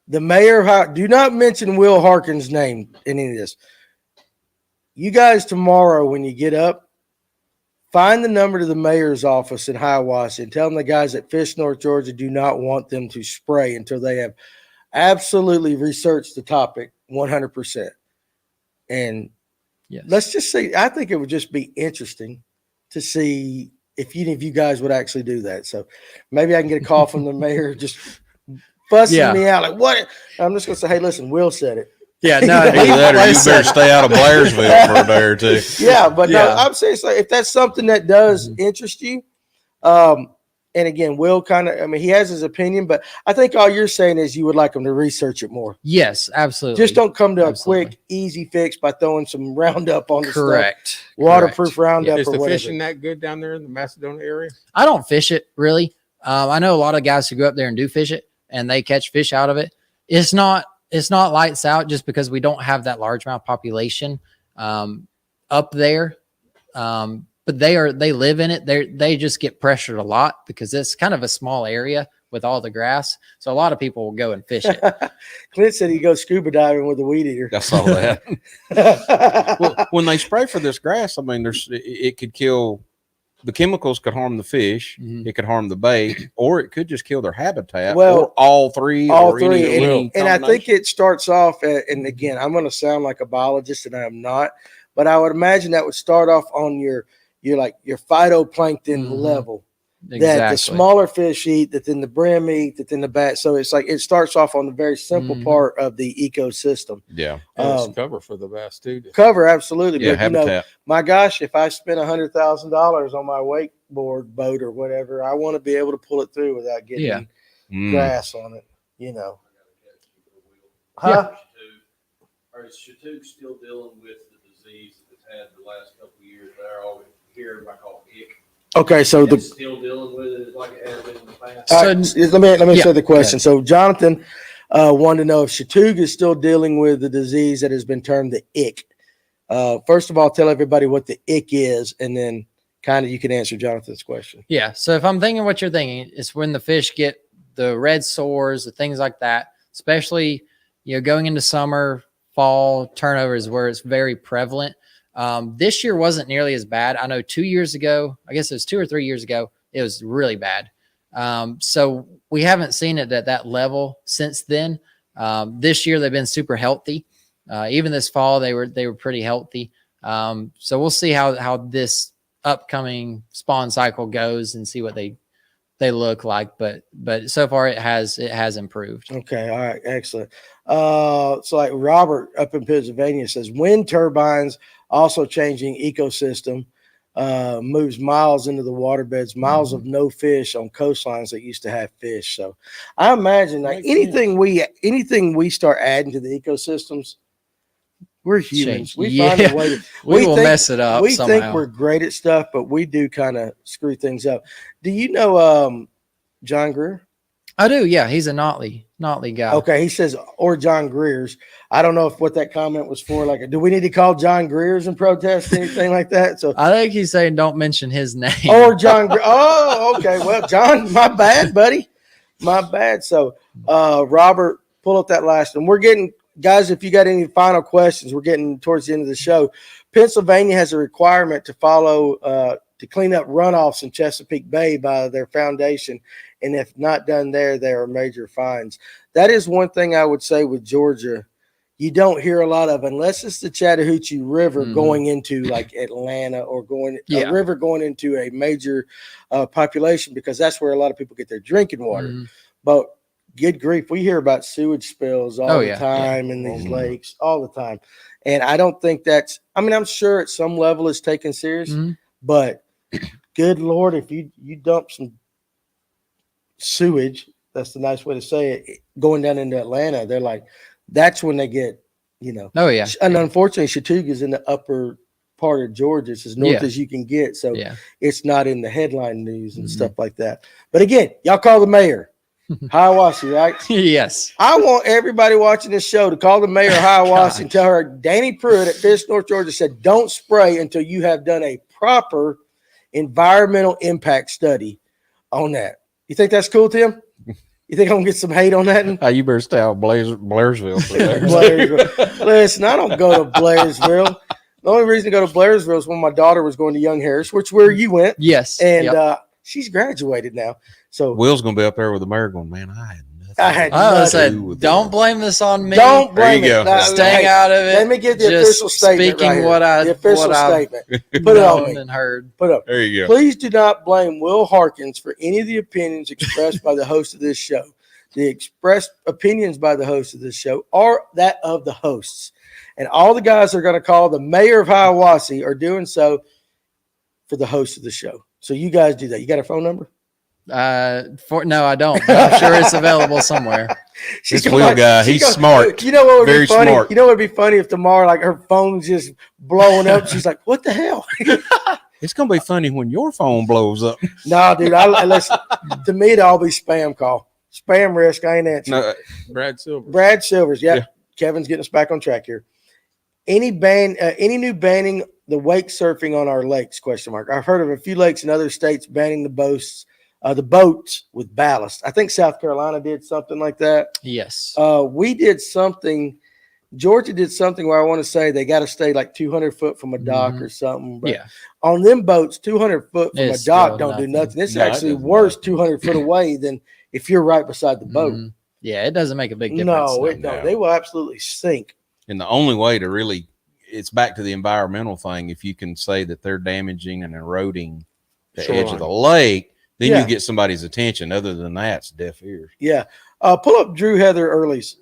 The mayor, do not mention Will Harkins' name in any of this. You guys tomorrow when you get up, find the number to the mayor's office in Hiawassee and tell them the guys at Fish North Georgia do not want them to spray until they have absolutely researched the topic 100%. And Yes. let's just say, I think it would just be interesting to see if you guys would actually do that. So maybe I can get a call from the mayor just fussing me out. Like, what? I'm just going to say, hey, listen, Will said it. Yeah, no, Either that or you better stay out of Blairsville for a day or two. Yeah, but no, Yeah. I'm serious. Like, if that's something that does interest you, and again, Will kind of, I mean, he has his opinion, but I think all you're saying is you would like him to research it more. Yes, absolutely. Just don't come to Absolutely. a quick, easy fix by throwing some Roundup on the Correct. stuff. Waterproof Correct. Roundup Is or the whatever. fishing that good down there in the Macedonia area? I don't fish it really. I know a lot of guys who go up there and do fish it, and they catch fish out of it. It's not lights out just because we don't have that largemouth population up there. But they live in it. They just get pressured a lot because it's kind of a small area with all the grass. So a lot of people will go and fish it. Clint said he goes scuba diving with a weed eater. I saw that. Well, when they spray for this grass, I mean, it could kill. The chemicals could harm the fish. Mhm. It could harm the bait, or it could just kill their habitat. Well, or all three. All or three. Any And I think combination. it starts off, and again, I'm going to sound like a biologist, and I'm not, but I would imagine that would start off on your phytoplankton Mhm. level. That the Exactly. smaller fish eat, that then the brim eat, that then the bat. So it's like it starts off on the very simple Mhm. part of the ecosystem. Yeah. And it's Um, cover for the bass too. Cover, absolutely. Yeah. But, you know, Habitat. my gosh, if I spend $100,000 on my wakeboard boat or whatever, I want to be able to pull it through without getting Yeah. grass on it, you know. Yeah. Huh? Or is Chatook still dealing with the disease that it's had the last couple of years? They're all here, I call it ick. Okay, so It's still dealing with it like it has been in the past. all right, let me yeah, say the question. So Jonathan wanted to know if Chattanooga is still dealing with the disease that has been termed the ick. First of all, tell everybody what the ick is, and then kind of you can answer Jonathan's question. Yeah. So if I'm thinking what you're thinking, it's when the fish get the red sores, the things like that, especially, going into summer, fall turnover is where it's very prevalent. This year wasn't nearly as bad. I know 2 years ago, I guess it was 2 or 3 years ago, it was really bad. So we haven't seen it at that level since then. This year they've been super healthy. Even this fall, they were pretty healthy. So we'll see how this upcoming spawn cycle goes and see what they look like. But so far it has improved. Okay, all right, excellent. So like Robert up in Pennsylvania says, wind turbines also changing ecosystem, moves miles into the waterbeds, miles of no fish on coastlines that used to have fish. So I imagine like anything we start adding to the ecosystems, we're humans. We find a way to we will think- mess it up. We somehow. think we're great at stuff, but we do kind of screw things up. Do you know John Greer? I do. Yeah, he's a Notley guy. Okay, he says, or John Greer's. I don't know if what that comment was for. Like, do we need to call John Greer's and protest anything like that? So, I think he's saying don't mention his name. or John Greer. Oh, okay. Well, John, my bad, buddy. My bad. So, Robert, pull up that last one. We're getting, guys, if you got any final questions, we're getting towards the end of the show. Pennsylvania has a requirement to follow, to clean up runoffs in Chesapeake Bay by their foundation. And if not done there are major fines. That is one thing I would say with Georgia. You don't hear a lot of, unless it's the Chattahoochee River going into like Atlanta or a river going into a major population, because that's where a lot of people get their drinking water. Mhm. But good grief, we hear about sewage spills all the yeah, time in these lakes all the time. And I don't think I'm sure at some level it's taken serious, Mhm. but good Lord, if you dump some sewage, that's the nice way to say it, going down into Atlanta, they're like, that's when they get, Oh yeah. and unfortunately Chattooga is in the upper part of Georgia. It's as north Yeah. as you can get. So Yeah. it's not in the headline news and Mhm. stuff like that. But again, y'all call the mayor. Hiawassee, right? Yes. I want everybody watching this show to call the mayor of Hiawassee and tell her Danny Pruitt at Fish North Georgia said, don't spray until you have done a proper environmental impact study on that. You think that's cool, Tim? You think I'm gonna get some hate on that? You better stay out of Blairsville. For that. Blairsville. Listen, I don't go to Blairsville. The only reason to go to Blairsville is when my daughter was going to Young Harris, which where you went. Yes. And she's graduated now. So Will's gonna be up there with the mayor going, man, I had nothing. I to said, do with don't that." blame this on me. Don't blame There you it. go. Staying out of it. Let me get the Just official statement speaking right here. what I- the official what I've statement. Put it on known me. and heard. Put it up. There you go. Please do not blame Will Harkins for any of the opinions expressed by the host of this show. The expressed opinions by the host of this show are that of the hosts. And all the guys that are going to call the mayor of Hiawassee are doing so for the host of the show. So you guys do that. You got a phone number? No, I don't. But I'm sure it's available somewhere. This Will guy, he's smart. You know what would Very be funny? smart. You know what would be funny if tomorrow, like her phone's just blowing up. She's like, "What the hell?" It's gonna be funny when your phone blows up. No, dude. Listen. To me, it'll all be spam call, spam risk. I ain't answering. No, Brad Silver. Brad Silvers. Yep. Yeah. Kevin's getting us back on track here. Any new banning the wake surfing on our lakes? Question mark. I've heard of a few lakes in other states banning the boats with ballast. I think South Carolina did something like that. Yes. We did something. Georgia did something where I want to say they got to stay like 200 foot from a dock or something. But Yeah. on them boats, 200 foot from It's a dock still don't do nothing. nothing. It's No, it actually doesn't worse nothing. 200 foot away than if you're right beside the boat. Mhm. Yeah, it doesn't make a big difference. No, it don't. No. They will absolutely sink. and the only way to really, it's back to the environmental thing. If you can say that they're damaging and eroding the edge of the lake, then Yeah. you get somebody's attention. Other than that, it's deaf ears. Yeah. Pull up Drew Heather Early's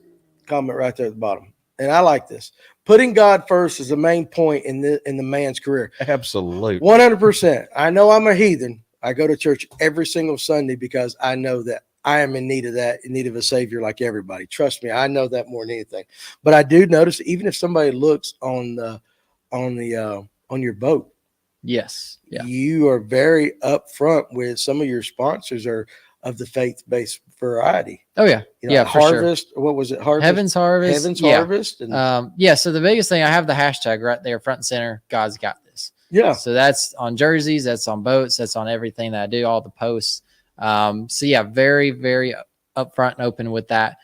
comment right there at the bottom. And I like this. Putting God first is the main point in the man's career. Absolutely. 100%. I know I'm a heathen. I go to church every single Sunday because I know that I am in need of that, in need of a savior like everybody. Trust me, I know that more than anything. But I do notice even if somebody looks on your boat, Yes. Yeah. you are very upfront with some of your sponsors are of the faith-based variety. Oh yeah. You know, Yeah. For sure. Harvest. What was it? Harvest. Heaven's Harvest. Heaven's yeah. Harvest. And, Yeah. So the biggest thing, I have the hashtag right there, front and center. God's got this. yeah. So that's on jerseys, that's on boats, that's on everything that I do, all the posts. So yeah, very, very upfront and open with that.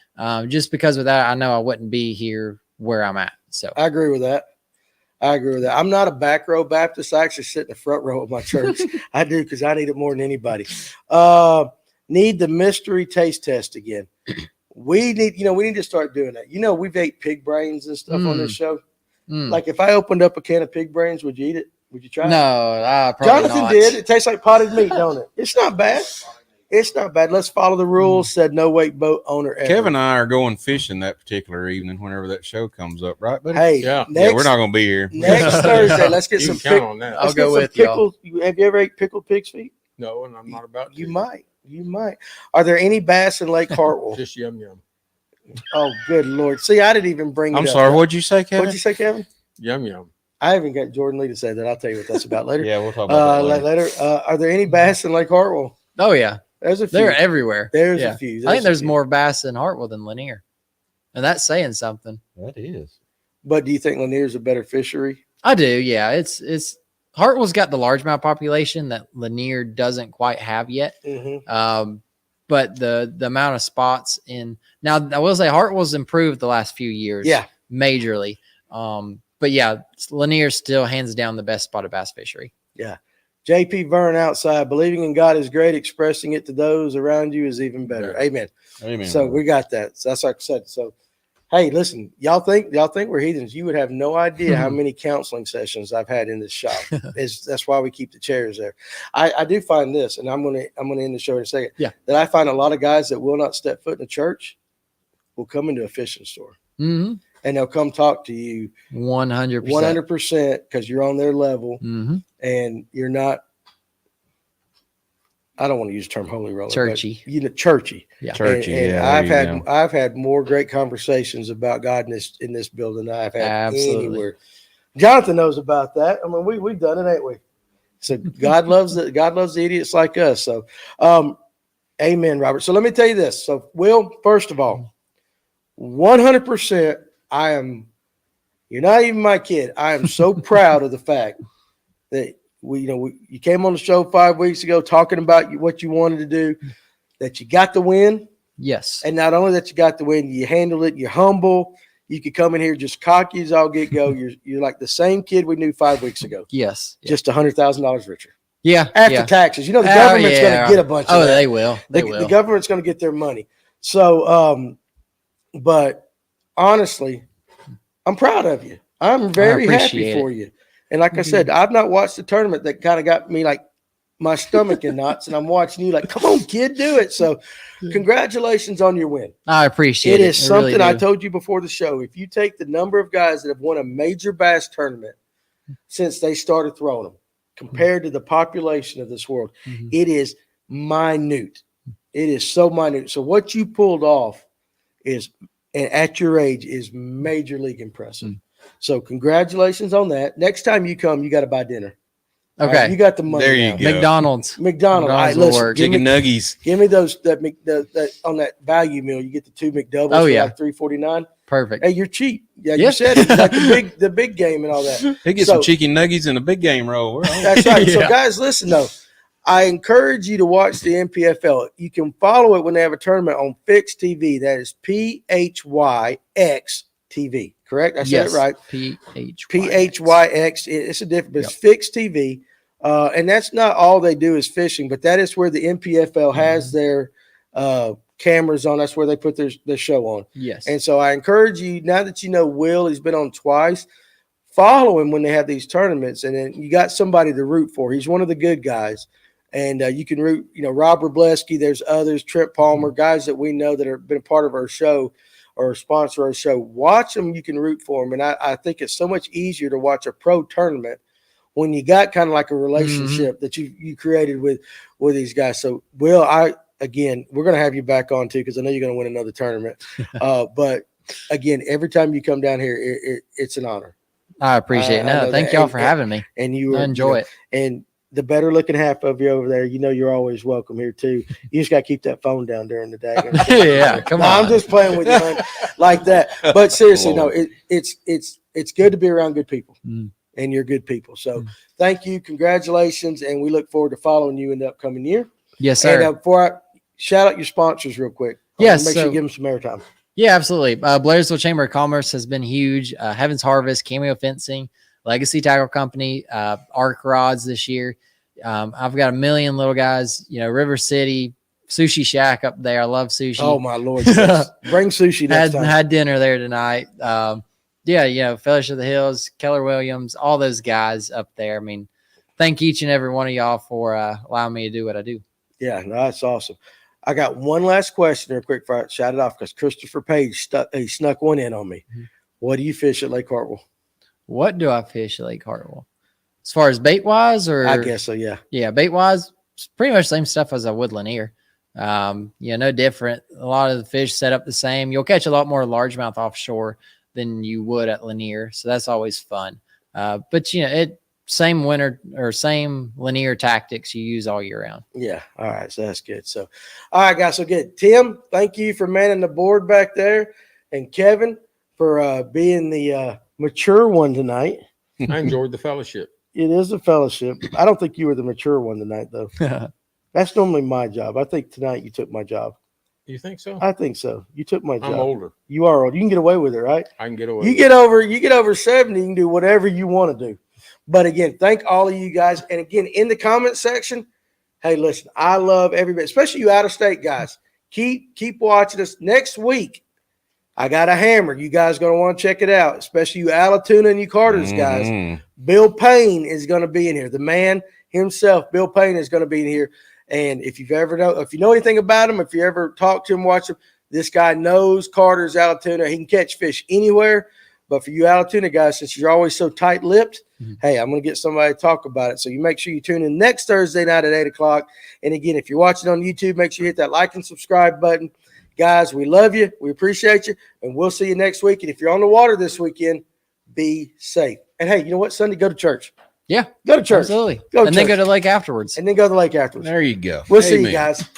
Just because of that, I know I wouldn't be here where I'm at. So I agree with that. I'm not a back row Baptist. I actually sit in the front row of my church. I do because I need it more than anybody. Need the mystery taste test again. We need to start doing that. We've ate pig brains and stuff on this show. Like if I opened up a can of pig brains, would you eat it? Would you try it? no, I probably Jonathan not. did. It tastes like potted meat, don't it? It's not bad. It's not bad. Let's follow the rules. Said no wake boat owner ever. Kevin and I are going fishing that particular evening whenever that show comes up, right? Buddy? Hey, Yeah. next, We're not going to be here. next Thursday, let's get You some can count pick, on that. I'll let's go get some with y'all. pickled. Have you ever ate pickled pig's feet? No, and I'm not about to. You might. Are there any bass in Lake Hartwell? Just yum yum. Oh, good Lord. See, I didn't even bring it I'm up. sorry. What'd you say, Kevin? What'd you say, Kevin? Yum yum. I haven't got Jordan Lee to say that. I'll tell you what that's about later. Yeah, we'll talk about that later. later. Are there any bass in Lake Hartwell? Oh yeah, There's a few. they're everywhere. There's Yeah. a few. I think there's a few. more bass in Hartwell than Lanier, and that's saying something. That is. But do you think Lanier's a better fishery? I do. Yeah, it's Hartwell's got the largemouth population that Lanier doesn't quite have yet. Mm-hmm. But the amount of spots in now, I will say Hartwell's improved the last few years. Yeah. Majorly. But yeah, Lanier still hands down the best spotted bass fishery. JP Vern outside. Believing in God is great. Expressing it to those around you is even better. Yeah. Amen. Amen. So we got that. So that's like I said. So, hey, listen, y'all think we're heathens? You would have no idea how many counseling sessions I've had in this shop. That's why we keep the chairs there. I do find this, and I'm gonna end the show in a second. Yeah. That I find a lot of guys that will not step foot in a church will come into a fishing store Mm-hmm. and they'll come talk to you 100%. 100% because you're on their level Mm-hmm. and you're not. I don't want to use the term holy roller. but, Churchy. Churchy. Yeah. Churchy. And Yeah, I've had more great conversations about God in this building than I've had Absolutely. anywhere. Jonathan knows about that. I mean, we've done it, ain't we? So God loves the idiots like us. So, amen, Robert. So let me tell you this. So, Will, first of all, 100%, you're not even my kid. I am so proud of the fact that you came on the show 5 weeks ago talking about what you wanted to do. that you got the win. Yes. And not only that you got the win, you handled it, you're humble. You could come in here just cocky as all get go. You're like the same kid we knew 5 weeks ago. Yes. Just $100,000 richer. Yeah. After taxes. You know, the government's going to get a bunch of that. They will. The government's going to get their money. So, but honestly, I'm proud of you. I'm very happy for you. And like I said, I've not watched the tournament that kind of got me like my stomach in knots, and I'm watching you like, come on, kid, do it. So congratulations on your win. I appreciate it. It is something I told you before the show. If you take the number of guys that have won a major bass tournament since they started throwing them, compared to the population of this world, it is minute. It is so minute. So what you pulled off is, and at your age, is major league impressive. So congratulations on that. Next time you come, you got to buy dinner. Okay. Right, you got the money. There you now. go. McDonald's. McDonald's. All right, listen, work. Chicken nuggies. give me those that on that value meal. You get the 2 McDoubles for like $3.49. Perfect. Hey, you're cheap. Yeah, you Yeah. said it. Like the big game and all that. They get some chicken nuggies and a big game roll. That's right. So guys, listen though. I encourage you to watch the NPFL. You can follow it when they have a tournament on Fix TV. That is PHYX TV. Correct? I said it right. PHYX. It's a different, but it's Fix TV. And that's not all they do is fishing, but that is where the NPFL has their cameras on. That's where they put their show on. Yes. And so I encourage you, now that you know Will, he's been on twice, follow him when they have these tournaments. And then you got somebody to root for. He's one of the good guys. And you can root, Rob Robleski, there's others, Trent Palmer, guys that we know that have been a part of our show or sponsor our show. Watch them. You can root for them. And I think it's so much easier to watch a pro tournament when you got kind of like a relationship that you created with these guys. So, Will, we're going to have you back on too, because I know you're going to win another tournament. But again, every time you come down here, it's an honor. I appreciate it. No, thank y'all for having me. And I enjoy it. And the better looking half of you over there, you're always welcome here too. You just got to keep that phone down during the day. Yeah, come on. I'm just playing with you, man, like that. But seriously, no, it's good to be around good people. And you're good people. So thank you. Congratulations. And we look forward to following you in the upcoming year. Yes, sir. And before I shout out your sponsors real quick. Yes. Make sure you give them some airtime. Yeah, absolutely. Blairsville Chamber of Commerce has been huge. Heaven's Harvest, Cameo Fencing, Legacy Tackle Company, Arc Rods this year. I've got a million little guys, River City, Sushi Shack up there. I love sushi. Oh my Lord. Yes. Bring sushi next time. Had dinner there tonight. Fellowship of the Hills, Keller Williams, all those guys up there. I mean, thank each and every one of y'all for allowing me to do what I do. Yeah, no, that's awesome. I got one last question real quick before I shout it off, because Christopher Page snuck one in on me. What do you fish at Lake Hartwell? What do I fish at Lake Hartwell? As far as bait wise, or I guess so, yeah. Yeah, bait wise, it's pretty much the same stuff as I would Lanier. No different. A lot of the fish set up the same. You'll catch a lot more largemouth offshore than you would at Lanier, so that's always fun. But same winter or same Lanier tactics you use all year round. Yeah. All right. So that's good. So, all right, guys. So good. Tim, thank you for manning the board back there, and Kevin for being the mature one tonight. I enjoyed the fellowship. It is a fellowship. I don't think you were the mature one tonight, though. That's normally my job. I think tonight you took my job. You think so? I think so. You took my job. I'm older. You are old. You can get away with it, right? I can get away. You get over 70, you can do whatever you want to do. But again, thank all of you guys. And again, in the comment section, hey, listen, I love everybody, especially you out of state guys. Keep watching us. Next week, I got a hammer. You guys going to want to check it out, especially you Allatoona and you Carters guys. Bill Payne is going to be in here. The man himself, Bill Payne, is going to be in here. And if you know anything about him, if you ever talk to him, watch him, this guy knows Carter's, Allatoona. He can catch fish anywhere. But for you Allatoona guys, since you're always so tight-lipped, hey, I'm going to get somebody to talk about it. So you make sure you tune in next Thursday night at 8 o'clock. And again, if you're watching on YouTube, make sure you hit that like and subscribe button. Guys, we love you. We appreciate you. And we'll see you next week. And if you're on the water this weekend, be safe. And hey, you know what? Sunday, go to church. Yeah. Go to church. Absolutely. Then go to the lake afterwards. There you go. We'll see you guys.